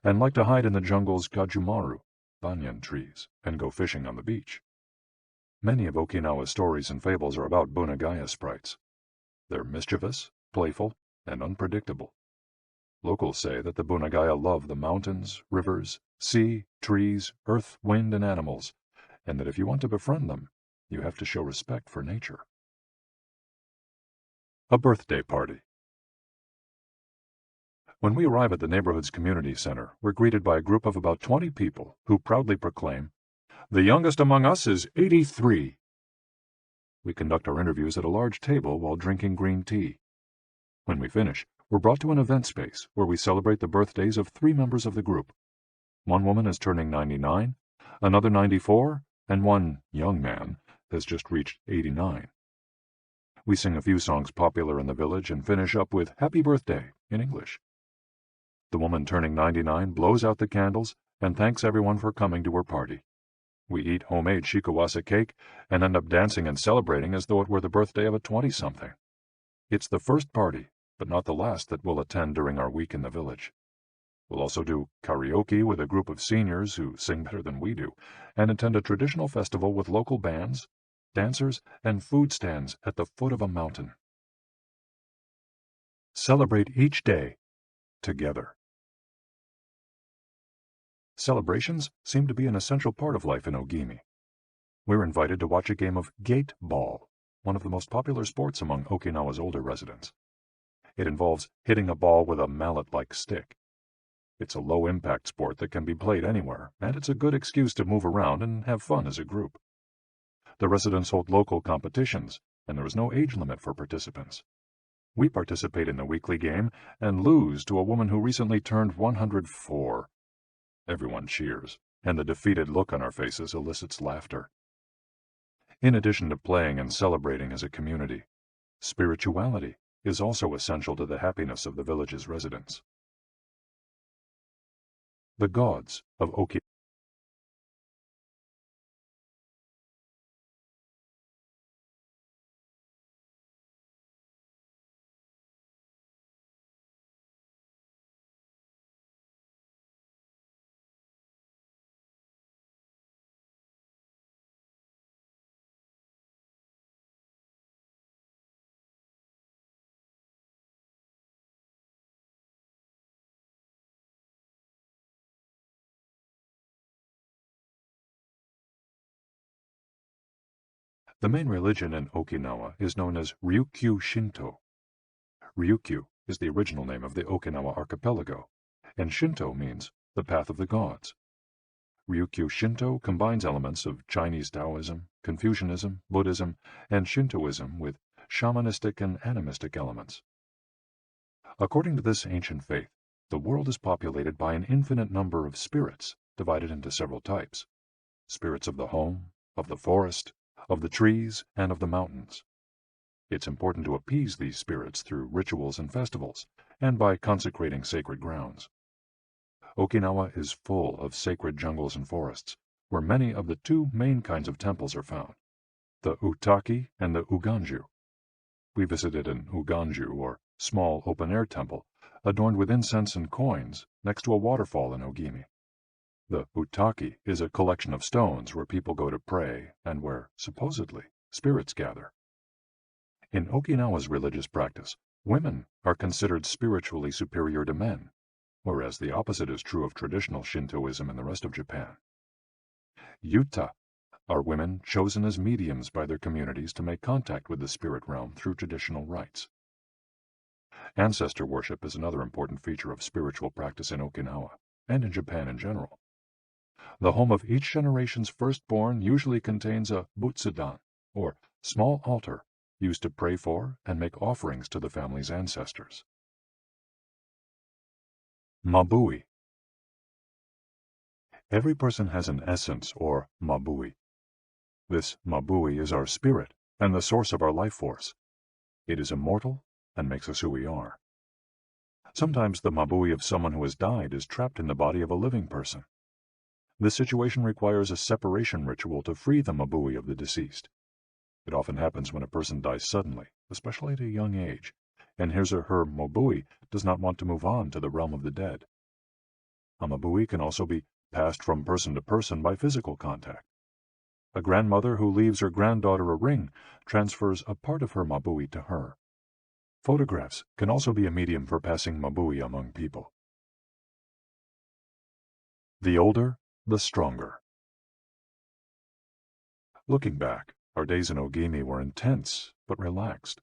and like to hide in the jungle's gajumaru, banyan trees, and go fishing on the beach. Many of Okinawa's stories and fables are about Bunagaya sprites. They're mischievous, playful, and unpredictable. Locals say that the Bunagaya love the mountains, rivers, sea, trees, earth, wind, and animals, and that if you want to befriend them, you have to show respect for nature. A birthday party. When we arrive at the neighborhood's community center, we're greeted by a group of about 20 people who proudly proclaim, "The youngest among us is 83. We conduct our interviews at a large table while drinking green tea. When we finish, we're brought to an event space where we celebrate the birthdays of 3 members of the group. One woman is turning 99, another 94, and one young man has just reached 89. We sing a few songs popular in the village and finish up with "Happy Birthday" in English. The woman turning 99 blows out the candles and thanks everyone for coming to her party. We eat homemade shikawase cake and end up dancing and celebrating as though it were the birthday of a 20-something. It's the first party, but not the last, that we'll attend during our week in the village. We'll also do karaoke with a group of seniors who sing better than we do, and attend a traditional festival with local bands, dancers, and food stands at the foot of a mountain. Celebrate each day together. Celebrations seem to be an essential part of life in Ogimi. We're invited to watch a game of gate ball, one of the most popular sports among Okinawa's older residents. It involves hitting a ball with a mallet-like stick. It's a low-impact sport that can be played anywhere, and it's a good excuse to move around and have fun as a group. The residents hold local competitions, and there is no age limit for participants. We participate in the weekly game and lose to a woman who recently turned 104. Everyone cheers, and the defeated look on our faces elicits laughter. In addition to playing and celebrating as a community, spirituality is also essential to the happiness of the village's residents. The gods of Okinawa. The main religion in Okinawa is known as Ryukyu Shinto. Ryukyu is the original name of the Okinawa archipelago, and Shinto means the path of the gods. Ryukyu Shinto combines elements of Chinese Taoism, Confucianism, Buddhism, and Shintoism with shamanistic and animistic elements. According to this ancient faith, the world is populated by an infinite number of spirits divided into several types: spirits of the home, of the forest, of the trees, and of the mountains. It's important to appease these spirits through rituals and festivals, and by consecrating sacred grounds. Okinawa is full of sacred jungles and forests, where many of the two main kinds of temples are found, the Utaki and the Uganju. We visited an Uganju, or small open-air temple, adorned with incense and coins, next to a waterfall in Ogimi. The Utaki is a collection of stones where people go to pray and where, supposedly, spirits gather. In Okinawa's religious practice, women are considered spiritually superior to men, whereas the opposite is true of traditional Shintoism in the rest of Japan. Yuta are women chosen as mediums by their communities to make contact with the spirit realm through traditional rites. Ancestor worship is another important feature of spiritual practice in Okinawa, and in Japan in general. The home of each generation's firstborn usually contains a butsudan, or small altar, used to pray for and make offerings to the family's ancestors. Mabui. Every person has an essence, or mabui. This mabui is our spirit and the source of our life force. It is immortal and makes us who we are. Sometimes the mabui of someone who has died is trapped in the body of a living person. This situation requires a separation ritual to free the mabui of the deceased. It often happens when a person dies suddenly, especially at a young age, and his or her mabui does not want to move on to the realm of the dead. A mabui can also be passed from person to person by physical contact. A grandmother who leaves her granddaughter a ring transfers a part of her mabui to her. Photographs can also be a medium for passing mabui among people. The older, the stronger. Looking back, our days in Ogimi were intense but relaxed,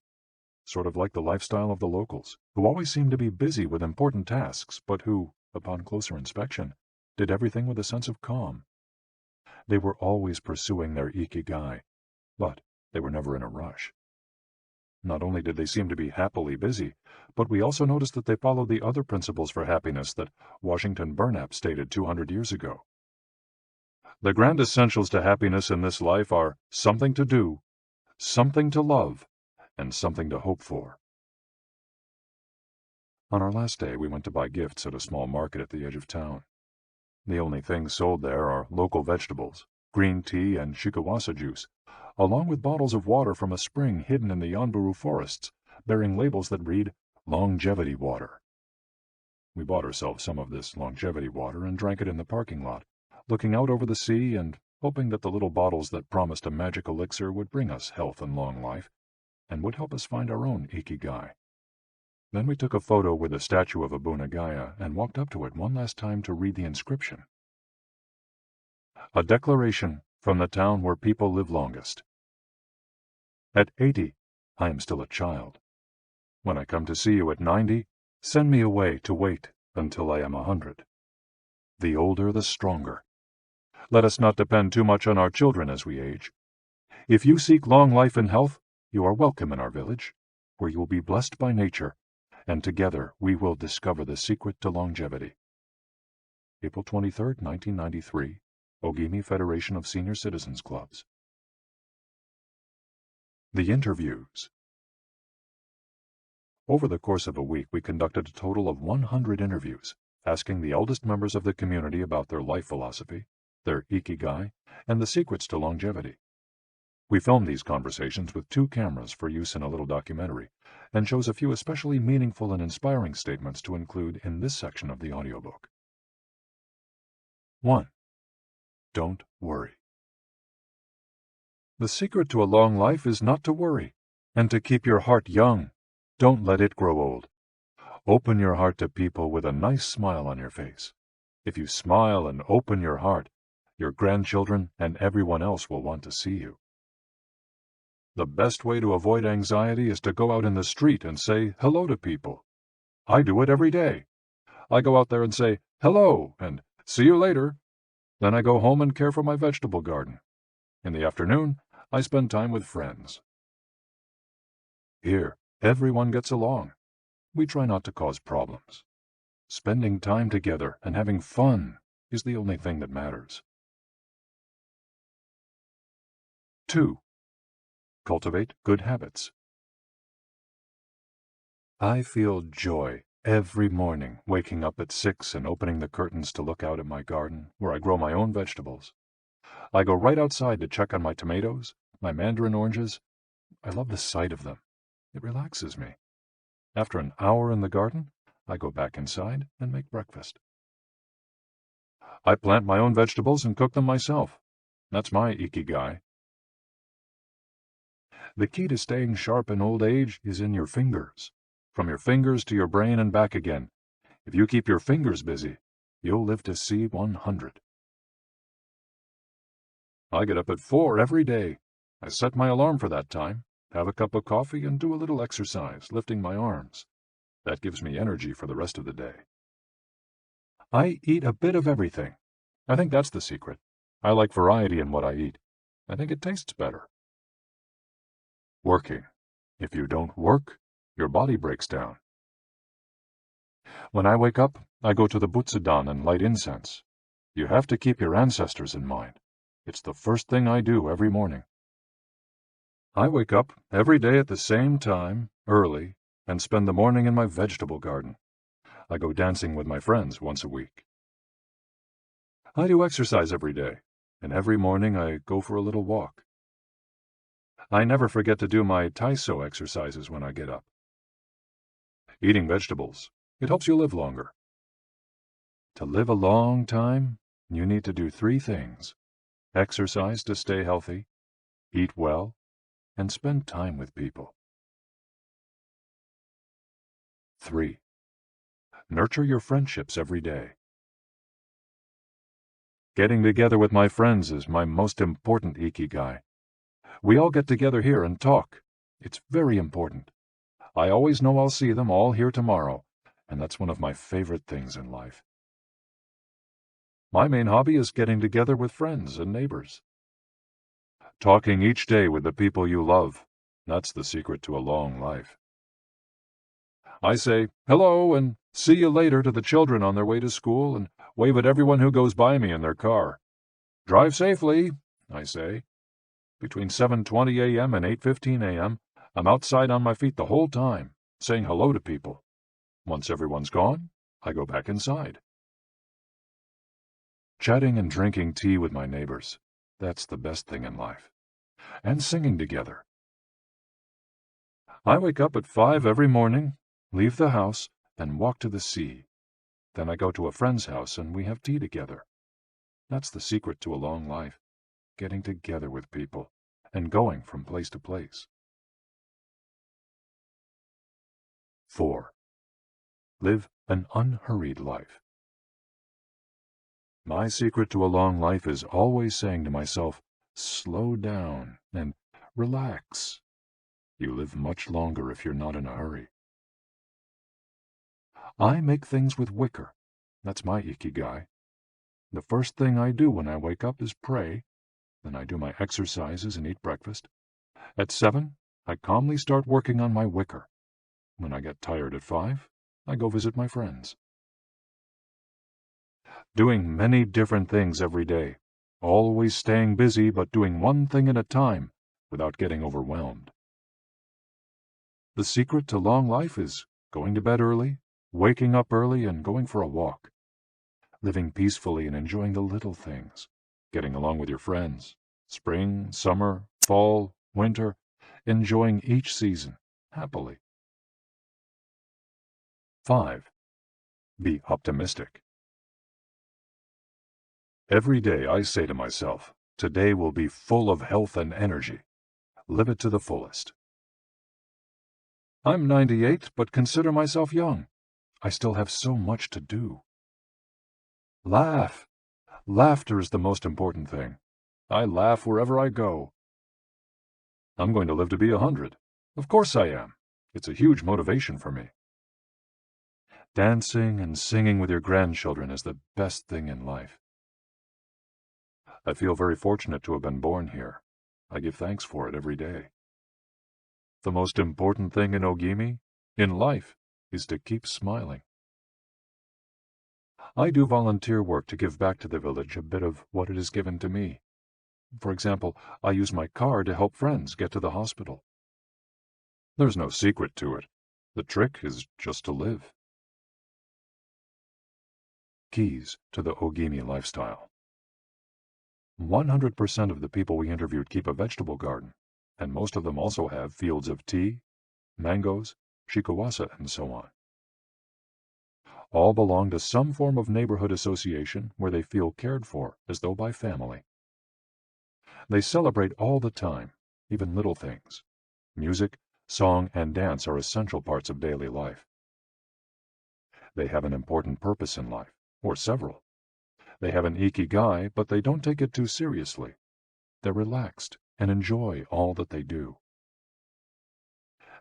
sort of like the lifestyle of the locals, who always seemed to be busy with important tasks, but who, upon closer inspection, did everything with a sense of calm. They were always pursuing their Ikigai, but they were never in a rush. Not only did they seem to be happily busy, but we also noticed that they followed the other principles for happiness that Washington Burnap stated 200 years ago. The grand essentials to happiness in this life are something to do, something to love, and something to hope for. On our last day, we went to buy gifts at a small market at the edge of town. The only things sold there are local vegetables, green tea, and shikawasa juice, along with bottles of water from a spring hidden in the Yanburu forests, bearing labels that read, "Longevity Water." We bought ourselves some of this longevity water and drank it in the parking lot, looking out over the sea and hoping that the little bottles that promised a magic elixir would bring us health and long life, and would help us find our own Ikigai. Then we took a photo with a statue of Abunagaya and walked up to it one last time to read the inscription. A declaration from the town where people live longest. At 80, I am still a child. When I come to see you at 90, send me away to wait until I am 100. The older, the stronger. Let us not depend too much on our children as we age. If you seek long life and health, you are welcome in our village, where you will be blessed by nature, and together we will discover the secret to longevity. April 23, 1993, Ogimi Federation of Senior Citizens Clubs. The interviews. Over the course of a week, we conducted a total of 100 interviews, asking the eldest members of the community about their life philosophy, their Ikigai, and the secrets to longevity. We filmed these conversations with 2 cameras for use in a little documentary, and chose a few especially meaningful and inspiring statements to include in this section of the audiobook. 1. Don't worry. The secret to a long life is not to worry, and to keep your heart young. Don't let it grow old. Open your heart to people with a nice smile on your face. If you smile and open your heart, your grandchildren and everyone else will want to see you. The best way to avoid anxiety is to go out in the street and say hello to people. I do it every day. I go out there and say hello and see you later. Then I go home and care for my vegetable garden. In the afternoon, I spend time with friends. Here, everyone gets along. We try not to cause problems. Spending time together and having fun is the only thing that matters. 2. Cultivate good habits. I feel joy every morning waking up at 6 and opening the curtains to look out at my garden where I grow my own vegetables. I go right outside to check on my tomatoes, my mandarin oranges. I love the sight of them. It relaxes me. After an hour in the garden, I go back inside and make breakfast. I plant my own vegetables and cook them myself. That's my Ikigai. The key to staying sharp in old age is in your fingers. From your fingers to your brain and back again. If you keep your fingers busy, you'll live to see 100. I get up at 4 every day. I set my alarm for that time, have a cup of coffee, and do a little exercise, lifting my arms. That gives me energy for the rest of the day. I eat a bit of everything. I think that's the secret. I like variety in what I eat. I think it tastes better. Working. If you don't work, your body breaks down. When I wake up, I go to the Butsudan and light incense. You have to keep your ancestors in mind. It's the first thing I do every morning. I wake up every day at the same time, early, and spend the morning in my vegetable garden. I go dancing with my friends once a week. I do exercise every day, and every morning I go for a little walk. I never forget to do my Taiso exercises when I get up. Eating vegetables, it helps you live longer. To live a long time, you need to do 3 things. Exercise to stay healthy, eat well, and spend time with people. 3. Nurture your friendships every day. Getting together with my friends is my most important Ikigai. We all get together here and talk. It's very important. I always know I'll see them all here tomorrow, and that's one of my favorite things in life. My main hobby is getting together with friends and neighbors. Talking each day with the people you love, that's the secret to a long life. I say hello and see you later to the children on their way to school and wave at everyone who goes by me in their car. Drive safely, I say. Between 7:20 a.m. and 8:15 a.m., I'm outside on my feet the whole time, saying hello to people. Once everyone's gone, I go back inside. Chatting and drinking tea with my neighbors, that's the best thing in life. And singing together. I wake up at 5 every morning, leave the house, and walk to the sea. Then I go to a friend's house and we have tea together. That's the secret to a long life, getting together with people and going from place to place. 4. Live an unhurried life. My secret to a long life is always saying to myself, slow down and relax. You live much longer if you're not in a hurry. I make things with wicker. That's my Ikigai. The first thing I do when I wake up is pray. Then I do my exercises and eat breakfast. At 7, I calmly start working on my wicker. When I get tired at 5, I go visit my friends. Doing many different things every day. Always staying busy but doing one thing at a time without getting overwhelmed. The secret to long life is going to bed early, waking up early, and going for a walk. Living peacefully and enjoying the little things. Getting along with your friends. Spring, summer, fall, winter. Enjoying each season happily. 5. Be optimistic. Every day I say to myself, today will be full of health and energy. Live it to the fullest. I'm 98, but consider myself young. I still have so much to do. Laugh. Laughter is the most important thing. I laugh wherever I go. I'm going to live to be 100. Of course I am. It's a huge motivation for me. Dancing and singing with your grandchildren is the best thing in life. I feel very fortunate to have been born here. I give thanks for it every day. The most important thing in Ogimi, in life, is to keep smiling. I do volunteer work to give back to the village a bit of what it has given to me. For example, I use my car to help friends get to the hospital. There's no secret to it. The trick is just to live. Keys to the Ogimi lifestyle. 100% of the people we interviewed keep a vegetable garden, and most of them also have fields of tea, mangoes, shikawasa, and so on. All belong to some form of neighborhood association where they feel cared for as though by family. They celebrate all the time, even little things. Music, song, and dance are essential parts of daily life. They have an important purpose in life, or several. They have an Ikigai, but they don't take it too seriously. They're relaxed and enjoy all that they do.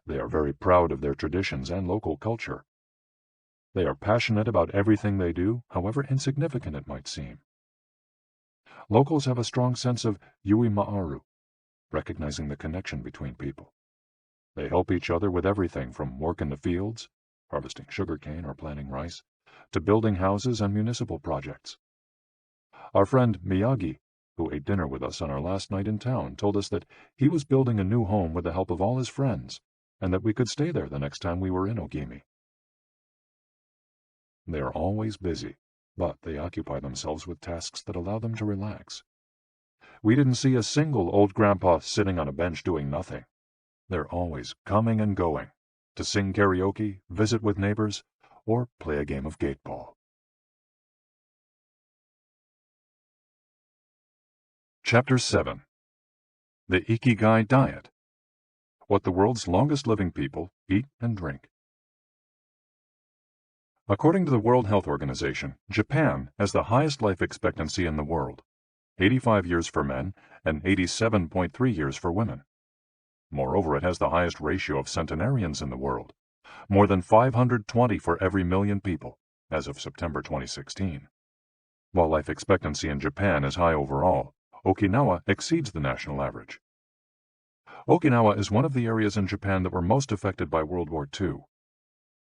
They are very proud of their traditions and local culture. They are passionate about everything they do, however insignificant it might seem. Locals have a strong sense of yui ma'aru, recognizing the connection between people. They help each other with everything from work in the fields, harvesting sugarcane or planting rice, to building houses and municipal projects. Our friend Miyagi, who ate dinner with us on our last night in town, told us that he was building a new home with the help of all his friends, and that we could stay there the next time we were in Ogimi. They are always busy, but they occupy themselves with tasks that allow them to relax. We didn't see a single old grandpa sitting on a bench doing nothing. They're always coming and going, to sing karaoke, visit with neighbors, or play a game of gateball. Chapter 7. The Ikigai Diet. What the world's longest living people eat and drink. According to the World Health Organization, Japan has the highest life expectancy in the world, 85 years for men and 87.3 years for women. Moreover, it has the highest ratio of centenarians in the world, more than 520 for every million people, as of September 2016. While life expectancy in Japan is high overall, Okinawa exceeds the national average. Okinawa is one of the areas in Japan that were most affected by World War II.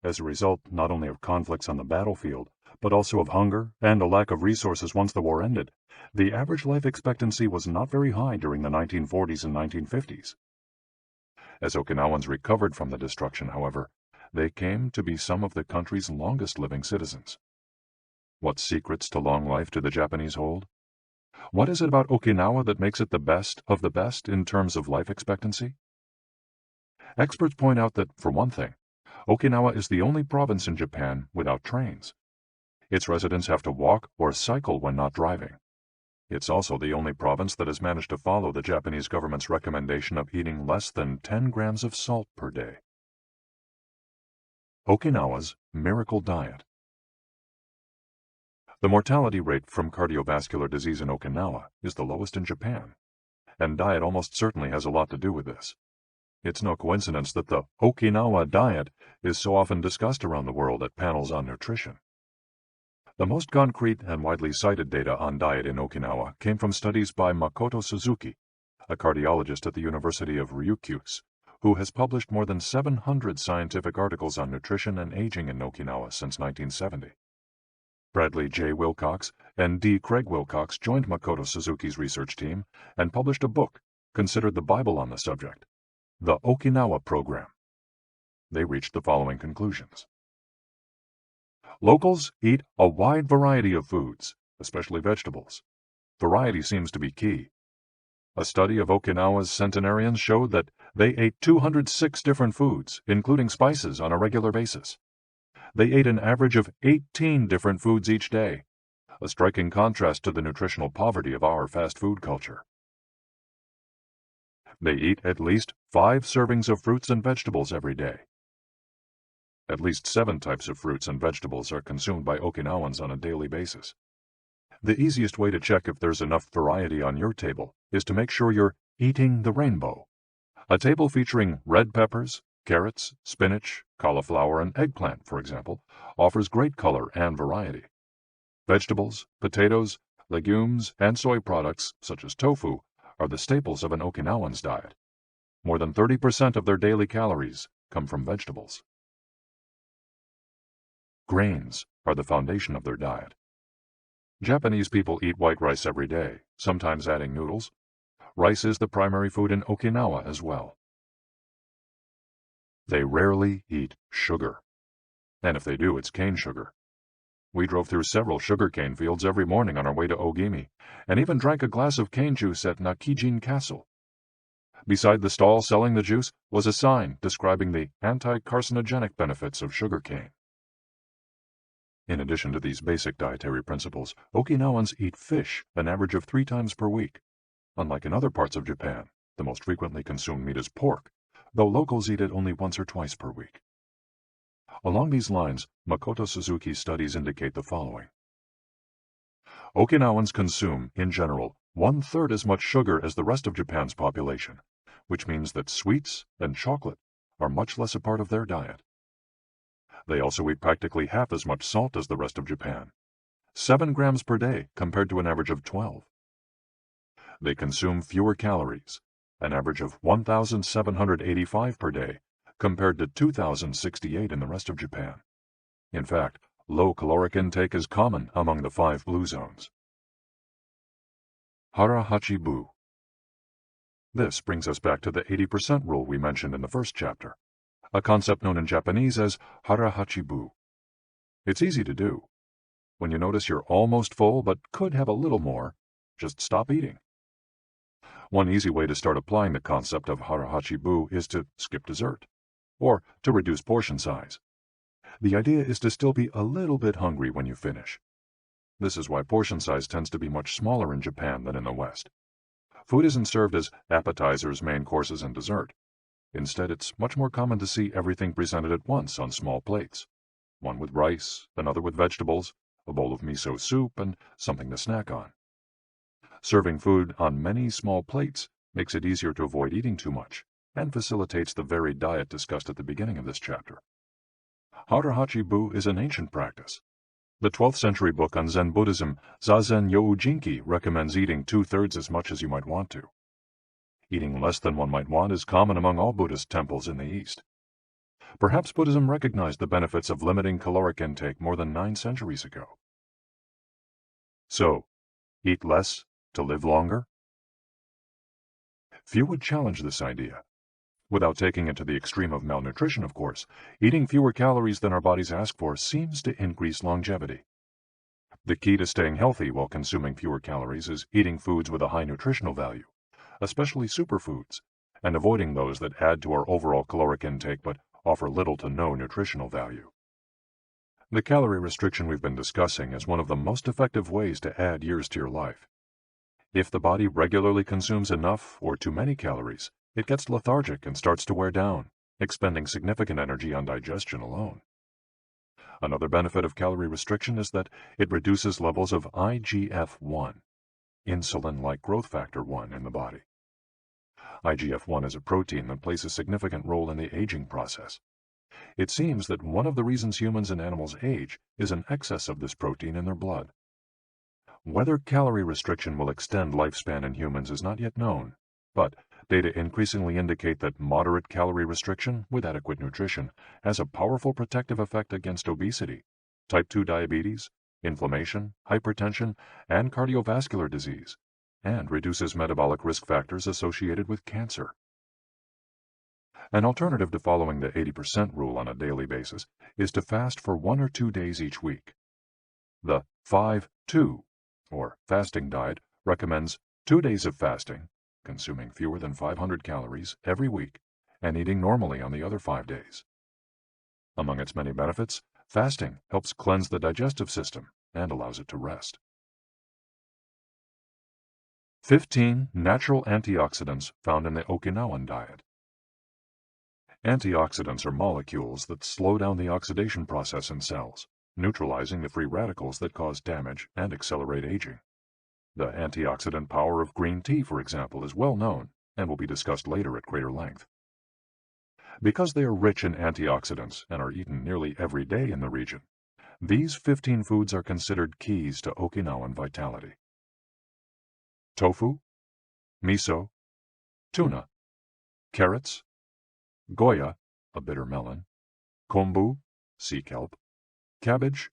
As a result not only of conflicts on the battlefield, but also of hunger and a lack of resources once the war ended, the average life expectancy was not very high during the 1940s and 1950s. As Okinawans recovered from the destruction, however, they came to be some of the country's longest living citizens. What secrets to long life do the Japanese hold? What is it about Okinawa that makes it the best of the best in terms of life expectancy? Experts point out that, for one thing, Okinawa is the only province in Japan without trains. Its residents have to walk or cycle when not driving. It's also the only province that has managed to follow the Japanese government's recommendation of eating less than 10 grams of salt per day. Okinawa's Miracle Diet. The mortality rate from cardiovascular disease in Okinawa is the lowest in Japan, and diet almost certainly has a lot to do with this. It's no coincidence that the Okinawa diet is so often discussed around the world at panels on nutrition. The most concrete and widely cited data on diet in Okinawa came from studies by Makoto Suzuki, a cardiologist at the University of Ryukyus, who has published more than 700 scientific articles on nutrition and aging in Okinawa since 1970. Bradley J. Wilcox and D. Craig Wilcox joined Makoto Suzuki's research team and published a book considered the Bible on the subject, The Okinawa Program. They reached the following conclusions. Locals eat a wide variety of foods, especially vegetables. Variety seems to be key. A study of Okinawa's Centenarians showed that they ate 206 different foods, including spices, on a regular basis. They ate an average of 18 different foods each day, a striking contrast to the nutritional poverty of our fast food culture. They eat at least 5 servings of fruits and vegetables every day. At least 7 types of fruits and vegetables are consumed by Okinawans on a daily basis. The easiest way to check if there's enough variety on your table is to make sure you're eating the rainbow. A table featuring red peppers, carrots, spinach, cauliflower, and eggplant, for example, offers great color and variety. Vegetables, potatoes, legumes, and soy products, such as tofu, are the staples of an Okinawan's diet. More than 30% of their daily calories come from vegetables. Grains are the foundation of their diet. Japanese people eat white rice every day, sometimes adding noodles. Rice is the primary food in Okinawa as well. They rarely eat sugar, and if they do, it's cane sugar. We drove through several sugarcane fields every morning on our way to Ogimi, and even drank a glass of cane juice at Nakijin Castle. Beside the stall selling the juice was a sign describing the anti-carcinogenic benefits of sugarcane. In addition to these basic dietary principles, Okinawans eat fish an average of 3 times per week. Unlike in other parts of Japan, the most frequently consumed meat is pork, though locals eat it only once or twice per week. Along these lines, Makoto Suzuki's studies indicate the following. Okinawans consume, in general, 1/3 as much sugar as the rest of Japan's population, which means that sweets and chocolate are much less a part of their diet. They also eat practically half as much salt as the rest of Japan, 7 grams per day compared to an average of 12. They consume fewer calories, an average of 1,785 per day, compared to 2,068 in the rest of Japan. In fact, low caloric intake is common among the 5 blue zones. Hara-Hachi-Bu. This brings us back to the 80% rule we mentioned in the first chapter, a concept known in Japanese as Hara-Hachi-Bu. It's easy to do. When you notice you're almost full but could have a little more, just stop eating. One easy way to start applying the concept of Hara-Hachi-Bu is to skip dessert, or to reduce portion size. The idea is to still be a little bit hungry when you finish. This is why portion size tends to be much smaller in Japan than in the West. Food isn't served as appetizers, main courses, and dessert. Instead, it's much more common to see everything presented at once on small plates. One with rice, another with vegetables, a bowl of miso soup, and something to snack on. Serving food on many small plates makes it easier to avoid eating too much, and facilitates the varied diet discussed at the beginning of this chapter. Hara-Hachi-Bu is an ancient practice. The 12th century book on Zen Buddhism, Zazen Youjinki, recommends eating 2/3 as much as you might want to. Eating less than one might want is common among all Buddhist temples in the East. Perhaps Buddhism recognized the benefits of limiting caloric intake more than 9 centuries ago. So, eat less to live longer? Few would challenge this idea. Without taking it to the extreme of malnutrition, of course, eating fewer calories than our bodies ask for seems to increase longevity. The key to staying healthy while consuming fewer calories is eating foods with a high nutritional value, especially superfoods, and avoiding those that add to our overall caloric intake but offer little to no nutritional value. The calorie restriction we've been discussing is one of the most effective ways to add years to your life. If the body regularly consumes enough or too many calories, it gets lethargic and starts to wear down, expending significant energy on digestion alone. Another benefit of calorie restriction is that it reduces levels of IGF-1, insulin-like growth factor 1, in the body. IGF-1 is a protein that plays a significant role in the aging process. It seems that one of the reasons humans and animals age is an excess of this protein in their blood. Whether calorie restriction will extend lifespan in humans is not yet known, but data increasingly indicate that moderate calorie restriction with adequate nutrition has a powerful protective effect against obesity, type 2 diabetes, inflammation, hypertension, and cardiovascular disease, and reduces metabolic risk factors associated with cancer. An alternative to following the 80% rule on a daily basis is to fast for 1 or 2 days each week. The 5-2, or fasting diet, recommends 2 days of fasting, consuming fewer than 500 calories every week, and eating normally on the other 5 days. Among its many benefits, fasting helps cleanse the digestive system and allows it to rest. 15 natural antioxidants found in the Okinawan diet. Antioxidants are molecules that slow down the oxidation process in cells, neutralizing the free radicals that cause damage and accelerate aging. The antioxidant power of green tea, for example, is well known and will be discussed later at greater length. Because they are rich in antioxidants and are eaten nearly every day in the region, these 15 foods are considered keys to Okinawan vitality. Tofu, miso, tuna, carrots, goya, a bitter melon, kombu, sea kelp, cabbage,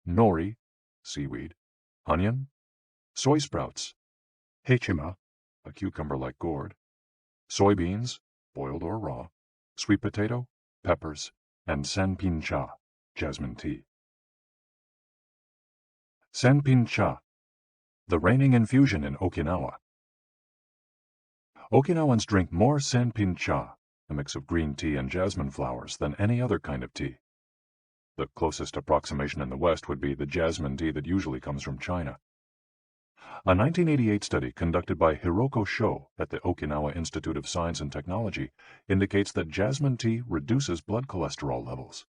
nori, seaweed, onion, soy sprouts, hechima, a cucumber-like gourd, soybeans, boiled or raw, sweet potato, peppers, and sanpin cha, jasmine tea. Sanpin cha, the reigning infusion in Okinawa. Okinawans drink more sanpin cha, a mix of green tea and jasmine flowers, than any other kind of tea. The closest approximation in the West would be the jasmine tea that usually comes from China. A 1988 study conducted by Hiroko Sho at the Okinawa Institute of Science and Technology indicates that jasmine tea reduces blood cholesterol levels.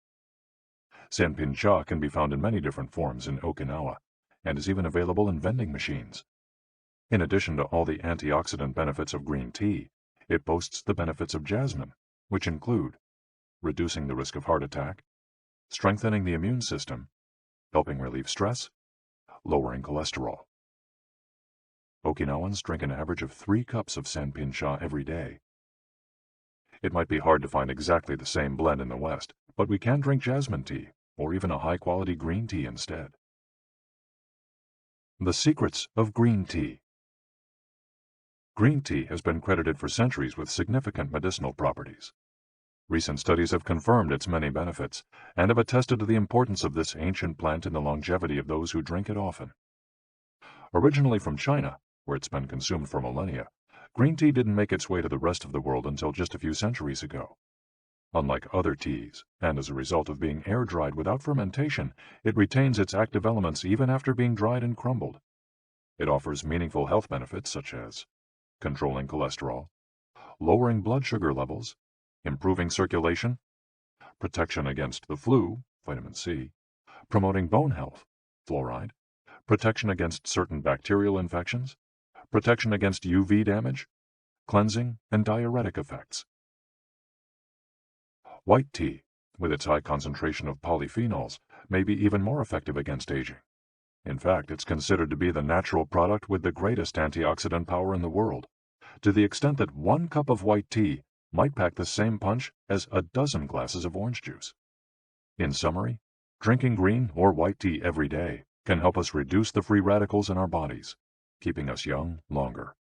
Sanpin cha can be found in many different forms in Okinawa and is even available in vending machines. In addition to all the antioxidant benefits of green tea, it boasts the benefits of jasmine, which include reducing the risk of heart attack, strengthening the immune system, helping relieve stress, lowering cholesterol. Okinawans drink an average of 3 cups of sanpin cha every day. It might be hard to find exactly the same blend in the West, but we can drink jasmine tea, or even a high-quality green tea instead. The secrets of green tea. Green tea has been credited for centuries with significant medicinal properties. Recent studies have confirmed its many benefits and have attested to the importance of this ancient plant in the longevity of those who drink it often. Originally from China, where it's been consumed for millennia, green tea didn't make its way to the rest of the world until just a few centuries ago. Unlike other teas, and as a result of being air-dried without fermentation, it retains its active elements even after being dried and crumbled. It offers meaningful health benefits such as controlling cholesterol, lowering blood sugar levels, improving circulation, protection against the flu, vitamin C, promoting bone health, fluoride, protection against certain bacterial infections, protection against UV damage, cleansing, and diuretic effects. White tea, with its high concentration of polyphenols, may be even more effective against aging. In fact, it's considered to be the natural product with the greatest antioxidant power in the world, to the extent that 1 cup of white tea might pack the same punch as a dozen glasses of orange juice. In summary, drinking green or white tea every day can help us reduce the free radicals in our bodies, keeping us young longer.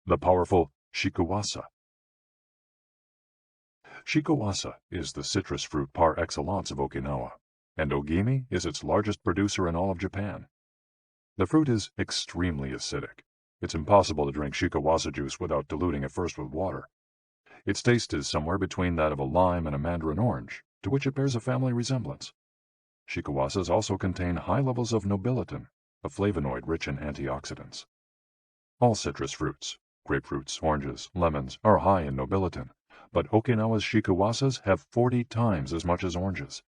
The powerful shikuwasa. Shikuwasa is the citrus fruit par excellence of Okinawa, and Ogimi is its largest producer in all of Japan. The fruit is extremely acidic. It's impossible to drink shikuwasa juice without diluting it first with water. Its taste is somewhere between that of a lime and a mandarin orange, to which it bears a family resemblance. Shikuwasas also contain high levels of nobiletin, a flavonoid rich in antioxidants. All citrus fruits, grapefruits, oranges, lemons, are high in nobiletin, but Okinawa's shikuwasas have 40 times as much as oranges.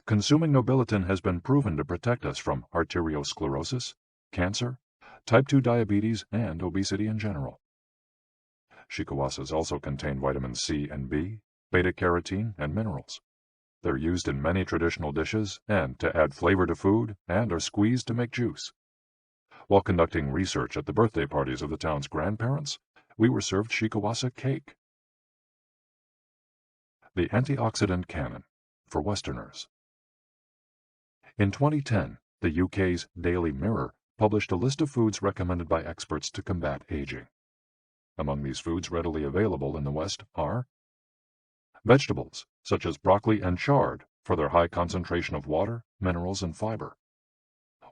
Consuming nobiletin has been proven to protect us from arteriosclerosis, cancer, type 2 diabetes, and obesity in general. Shikuwasas also contain vitamins C and B, beta-carotene, and minerals. They're used in many traditional dishes and to add flavor to food, and are squeezed to make juice. While conducting research at the birthday parties of the town's grandparents, we were served shikuwasa cake. The antioxidant canon for Westerners. In 2010, the UK's Daily Mirror published a list of foods recommended by experts to combat aging. Among these foods readily available in the West are vegetables, such as broccoli and chard, for their high concentration of water, minerals, and fiber.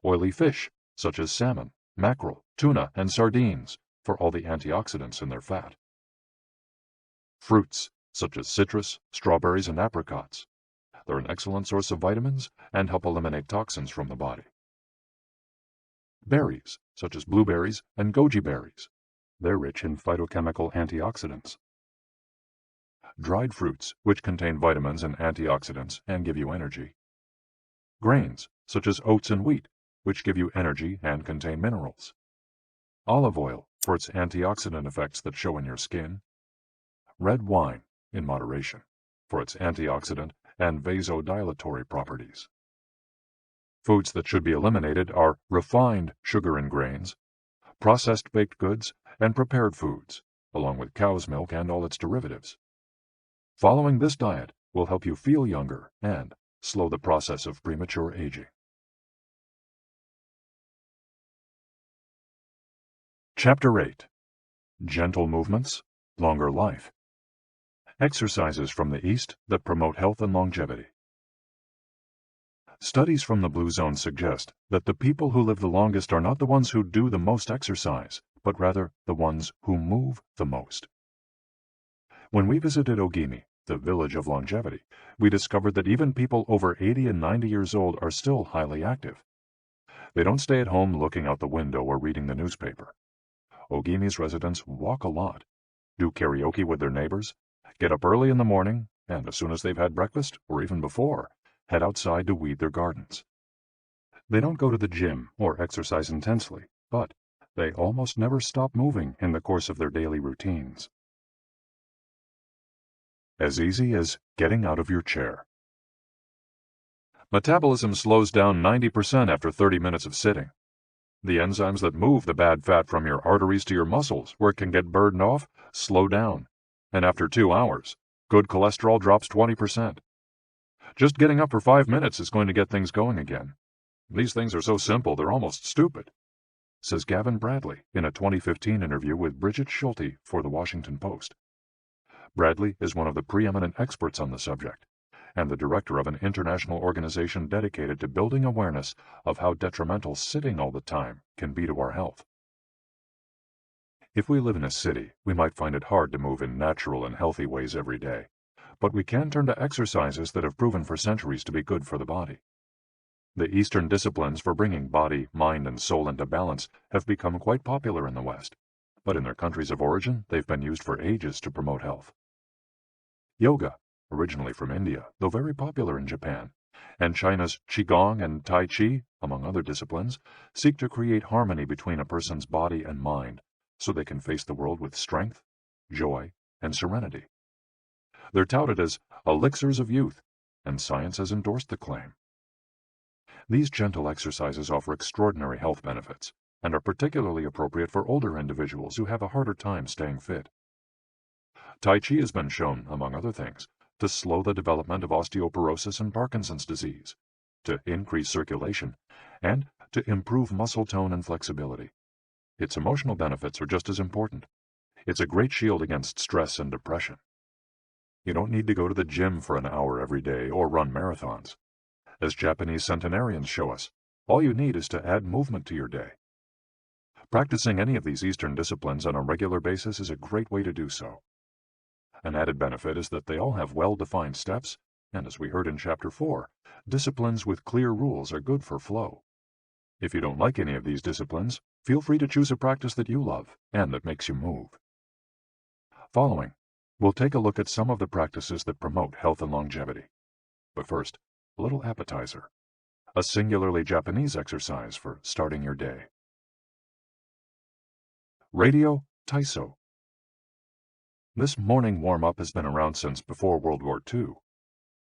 Oily fish, such as salmon, mackerel, tuna, and sardines, for all the antioxidants in their fat. Fruits, such as citrus, strawberries, and apricots. They're an excellent source of vitamins and help eliminate toxins from the body. Berries, such as blueberries and goji berries. They're rich in phytochemical antioxidants. Dried fruits, which contain vitamins and antioxidants and give you energy. Grains, such as oats and wheat, which give you energy and contain minerals. Olive oil, for its antioxidant effects that show in your skin. Red wine, in moderation, for its antioxidant and vasodilatory properties. Foods that should be eliminated are refined sugar and grains, processed baked goods, and prepared foods, along with cow's milk and all its derivatives. Following this diet will help you feel younger and slow the process of premature aging. Chapter 8. Gentle Movements, Longer Life. Exercises from the East that promote health and longevity. Studies from the Blue Zone suggest that the people who live the longest are not the ones who do the most exercise, but rather the ones who move the most. When we visited Ogimi, the village of longevity, we discovered that even people over 80 and 90 years old are still highly active. They don't stay at home looking out the window or reading the newspaper. Ogimi's residents walk a lot, do karaoke with their neighbors, get up early in the morning, and as soon as they've had breakfast, or even before, head outside to weed their gardens. They don't go to the gym or exercise intensely, but they almost never stop moving in the course of their daily routines. As easy as getting out of your chair. Metabolism slows down 90% after 30 minutes of sitting. The enzymes that move the bad fat from your arteries to your muscles, where it can get burned off, slow down. And after 2 hours, good cholesterol drops 20%. Just getting up for 5 minutes is going to get things going again. These things are so simple they're almost stupid, says Gavin Bradley in a 2015 interview with Bridget Schulte for the Washington Post. Bradley is one of the preeminent experts on the subject, and the director of an international organization dedicated to building awareness of how detrimental sitting all the time can be to our health. If we live in a city, we might find it hard to move in natural and healthy ways every day, but we can turn to exercises that have proven for centuries to be good for the body. The Eastern disciplines for bringing body, mind, and soul into balance have become quite popular in the West, but in their countries of origin, they've been used for ages to promote health. Yoga, originally from India, though very popular in Japan, and China's Qigong and Tai Chi, among other disciplines, seek to create harmony between a person's body and mind so they can face the world with strength, joy, and serenity. They're touted as elixirs of youth, and science has endorsed the claim. These gentle exercises offer extraordinary health benefits and are particularly appropriate for older individuals who have a harder time staying fit. Tai Chi has been shown, among other things, to slow the development of osteoporosis and Parkinson's disease, to increase circulation, and to improve muscle tone and flexibility. Its emotional benefits are just as important. It's a great shield against stress and depression. You don't need to go to the gym for an hour every day or run marathons. As Japanese centenarians show us, all you need is to add movement to your day. Practicing any of these Eastern disciplines on a regular basis is a great way to do so. An added benefit is that they all have well-defined steps, and as we heard in Chapter 4, disciplines with clear rules are good for flow. If you don't like any of these disciplines, feel free to choose a practice that you love and that makes you move. Following, we'll take a look at some of the practices that promote health and longevity. But first, a little appetizer, a singularly Japanese exercise for starting your day. Radio Taiso. This morning warm-up has been around since before World War II.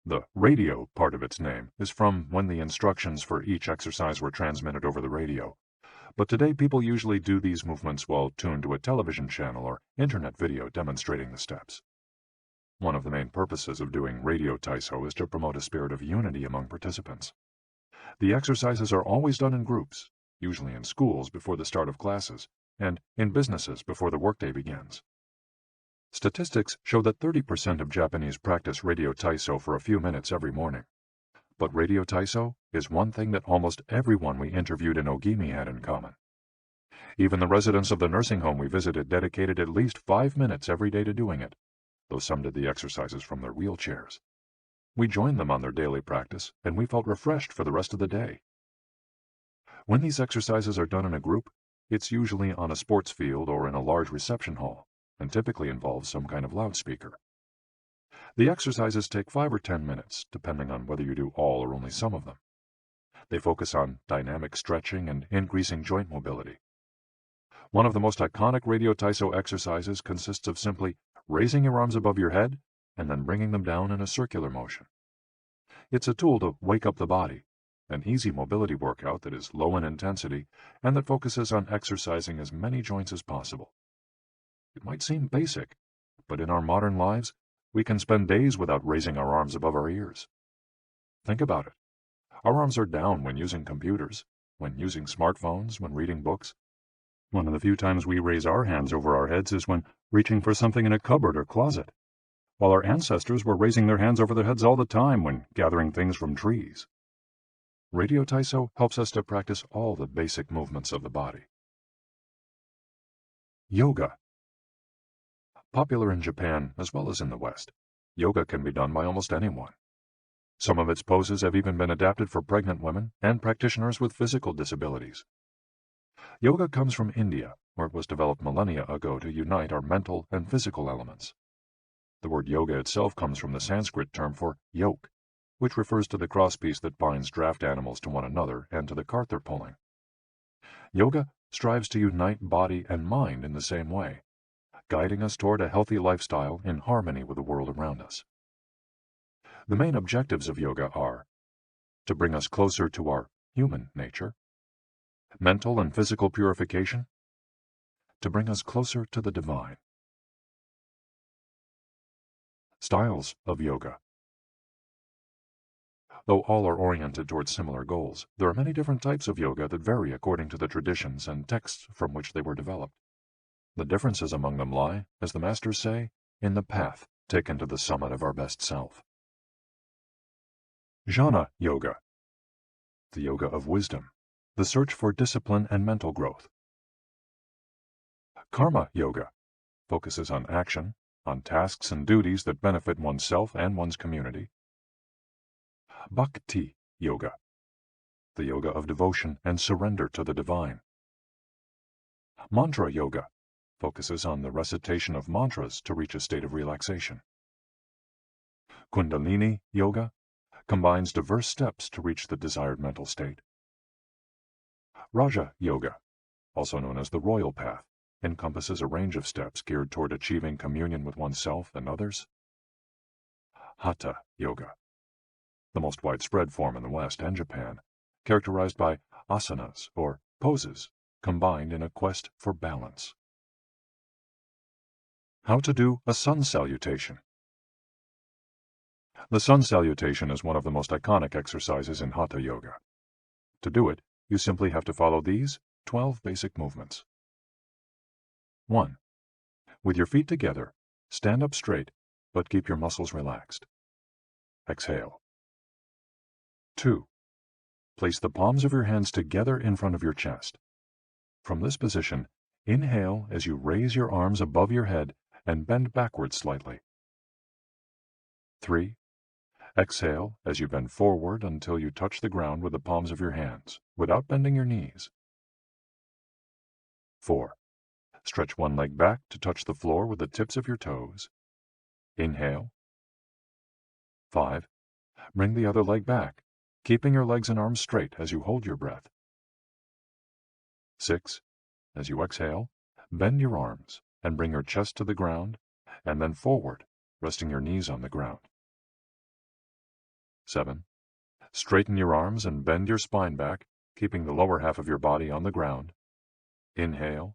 The radio part of its name is from when the instructions for each exercise were transmitted over the radio, but today people usually do these movements while tuned to a television channel or internet video demonstrating the steps. One of the main purposes of doing radio Taiso is to promote a spirit of unity among participants. The exercises are always done in groups, usually in schools before the start of classes, and in businesses before the workday begins. Statistics show that 30% of Japanese practice radio taiso for a few minutes every morning. But radio taiso is one thing that almost everyone we interviewed in Ogimi had in common. Even the residents of the nursing home we visited dedicated at least 5 minutes every day to doing it, though some did the exercises from their wheelchairs. We joined them on their daily practice, and we felt refreshed for the rest of the day. When these exercises are done in a group, it's usually on a sports field or in a large reception hall, and typically involves some kind of loudspeaker. The exercises take 5 or 10 minutes, depending on whether you do all or only some of them. They focus on dynamic stretching and increasing joint mobility. One of the most iconic radio taiso exercises consists of simply raising your arms above your head and then bringing them down in a circular motion. It's a tool to wake up the body, an easy mobility workout that is low in intensity and that focuses on exercising as many joints as possible. It might seem basic, but in our modern lives, we can spend days without raising our arms above our ears. Think about it. Our arms are down when using computers, when using smartphones, when reading books. One of the few times we raise our hands over our heads is when reaching for something in a cupboard or closet, while our ancestors were raising their hands over their heads all the time when gathering things from trees. Radio taiso helps us to practice all the basic movements of the body. Yoga. Popular in Japan as well as in the West, yoga can be done by almost anyone. Some of its poses have even been adapted for pregnant women and practitioners with physical disabilities. Yoga comes from India, where it was developed millennia ago to unite our mental and physical elements. The word yoga itself comes from the Sanskrit term for yoke, which refers to the crosspiece that binds draft animals to one another and to the cart they're pulling. Yoga strives to unite body and mind in the same way, guiding us toward a healthy lifestyle in harmony with the world around us. The main objectives of yoga are to bring us closer to our human nature, mental and physical purification, to bring us closer to the divine. Styles of yoga. Though all are oriented towards similar goals, there are many different types of yoga that vary according to the traditions and texts from which they were developed. The differences among them lie, as the masters say, in the path taken to the summit of our best self. Jnana Yoga. The yoga of wisdom, the search for discipline and mental growth. Karma Yoga focuses on action, on tasks and duties that benefit oneself and one's community. Bhakti Yoga, the yoga of devotion and surrender to the divine. Mantra Yoga focuses on the recitation of mantras to reach a state of relaxation. Kundalini Yoga combines diverse steps to reach the desired mental state. Raja Yoga, also known as the royal path, encompasses a range of steps geared toward achieving communion with oneself and others. Hatha Yoga, the most widespread form in the West and Japan, characterized by asanas, or poses, combined in a quest for balance. How to do a sun salutation. The sun salutation is one of the most iconic exercises in Hatha Yoga. To do it, you simply have to follow these 12 basic movements. 1. With your feet together, stand up straight, but keep your muscles relaxed. Exhale. 2. Place the palms of your hands together in front of your chest. From this position, inhale as you raise your arms above your head and bend backwards slightly. 3. Exhale as you bend forward until you touch the ground with the palms of your hands, without bending your knees. 4. Stretch one leg back to touch the floor with the tips of your toes. Inhale. 5. Bring the other leg back, keeping your legs and arms straight as you hold your breath. 6. As you exhale, bend your arms and bring your chest to the ground, and then forward, resting your knees on the ground. 7. Straighten your arms and bend your spine back, keeping the lower half of your body on the ground. Inhale.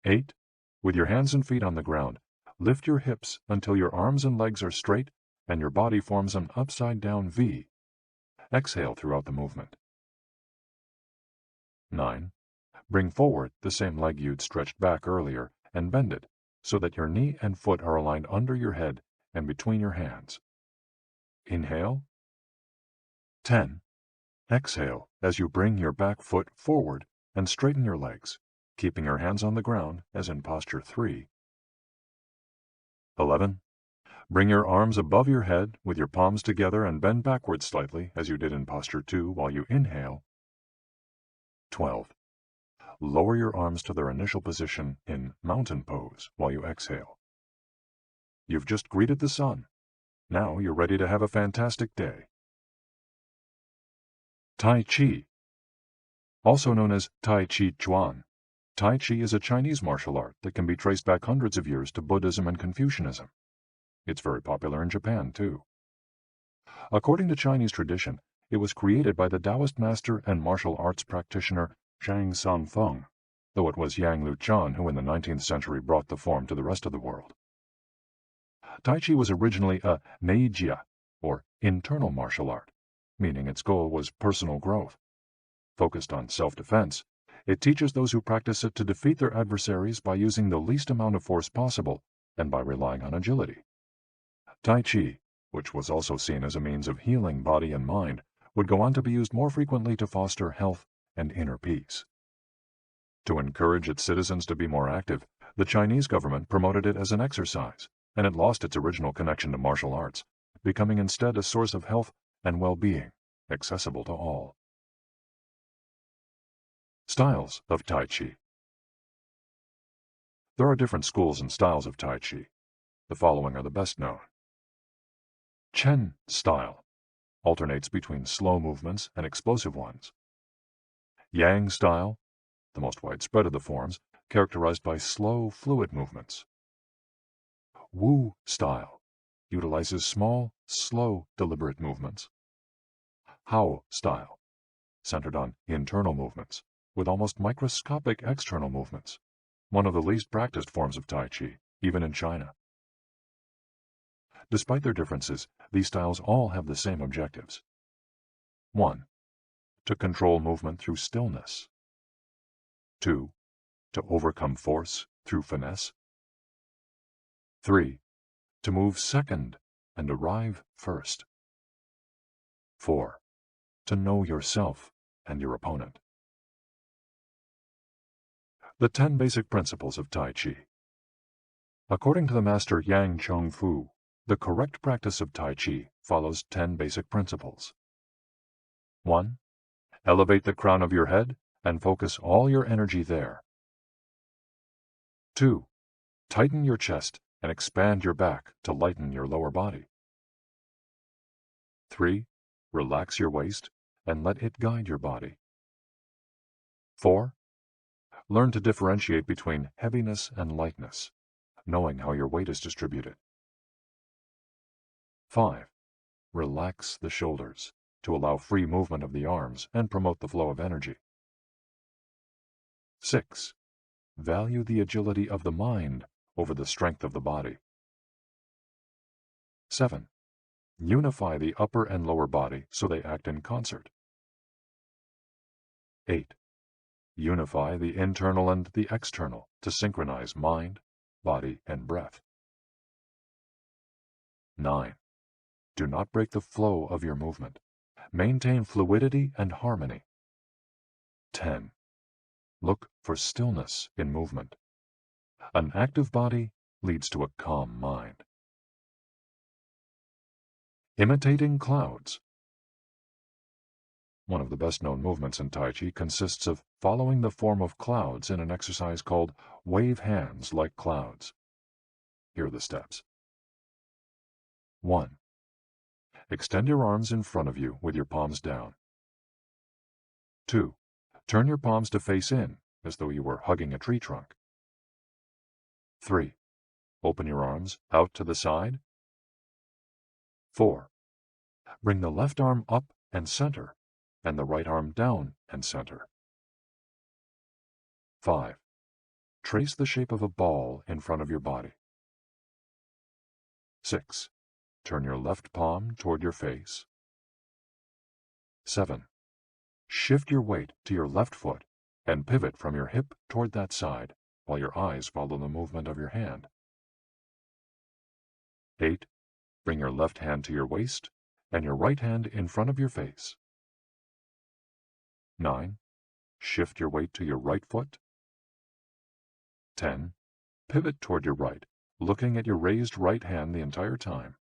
8. With your hands and feet on the ground, lift your hips until your arms and legs are straight and your body forms an upside-down V. Exhale throughout the movement. 9. Bring forward the same leg you'd stretched back earlier and bend it, so that your knee and foot are aligned under your head and between your hands. Inhale. 10. Exhale as you bring your back foot forward and straighten your legs, keeping your hands on the ground as in posture 3. 11. Bring your arms above your head with your palms together and bend backwards slightly as you did in posture 2 while you inhale. 12. Lower your arms to their initial position in mountain pose while you exhale. You've just greeted the sun. Now you're ready to have a fantastic day. Tai Chi. Also known as Tai Chi Chuan, Tai Chi is a Chinese martial art that can be traced back hundreds of years to Buddhism and Confucianism. It's very popular in Japan, too. According to Chinese tradition, it was created by the Taoist master and martial arts practitioner Zhang Sanfeng, though it was Yang Luchan who in the 19th century brought the form to the rest of the world. Tai Chi was originally a neijia, or internal martial art, meaning its goal was personal growth. Focused on self-defense, it teaches those who practice it to defeat their adversaries by using the least amount of force possible and by relying on agility. Tai Chi, which was also seen as a means of healing body and mind, would go on to be used more frequently to foster health and inner peace. To encourage its citizens to be more active, the Chinese government promoted it as an exercise, and it lost its original connection to martial arts, becoming instead a source of health and well-being, accessible to all. Styles of Tai Chi. There are different schools and styles of Tai Chi. The following are the best known. Chen style alternates between slow movements and explosive ones. Yang style, the most widespread of the forms, characterized by slow, fluid movements. Wu style utilizes small, slow, deliberate movements. Hao style, centered on internal movements, with almost microscopic external movements, one of the least practiced forms of Tai Chi, even in China. Despite their differences, these styles all have the same objectives. 1. To control movement through stillness. 2. To overcome force through finesse. 3. To move second and arrive first. 4. To know yourself and your opponent. The 10 basic principles of Tai Chi. According to the master Yang Chongfu, the correct practice of Tai Chi follows 10 basic principles. 1. Elevate the crown of your head and focus all your energy there. 2. Tighten your chest and expand your back to lighten your lower body. 3. Relax your waist and let it guide your body. 4. Learn to differentiate between heaviness and lightness, knowing how your weight is distributed. 5. Relax the shoulders to allow free movement of the arms and promote the flow of energy. 6. Value the agility of the mind over the strength of the body. 7. Unify the upper and lower body so they act in concert. 8. Unify the internal and the external to synchronize mind, body, and breath. 9. Do not break the flow of your movement. Maintain fluidity and harmony. 10. Look for stillness in movement. An active body leads to a calm mind. Imitating clouds. One of the best-known movements in Tai Chi consists of following the form of clouds in an exercise called wave hands like clouds. Here are the steps. 1. Extend your arms in front of you with your palms down. 2. Turn your palms to face in, as though you were hugging a tree trunk. 3. Open your arms out to the side. 4. Bring the left arm up and center, and the right arm down and center. 5. Trace the shape of a ball in front of your body. 6. Turn your left palm toward your face. 7. Shift your weight to your left foot and pivot from your hip toward that side while your eyes follow the movement of your hand. 8. Bring your left hand to your waist and your right hand in front of your face. 9. Shift your weight to your right foot. 10. Pivot toward your right, looking at your raised right hand the entire time.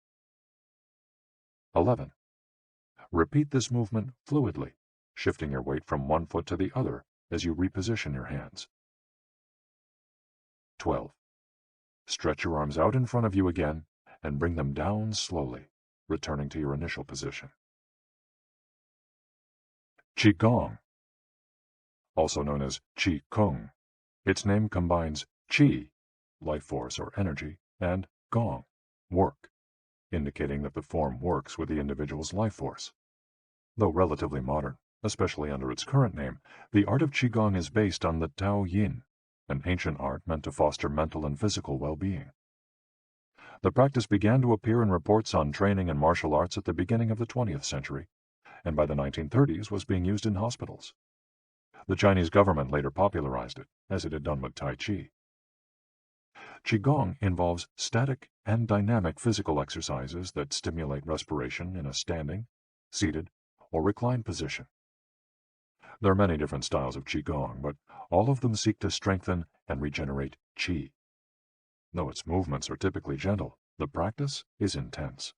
11. Repeat this movement fluidly, shifting your weight from one foot to the other as you reposition your hands. 12. Stretch your arms out in front of you again and bring them down slowly, returning to your initial position. Qigong, also known as Qi Kung. Its name combines Qi, life force or energy, and Gong, work, indicating that the form works with the individual's life force. Though relatively modern, especially under its current name, the art of Qigong is based on the Tao Yin, an ancient art meant to foster mental and physical well-being. The practice began to appear in reports on training in martial arts at the beginning of the 20th century, and by the 1930s was being used in hospitals. The Chinese government later popularized it, as it had done with Tai Chi. Qigong involves static and dynamic physical exercises that stimulate respiration in a standing, seated, or reclined position. There are many different styles of Qigong, but all of them seek to strengthen and regenerate Qi. Though its movements are typically gentle, the practice is intense.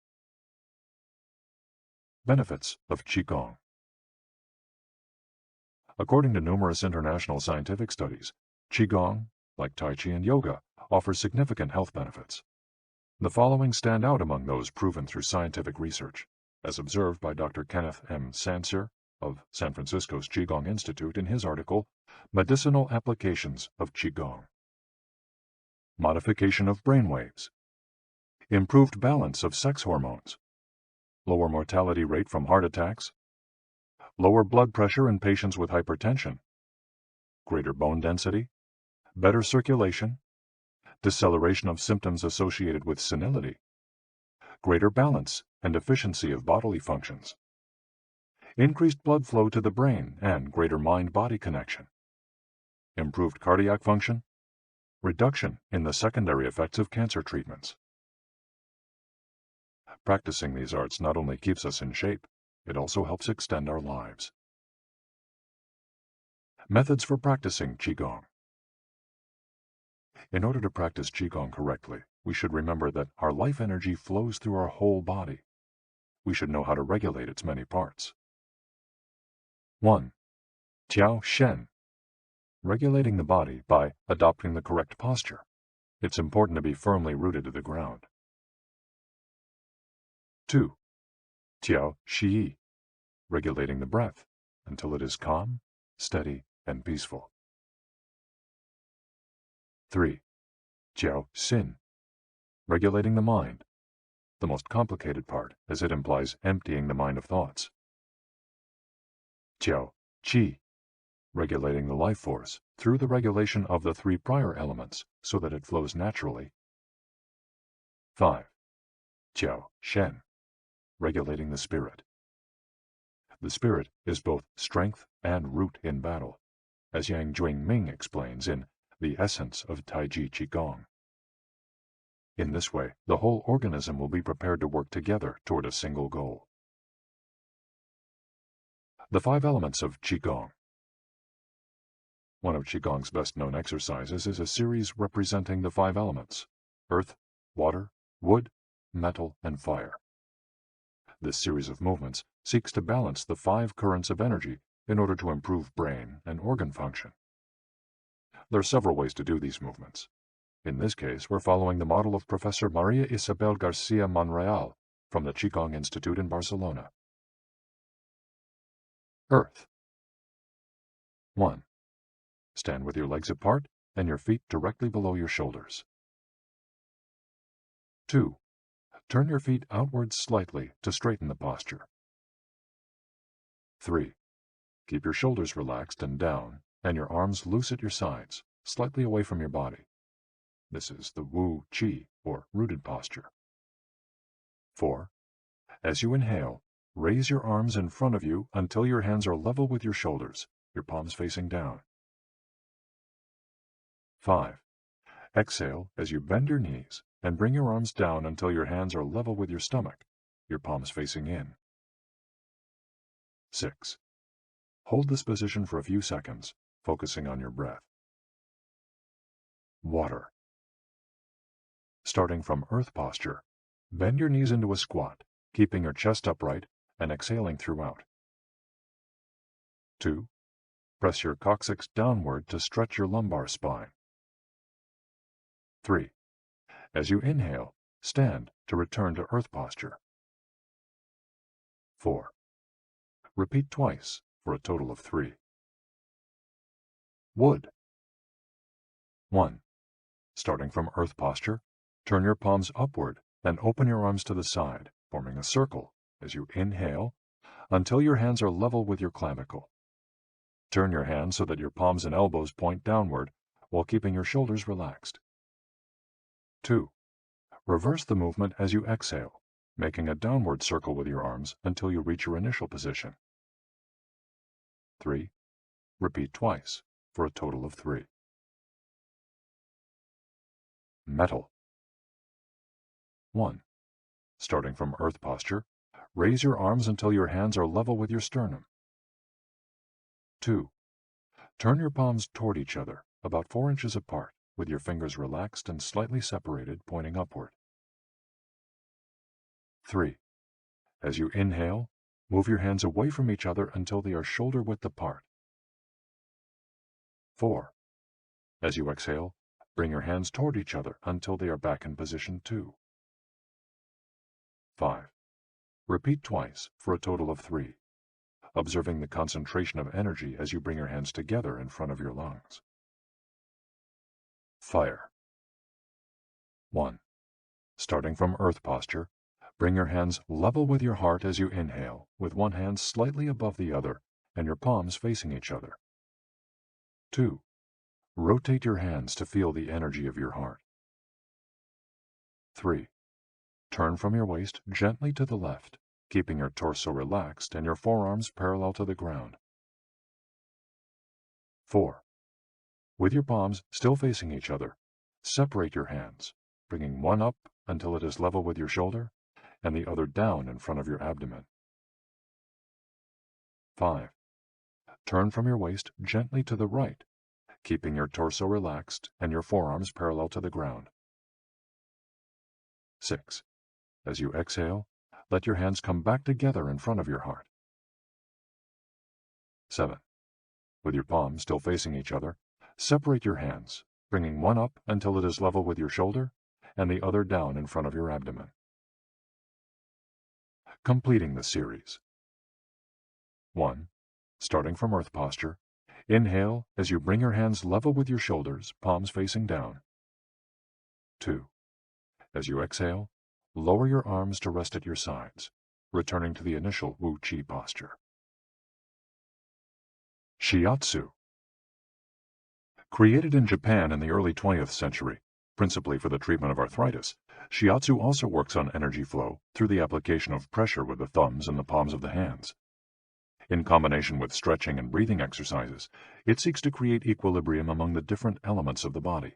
Benefits of Qigong. According to numerous international scientific studies, Qigong, like Tai Chi and yoga, offers significant health benefits. The following stand out among those proven through scientific research, as observed by Dr. Kenneth M. Sancer of San Francisco's Qigong Institute in his article, Medicinal Applications of Qigong. Modification of brain waves. Improved balance of sex hormones. Lower mortality rate from heart attacks. Lower blood pressure in patients with hypertension. Greater bone density. Better circulation. Deceleration of symptoms associated with senility. Greater balance and efficiency of bodily functions. Increased blood flow to the brain and greater mind-body connection. Improved cardiac function. Reduction in the secondary effects of cancer treatments. Practicing these arts not only keeps us in shape, it also helps extend our lives. Methods for practicing Qigong. In order to practice Qigong correctly, we should remember that our life energy flows through our whole body. We should know how to regulate its many parts. 1. Tiao Shen. Regulating the body by adopting the correct posture. It's important to be firmly rooted to the ground. 2. Tiao Shi. Regulating the breath until it is calm, steady, and peaceful. 3. Jiao Xin. Regulating the mind. The most complicated part, as it implies emptying the mind of thoughts. Jiao Qi. Regulating the life force through the regulation of the 3 prior elements so that it flows naturally. 5. Jiao Shen. Regulating the spirit. The spirit is both strength and root in battle, as Yang Ming explains in The Essence of Taiji Qigong. In this way, the whole organism will be prepared to work together toward a single goal. The 5 elements of Qigong. One of Qigong's best-known exercises is a series representing the 5 elements: earth, water, wood, metal, and fire. This series of movements seeks to balance the 5 currents of energy in order to improve brain and organ function. There are several ways to do these movements. In this case, we're following the model of Professor Maria Isabel Garcia Monreal from the Qigong Institute in Barcelona. Earth. 1. Stand with your legs apart and your feet directly below your shoulders. 2. Turn your feet outwards slightly to straighten the posture. 3. Keep your shoulders relaxed and down, and your arms loose at your sides, slightly away from your body. This is the Wu Qi, or rooted posture. 4. As you inhale, raise your arms in front of you until your hands are level with your shoulders, your palms facing down. 5. Exhale as you bend your knees and bring your arms down until your hands are level with your stomach, your palms facing in. 6. Hold this position for a few seconds, focusing on your breath. Water. Starting from earth posture, bend your knees into a squat, keeping your chest upright and exhaling throughout. 2. Press your coccyx downward to stretch your lumbar spine. 3. As you inhale, stand to return to earth posture. 4. Repeat twice for a total of 3. Wood. 1. Starting from earth posture, turn your palms upward and open your arms to the side, forming a circle as you inhale until your hands are level with your clavicle. Turn your hands so that your palms and elbows point downward while keeping your shoulders relaxed. 2. Reverse the movement as you exhale, making a downward circle with your arms until you reach your initial position. 3. Repeat twice for a total of 3. Metal. 1. Starting from earth posture, raise your arms until your hands are level with your sternum. 2. Turn your palms toward each other, about 4 inches apart, with your fingers relaxed and slightly separated, pointing upward. 3. As you inhale, move your hands away from each other until they are shoulder width apart. 4. As you exhale, bring your hands toward each other until they are back in position 2. 5. Repeat twice for a total of 3, observing the concentration of energy as you bring your hands together in front of your lungs. Fire. 1. Starting from earth posture, bring your hands level with your heart as you inhale, with one hand slightly above the other and your palms facing each other. 2. Rotate your hands to feel the energy of your heart. 3. Turn from your waist gently to the left, keeping your torso relaxed and your forearms parallel to the ground. 4. With your palms still facing each other, separate your hands, bringing one up until it is level with your shoulder and the other down in front of your abdomen. 5. Turn from your waist gently to the right, keeping your torso relaxed and your forearms parallel to the ground. 6. As you exhale, let your hands come back together in front of your heart. 7. With your palms still facing each other, separate your hands, bringing one up until it is level with your shoulder and the other down in front of your abdomen. Completing the series. 1. Starting from earth posture, inhale as you bring your hands level with your shoulders, palms facing down. 2. As you exhale, lower your arms to rest at your sides, returning to the initial Wu Qi posture. Shiatsu. Created in Japan in the early 20th century, principally for the treatment of arthritis, shiatsu also works on energy flow through the application of pressure with the thumbs and the palms of the hands. In combination with stretching and breathing exercises, it seeks to create equilibrium among the different elements of the body.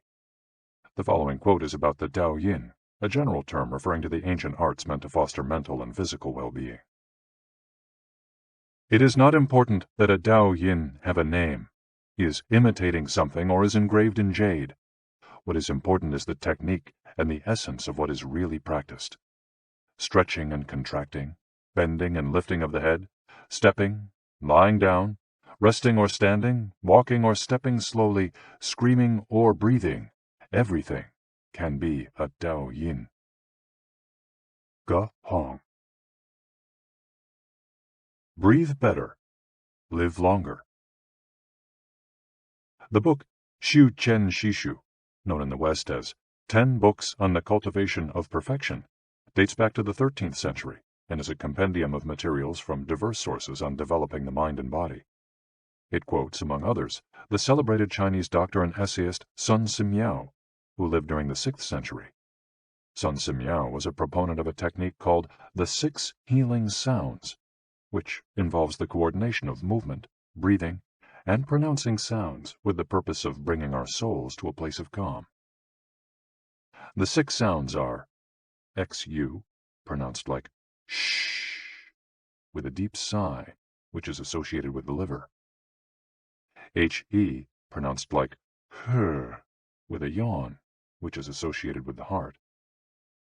The following quote is about the Tao Yin, a general term referring to the ancient arts meant to foster mental and physical well-being. It is not important that a Tao Yin have a name, is imitating something, or is engraved in jade. What is important is the technique and the essence of what is really practiced. Stretching and contracting, bending and lifting of the head, stepping, lying down, resting or standing, walking or stepping slowly, screaming or breathing, everything can be a Tao Yin. Ge Hong. Breathe better. Live longer. The book Shu Chen Shishu, known in the West as 10 Books on the Cultivation of Perfection, dates back to the 13th century and is a compendium of materials from diverse sources on developing the mind and body. It quotes, among others, the celebrated Chinese doctor and essayist Sun Simiao, who lived during the 6th century. Sun Simiao was a proponent of a technique called the 6 healing sounds, which involves the coordination of movement, breathing, and pronouncing sounds with the purpose of bringing our souls to a place of calm. The 6 sounds are XU, pronounced like shh, with a deep sigh, which is associated with the liver. HE, pronounced like her, with a yawn, which is associated with the heart.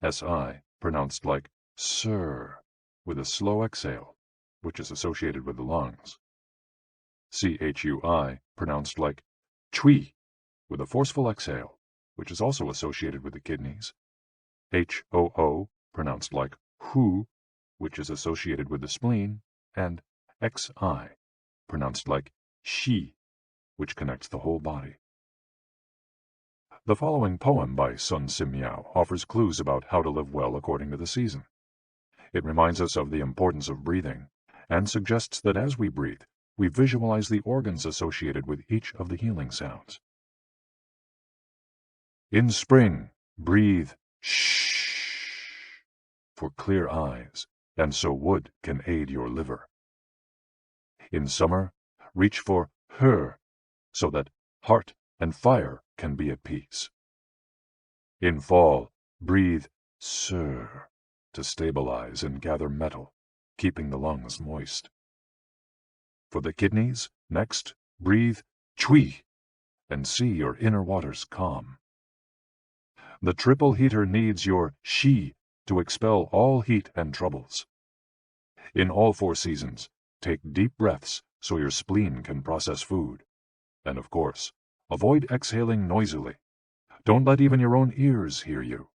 SI, pronounced like sir, with a slow exhale, which is associated with the lungs. CHUI, pronounced like chui, with a forceful exhale, which is also associated with the kidneys. HOO, pronounced like hu, which is associated with the spleen, and XI, pronounced like shi, which connects the whole body. The following poem by Sun Simiao offers clues about how to live well according to the season. It reminds us of the importance of breathing, and suggests that as we breathe, we visualize the organs associated with each of the healing sounds. In spring, breathe shh for clear eyes, and so wood can aid your liver. In summer, reach for her, so that heart and fire can be at peace. In fall, breathe sir to stabilize and gather metal, keeping the lungs moist. For the kidneys, next, breathe chui and see your inner waters calm. The triple heater needs your shi to expel all heat and troubles. In all 4 seasons, take deep breaths so your spleen can process food. And of course, avoid exhaling noisily. Don't let even your own ears hear you.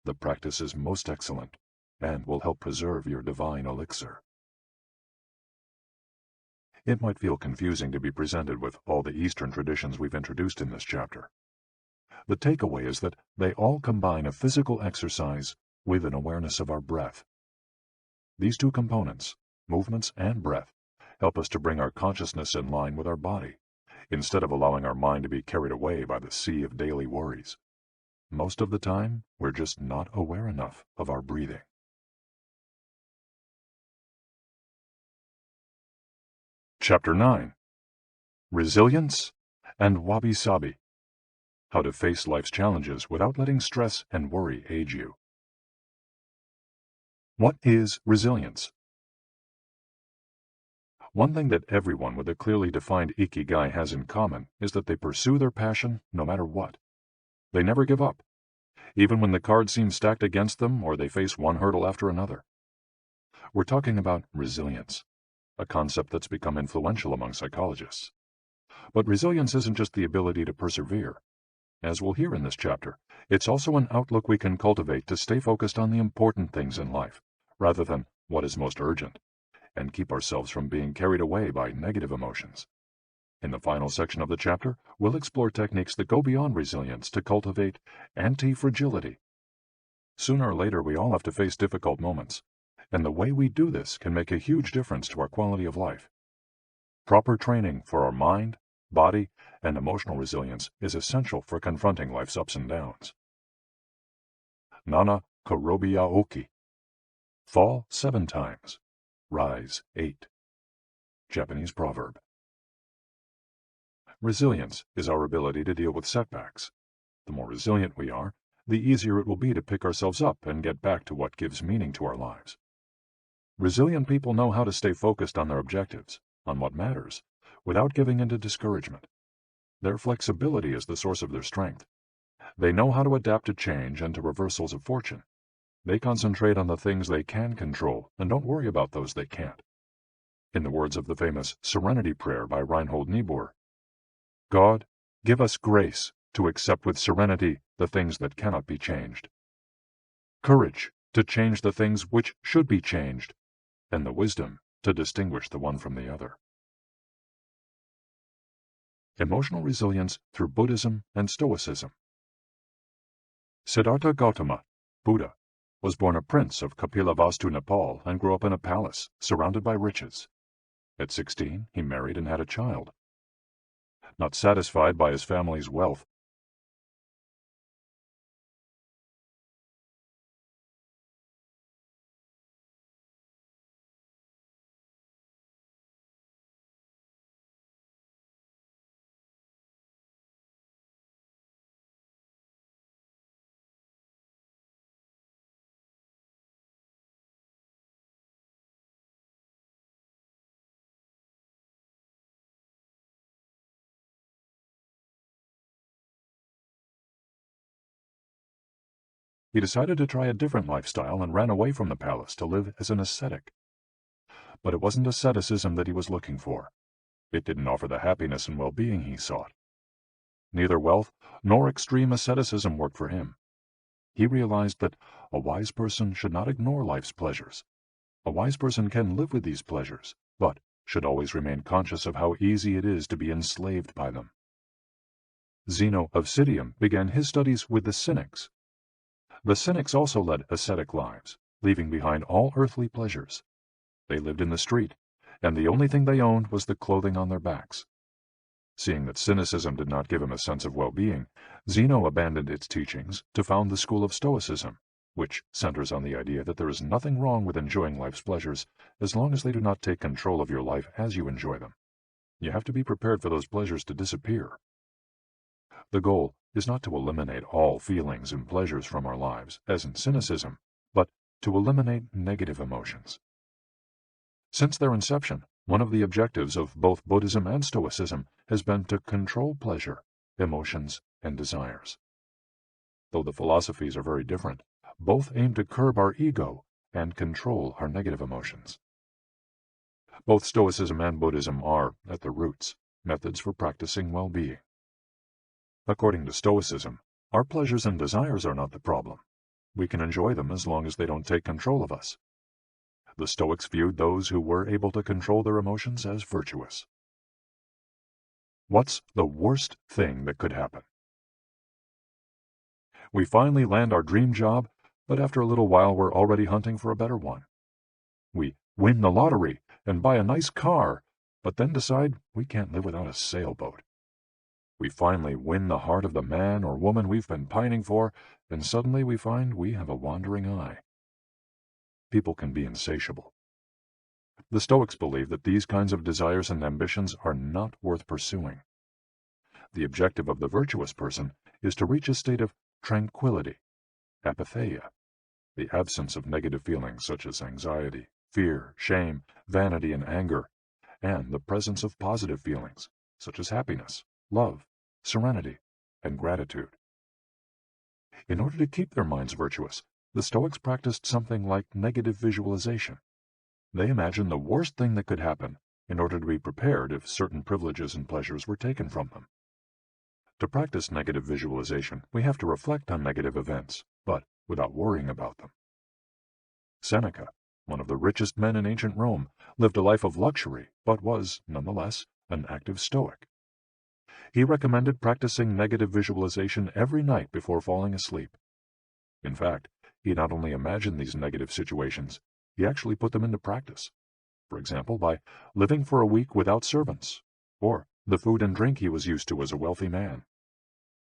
The practice is most excellent and will help preserve your divine elixir. It might feel confusing to be presented with all the Eastern traditions we've introduced in this chapter. The takeaway is that they all combine a physical exercise with an awareness of our breath. These 2 components, movements and breath, help us to bring our consciousness in line with our body, instead of allowing our mind to be carried away by the sea of daily worries. Most of the time, we're just not aware enough of our breathing. Chapter 9. Resilience and Wabisabi. How to face life's challenges without letting stress and worry age you. What is resilience? One thing that everyone with a clearly defined Ikigai has in common is that they pursue their passion no matter what. They never give up, even when the cards seem stacked against them or they face one hurdle after another. We're talking about resilience, a concept that's become influential among psychologists. But resilience isn't just the ability to persevere. As we'll hear in this chapter, it's also an outlook we can cultivate to stay focused on the important things in life, rather than what is most urgent, and keep ourselves from being carried away by negative emotions. In the final section of the chapter, we'll explore techniques that go beyond resilience to cultivate anti-fragility. Sooner or later, we all have to face difficult moments, and the way we do this can make a huge difference to our quality of life. Proper training for our mind, body, and emotional resilience is essential for confronting life's ups and downs. Nana Korobia Oki. Fall 7 times, rise 8. Japanese proverb. Resilience is our ability to deal with setbacks. The more resilient we are, the easier it will be to pick ourselves up and get back to what gives meaning to our lives. Resilient people know how to stay focused on their objectives, on what matters, without giving in to discouragement. Their flexibility is the source of their strength. They know how to adapt to change and to reversals of fortune. They concentrate on the things they can control and don't worry about those they can't. In the words of the famous Serenity Prayer by Reinhold Niebuhr, God, give us grace to accept with serenity the things that cannot be changed, courage to change the things which should be changed, and the wisdom to distinguish the one from the other. Emotional resilience through Buddhism and Stoicism. Siddhartha Gautama, Buddha, was born a prince of Kapilavastu, Nepal, and grew up in a palace, surrounded by riches. At 16, he married and had a child. Not satisfied by his family's wealth, He decided to try a different lifestyle and ran away from the palace to live as an ascetic. But it wasn't asceticism that he was looking for. It didn't offer the happiness and well-being he sought. Neither wealth nor extreme asceticism worked for him. He realized that a wise person should not ignore life's pleasures. A wise person can live with these pleasures, but should always remain conscious of how easy it is to be enslaved by them. Zeno of Citium began his studies with the Cynics. The Cynics also led ascetic lives, leaving behind all earthly pleasures. They lived in the street, and the only thing they owned was the clothing on their backs. Seeing that cynicism did not give him a sense of well-being, Zeno abandoned its teachings to found the school of Stoicism, which centers on the idea that there is nothing wrong with enjoying life's pleasures as long as they do not take control of your life as you enjoy them. You have to be prepared for those pleasures to disappear. The goal is not to eliminate all feelings and pleasures from our lives, as in cynicism, but to eliminate negative emotions. Since their inception, one of the objectives of both Buddhism and Stoicism has been to control pleasure, emotions, and desires. Though the philosophies are very different, both aim to curb our ego and control our negative emotions. Both Stoicism and Buddhism are, at their roots, methods for practicing well-being. According to Stoicism, our pleasures and desires are not the problem. We can enjoy them as long as they don't take control of us. The Stoics viewed those who were able to control their emotions as virtuous. What's the worst thing that could happen? We finally land our dream job, but after a little while we're already hunting for a better one. We win the lottery and buy a nice car, but then decide we can't live without a sailboat. We finally win the heart of the man or woman we've been pining for, and suddenly we find we have a wandering eye. People can be insatiable. The Stoics believe that these kinds of desires and ambitions are not worth pursuing. The objective of the virtuous person is to reach a state of tranquility, apatheia, the absence of negative feelings such as anxiety, fear, shame, vanity, and anger, and the presence of positive feelings such as happiness, love, serenity, and gratitude. In order to keep their minds virtuous, the Stoics practiced something like negative visualization. They imagined the worst thing that could happen in order to be prepared if certain privileges and pleasures were taken from them. To practice negative visualization, we have to reflect on negative events, but without worrying about them. Seneca, one of the richest men in ancient Rome, lived a life of luxury, but was, nonetheless, an active Stoic. He recommended practicing negative visualization every night before falling asleep. In fact, he not only imagined these negative situations, he actually put them into practice. For example, by living for a week without servants, or the food and drink he was used to as a wealthy man.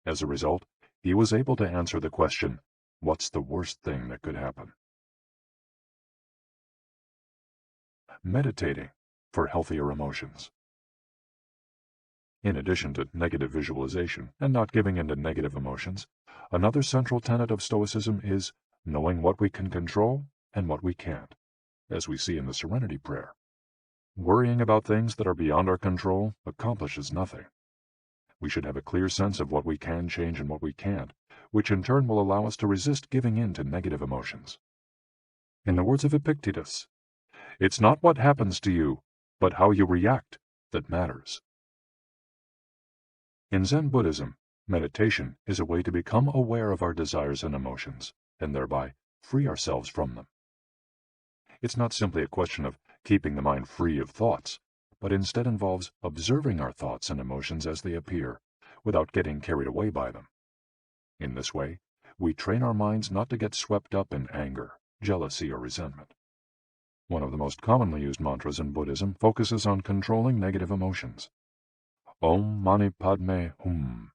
As a result, he was able to answer the question, what's the worst thing that could happen? Meditating for healthier emotions. In addition to negative visualization and not giving in to negative emotions, another central tenet of Stoicism is knowing what we can control and what we can't, as we see in the Serenity Prayer. Worrying about things that are beyond our control accomplishes nothing. We should have a clear sense of what we can change and what we can't, which in turn will allow us to resist giving in to negative emotions. In the words of Epictetus, it's not what happens to you, but how you react that matters. In Zen Buddhism, meditation is a way to become aware of our desires and emotions, and thereby free ourselves from them. It's not simply a question of keeping the mind free of thoughts, but instead involves observing our thoughts and emotions as they appear, without getting carried away by them. In this way, we train our minds not to get swept up in anger, jealousy, or resentment. One of the most commonly used mantras in Buddhism focuses on controlling negative emotions. Om Mani Padme Hum,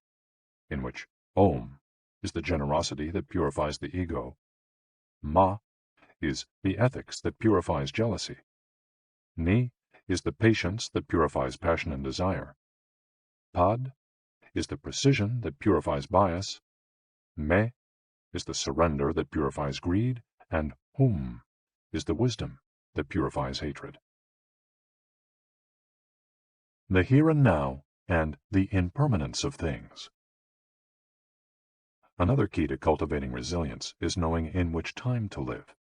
in which Om is the generosity that purifies the ego, Ma is the ethics that purifies jealousy, Ni is the patience that purifies passion and desire, Pad is the precision that purifies bias, Me is the surrender that purifies greed, and Hum is the wisdom that purifies hatred. The here and now and the impermanence of things. Another key to cultivating resilience is knowing in which time to live.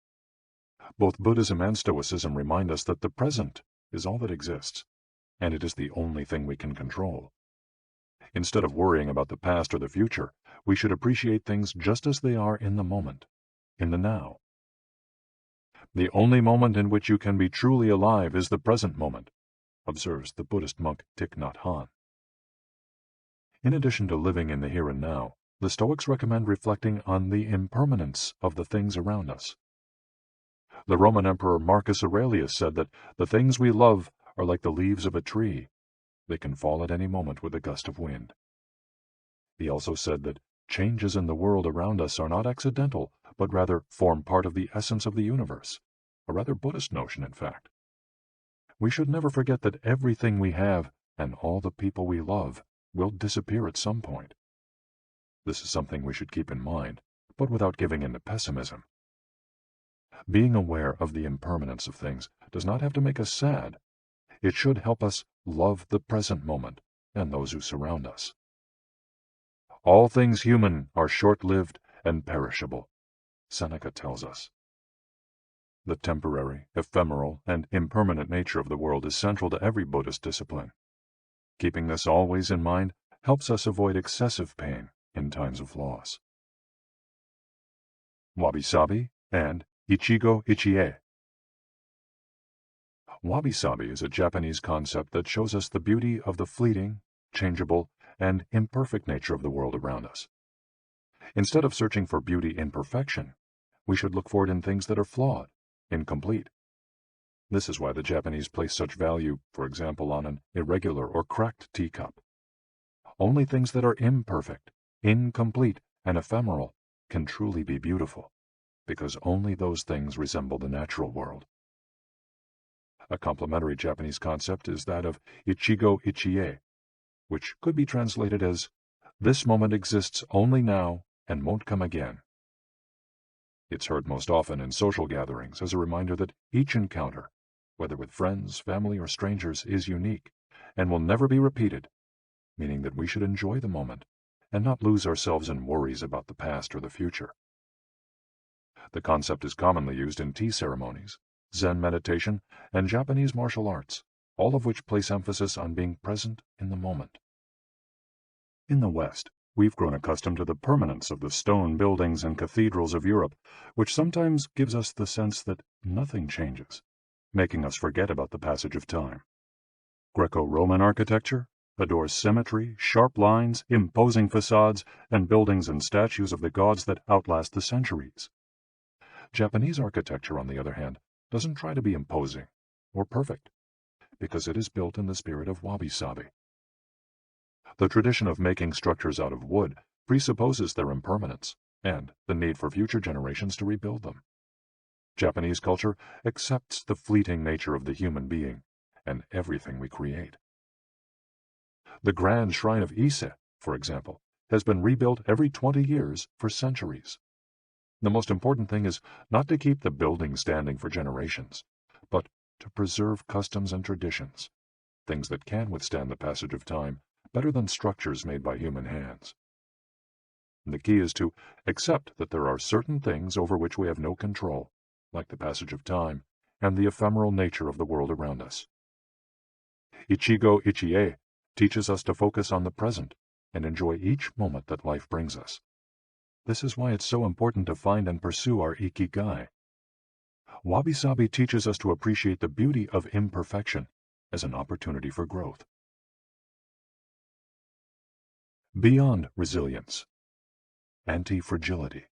Both Buddhism and Stoicism remind us that the present is all that exists, and it is the only thing we can control. Instead of worrying about the past or the future, we should appreciate things just as they are in the moment, in the now. The only moment in which you can be truly alive is the present moment, observes the Buddhist monk Thich Nhat Hanh. In addition to living in the here and now, the Stoics recommend reflecting on the impermanence of the things around us. The Roman Emperor Marcus Aurelius said that the things we love are like the leaves of a tree. They can fall at any moment with a gust of wind. He also said that changes in the world around us are not accidental, but rather form part of the essence of the universe, a rather Buddhist notion, in fact. We should never forget that everything we have and all the people we love will disappear at some point. This is something we should keep in mind, but without giving in to pessimism. Being aware of the impermanence of things does not have to make us sad. It should help us love the present moment and those who surround us. All things human are short-lived and perishable, Seneca tells us. The temporary, ephemeral, and impermanent nature of the world is central to every Buddhist discipline. Keeping this always in mind helps us avoid excessive pain in times of loss. Wabisabi and Ichigo Ichie. Wabisabi is a Japanese concept that shows us the beauty of the fleeting, changeable, and imperfect nature of the world around us. Instead of searching for beauty in perfection, we should look for it in things that are flawed, incomplete. This is why the Japanese place such value, for example, on an irregular or cracked teacup. Only things that are imperfect, incomplete, and ephemeral can truly be beautiful, because only those things resemble the natural world. A complementary Japanese concept is that of Ichigo Ichie, which could be translated as, "This moment exists only now and won't come again." It's heard most often in social gatherings as a reminder that each encounter, whether with friends, family, or strangers, is unique and will never be repeated, meaning that we should enjoy the moment and not lose ourselves in worries about the past or the future. The concept is commonly used in tea ceremonies, Zen meditation, and Japanese martial arts, all of which place emphasis on being present in the moment. In the West, we've grown accustomed to the permanence of the stone buildings and cathedrals of Europe, which sometimes gives us the sense that nothing changes, making us forget about the passage of time. Greco-Roman architecture adores symmetry, sharp lines, imposing facades, and buildings and statues of the gods that outlast the centuries. Japanese architecture, on the other hand, doesn't try to be imposing or perfect, because it is built in the spirit of wabi-sabi. The tradition of making structures out of wood presupposes their impermanence and the need for future generations to rebuild them. Japanese culture accepts the fleeting nature of the human being and everything we create. The grand shrine of Ise, for example, has been rebuilt every 20 years for centuries. The most important thing is not to keep the building standing for generations, but to preserve customs and traditions, things that can withstand the passage of time better than structures made by human hands. The key is to accept that there are certain things over which we have no control, like the passage of time and the ephemeral nature of the world around us. Ichigo Ichie teaches us to focus on the present and enjoy each moment that life brings us. This is why it's so important to find and pursue our Ikigai. Wabi-sabi teaches us to appreciate the beauty of imperfection as an opportunity for growth. Beyond resilience. Anti-fragility.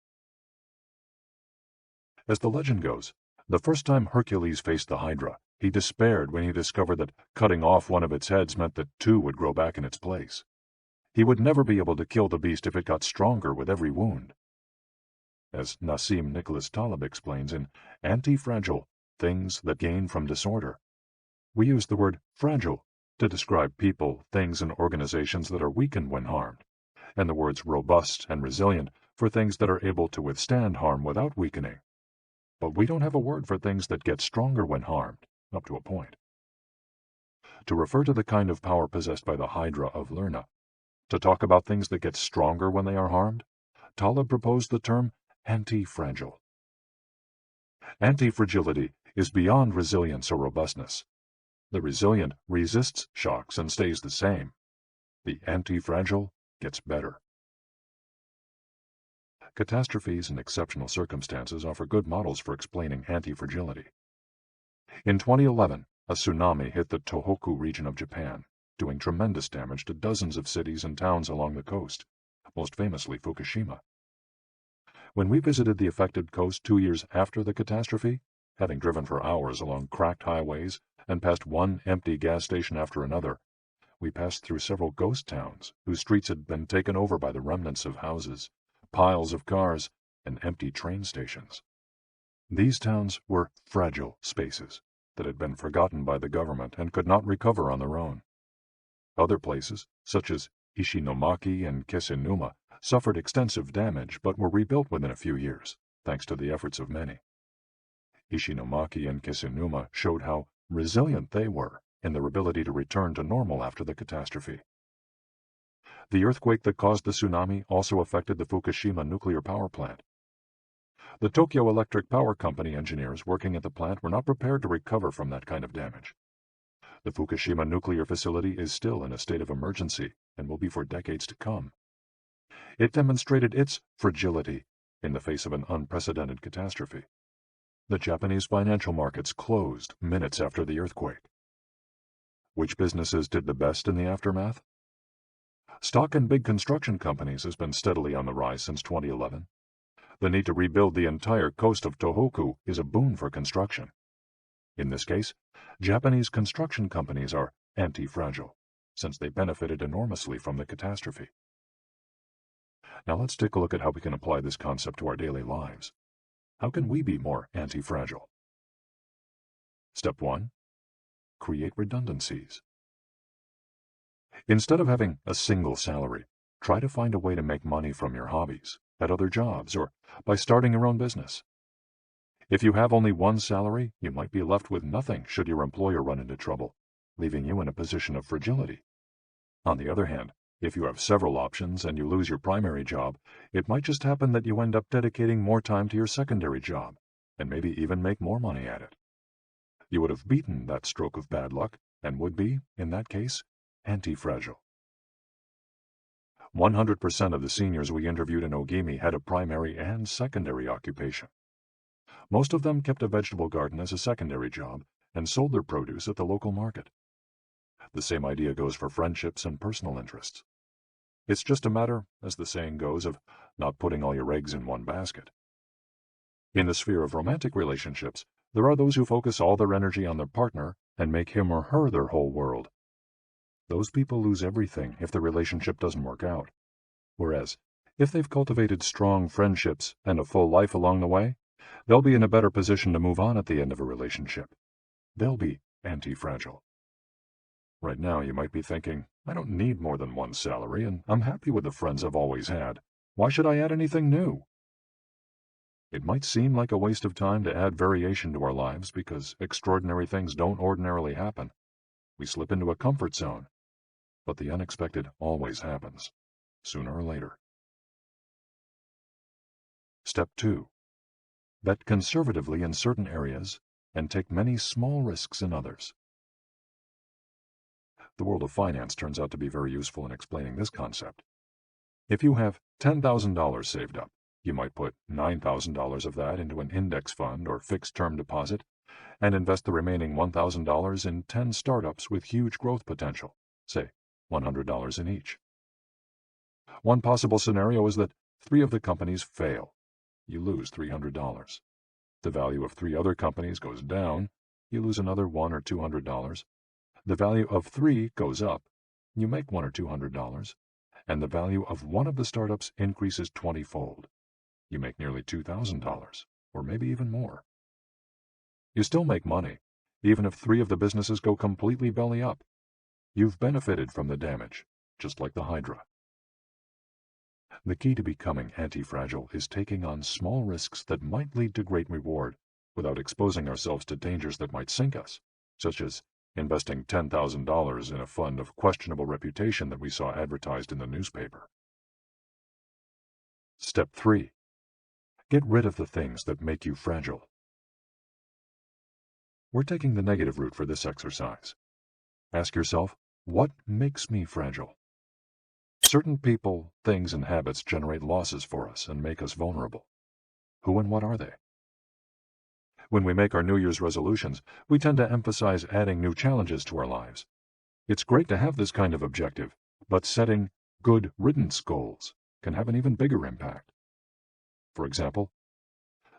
As the legend goes, the first time Hercules faced the Hydra, he despaired when he discovered that cutting off one of its heads meant that two would grow back in its place. He would never be able to kill the beast if it got stronger with every wound. As Nassim Nicholas Taleb explains in Anti-Fragile, Things That Gain from Disorder, we use the word fragile to describe people, things, and organizations that are weakened when harmed, and the words robust and resilient for things that are able to withstand harm without weakening. But we don't have a word for things that get stronger when harmed, up to a point. To refer to the kind of power possessed by the Hydra of Lerna, to talk about things that get stronger when they are harmed, Taleb proposed the term anti-fragile. Anti-fragility is beyond resilience or robustness. The resilient resists shocks and stays the same. The anti-fragile gets better. Catastrophes and exceptional circumstances offer good models for explaining anti-fragility. In 2011, a tsunami hit the Tohoku region of Japan, doing tremendous damage to dozens of cities and towns along the coast, most famously Fukushima. When we visited the affected coast 2 years after the catastrophe, having driven for hours along cracked highways and past one empty gas station after another, we passed through several ghost towns whose streets had been taken over by the remnants of houses, piles of cars, and empty train stations. These towns were fragile spaces that had been forgotten by the government and could not recover on their own. Other places, such as Ishinomaki and Kisenuma, suffered extensive damage but were rebuilt within a few years, thanks to the efforts of many. Ishinomaki and Kisenuma showed how resilient they were in their ability to return to normal after the catastrophe. The earthquake that caused the tsunami also affected the Fukushima nuclear power plant. The Tokyo Electric Power Company engineers working at the plant were not prepared to recover from that kind of damage. The Fukushima nuclear facility is still in a state of emergency and will be for decades to come. It demonstrated its fragility in the face of an unprecedented catastrophe. The Japanese financial markets closed minutes after the earthquake. Which businesses did the best in the aftermath? Stock in big construction companies has been steadily on the rise since 2011. The need to rebuild the entire coast of Tohoku is a boon for construction. In this case, Japanese construction companies are anti-fragile, since they benefited enormously from the catastrophe. Now let's take a look at how we can apply this concept to our daily lives. How can we be more anti-fragile? Step 1. Create redundancies. Instead of having a single salary, try to find a way to make money from your hobbies, at other jobs, or by starting your own business. If you have only one salary, you might be left with nothing should your employer run into trouble, leaving you in a position of fragility. On the other hand, if you have several options and you lose your primary job, it might just happen that you end up dedicating more time to your secondary job, and maybe even make more money at it. You would have beaten that stroke of bad luck, and would be, in that case, anti-fragile. 100% of the seniors we interviewed in Ogimi had a primary and secondary occupation. Most of them kept a vegetable garden as a secondary job and sold their produce at the local market. The same idea goes for friendships and personal interests. It's just a matter, as the saying goes, of not putting all your eggs in one basket. In the sphere of romantic relationships, there are those who focus all their energy on their partner and make him or her their whole world. Those people lose everything if the relationship doesn't work out. Whereas, if they've cultivated strong friendships and a full life along the way, they'll be in a better position to move on at the end of a relationship. They'll be anti-fragile. Right now, you might be thinking, I don't need more than one salary, and I'm happy with the friends I've always had. Why should I add anything new? It might seem like a waste of time to add variation to our lives because extraordinary things don't ordinarily happen. We slip into a comfort zone. But the unexpected always happens, sooner or later. Step 2. Bet conservatively in certain areas and take many small risks in others. The world of finance turns out to be very useful in explaining this concept. If you have $10,000 saved up, you might put $9,000 of that into an index fund or fixed-term deposit and invest the remaining $1,000 in 10 startups with huge growth potential, say $100 in each. One possible scenario is that 3 of the companies fail. You lose $300. The value of 3 other companies goes down. You lose another $100 or $200. The value of 3 goes up. You make $100 or $200. And the value of one of the startups increases 20-fold. You make nearly $2,000, or maybe even more. You still make money, even if 3 of the businesses go completely belly up. You've benefited from the damage, just like the Hydra. The key to becoming anti-fragile is taking on small risks that might lead to great reward without exposing ourselves to dangers that might sink us, such as investing $10,000 in a fund of questionable reputation that we saw advertised in the newspaper. Step 3. Get rid of the things that make you fragile. We're taking the negative route for this exercise. Ask yourself, what makes me fragile? Certain people, things, and habits generate losses for us and make us vulnerable. Who and what are they? When we make our New Year's resolutions, we tend to emphasize adding new challenges to our lives. It's great to have this kind of objective, but setting good riddance goals can have an even bigger impact. For example,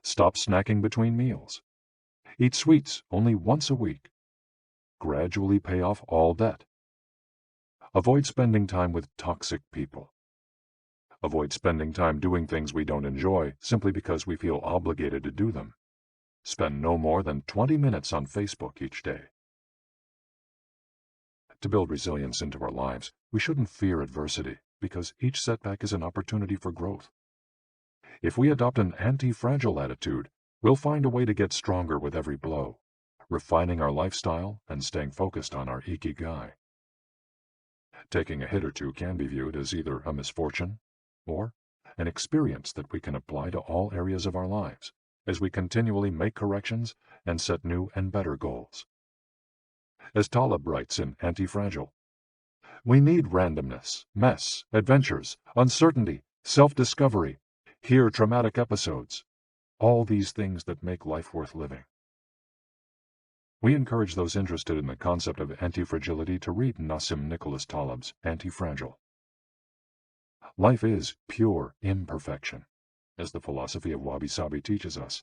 stop snacking between meals. Eat sweets only once a week. Gradually pay off all debt. Avoid spending time with toxic people. Avoid spending time doing things we don't enjoy simply because we feel obligated to do them. Spend no more than 20 minutes on Facebook each day. To build resilience into our lives, we shouldn't fear adversity, because each setback is an opportunity for growth. If we adopt an anti-fragile attitude, we'll find a way to get stronger with every blow, refining our lifestyle and staying focused on our Ikigai. Taking a hit or two can be viewed as either a misfortune or an experience that we can apply to all areas of our lives as we continually make corrections and set new and better goals. As Taleb writes in Anti-Fragile, we need randomness, mess, adventures, uncertainty, self-discovery, hear traumatic episodes, all these things that make life worth living. We encourage those interested in the concept of anti-fragility to read Nassim Nicholas Taleb's Anti-Fragile. Life is pure imperfection, as the philosophy of Wabisabi teaches us,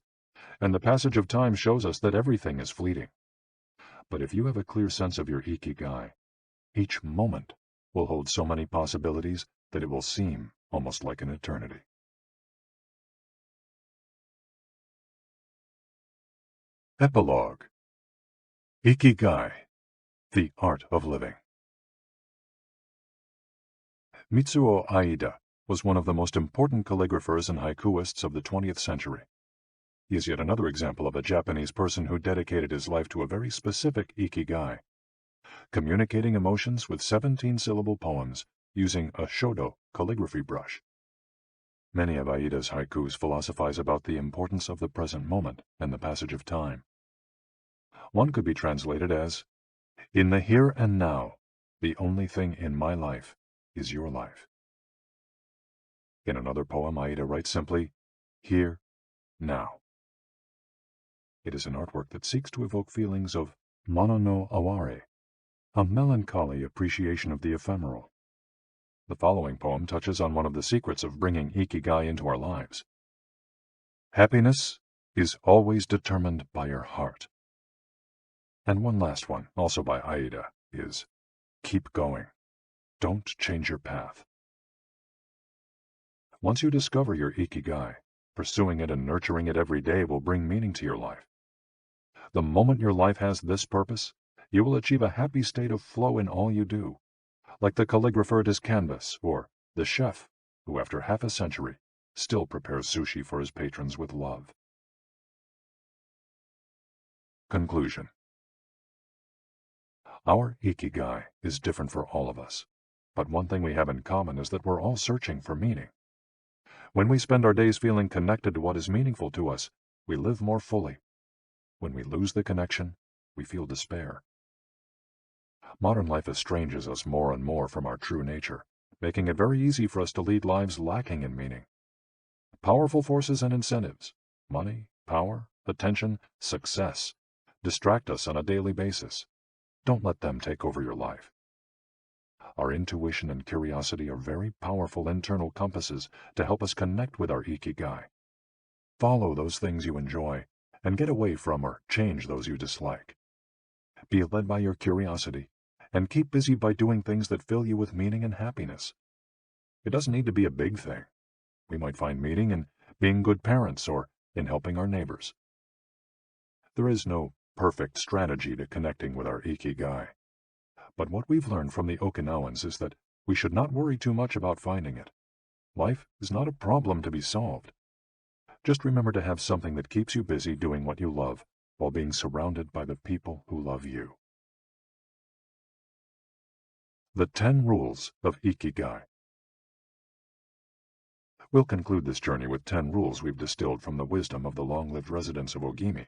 and the passage of time shows us that everything is fleeting. But if you have a clear sense of your Ikigai, each moment will hold so many possibilities that it will seem almost like an eternity. Epilogue. Ikigai, the Art of Living. Mitsuo Aida was one of the most important calligraphers and haikuists of the 20th century. He is yet another example of a Japanese person who dedicated his life to a very specific Ikigai, communicating emotions with 17-syllable poems using a shodo calligraphy brush. Many of Aida's haikus philosophize about the importance of the present moment and the passage of time. One could be translated as, "In the here and now, the only thing in my life is your life." In another poem, Aida writes simply, "Here, now." It is an artwork that seeks to evoke feelings of mono no aware, a melancholy appreciation of the ephemeral. The following poem touches on one of the secrets of bringing Ikigai into our lives. Happiness is always determined by your heart. And one last one, also by Aida, is keep going. Don't change your path. Once you discover your Ikigai, pursuing it and nurturing it every day will bring meaning to your life. The moment your life has this purpose, you will achieve a happy state of flow in all you do, like the calligrapher at his canvas, or the chef who, after half a century, still prepares sushi for his patrons with love. Conclusion. Our Ikigai is different for all of us, but one thing we have in common is that we're all searching for meaning. When we spend our days feeling connected to what is meaningful to us, we live more fully. When we lose the connection, we feel despair. Modern life estranges us more and more from our true nature, making it very easy for us to lead lives lacking in meaning. Powerful forces and incentives, money, power, attention, success, distract us on a daily basis. Don't let them take over your life. Our intuition and curiosity are very powerful internal compasses to help us connect with our Ikigai. Follow those things you enjoy and get away from or change those you dislike. Be led by your curiosity and keep busy by doing things that fill you with meaning and happiness. It doesn't need to be a big thing. We might find meaning in being good parents or in helping our neighbors. There is no perfect strategy to connecting with our Ikigai. But what we've learned from the Okinawans is that we should not worry too much about finding it. Life is not a problem to be solved. Just remember to have something that keeps you busy doing what you love while being surrounded by the people who love you. The 10 Rules of Ikigai. We'll conclude this journey with 10 rules we've distilled from the wisdom of the long-lived residents of Ogimi.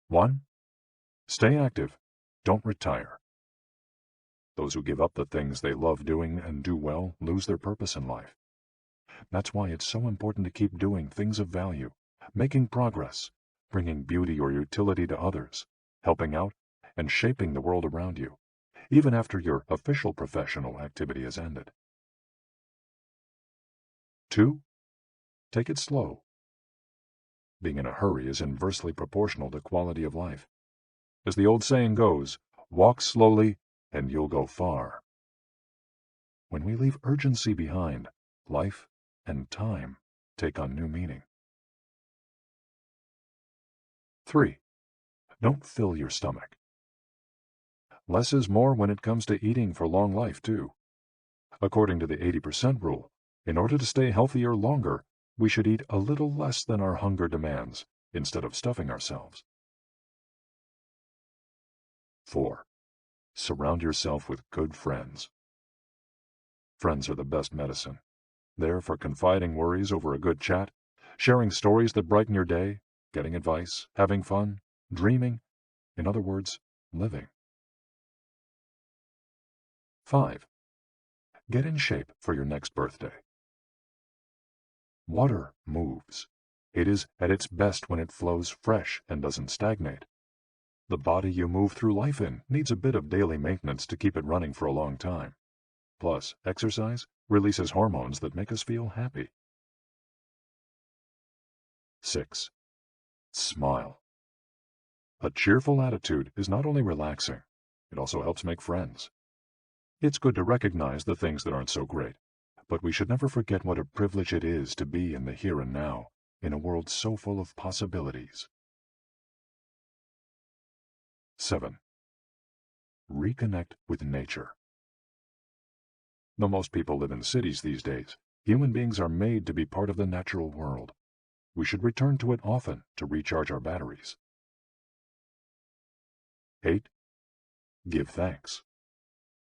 1. Stay active. Don't retire. Those who give up the things they love doing and do well lose their purpose in life. That's why it's so important to keep doing things of value, making progress, bringing beauty or utility to others, helping out, and shaping the world around you, even after your official professional activity has ended. 2. Take it slow. Being in a hurry is inversely proportional to quality of life. As the old saying goes, walk slowly and you'll go far. When we leave urgency behind, life and time take on new meaning. 3. Don't fill your stomach. Less is more when it comes to eating for long life, too. According to the 80% rule, in order to stay healthier longer, we should eat a little less than our hunger demands, instead of stuffing ourselves. 4. Surround yourself with good friends. Friends are the best medicine. There for confiding worries over a good chat, sharing stories that brighten your day, getting advice, having fun, dreaming, in other words, living. 5. Get in shape for your next birthday. Water moves. It is at its best when it flows fresh and doesn't stagnate. The body you move through life in needs a bit of daily maintenance to keep it running for a long time. Plus, exercise releases hormones that make us feel happy. 6. Smile. A cheerful attitude is not only relaxing, it also helps make friends. It's good to recognize the things that aren't so great, but we should never forget what a privilege it is to be in the here and now, in a world so full of possibilities. 7. Reconnect with nature. Though most people live in cities these days, human beings are made to be part of the natural world. We should return to it often to recharge our batteries. 8. Give thanks.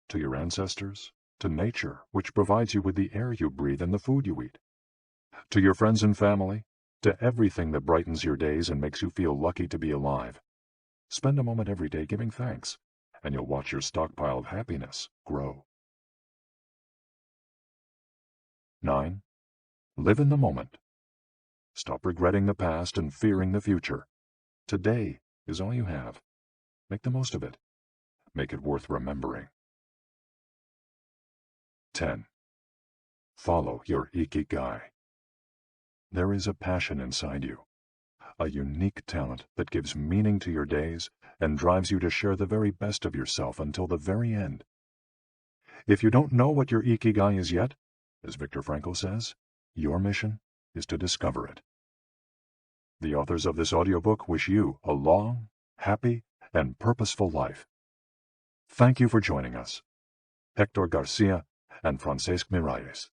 To your ancestors, to nature, which provides you with the air you breathe and the food you eat. To your friends and family, to everything that brightens your days and makes you feel lucky to be alive. Spend a moment every day giving thanks, and you'll watch your stockpile of happiness grow. 9. Live in the moment. Stop regretting the past and fearing the future. Today is all you have. Make the most of it. Make it worth remembering. 10. Follow your Ikigai. There is a passion inside you, a unique talent that gives meaning to your days and drives you to share the very best of yourself until the very end. If you don't know what your Ikigai is yet, as Viktor Frankl says, your mission is to discover it. The authors of this audiobook wish you a long, happy, and purposeful life. Thank you for joining us. Hector Garcia and Francese Miralles.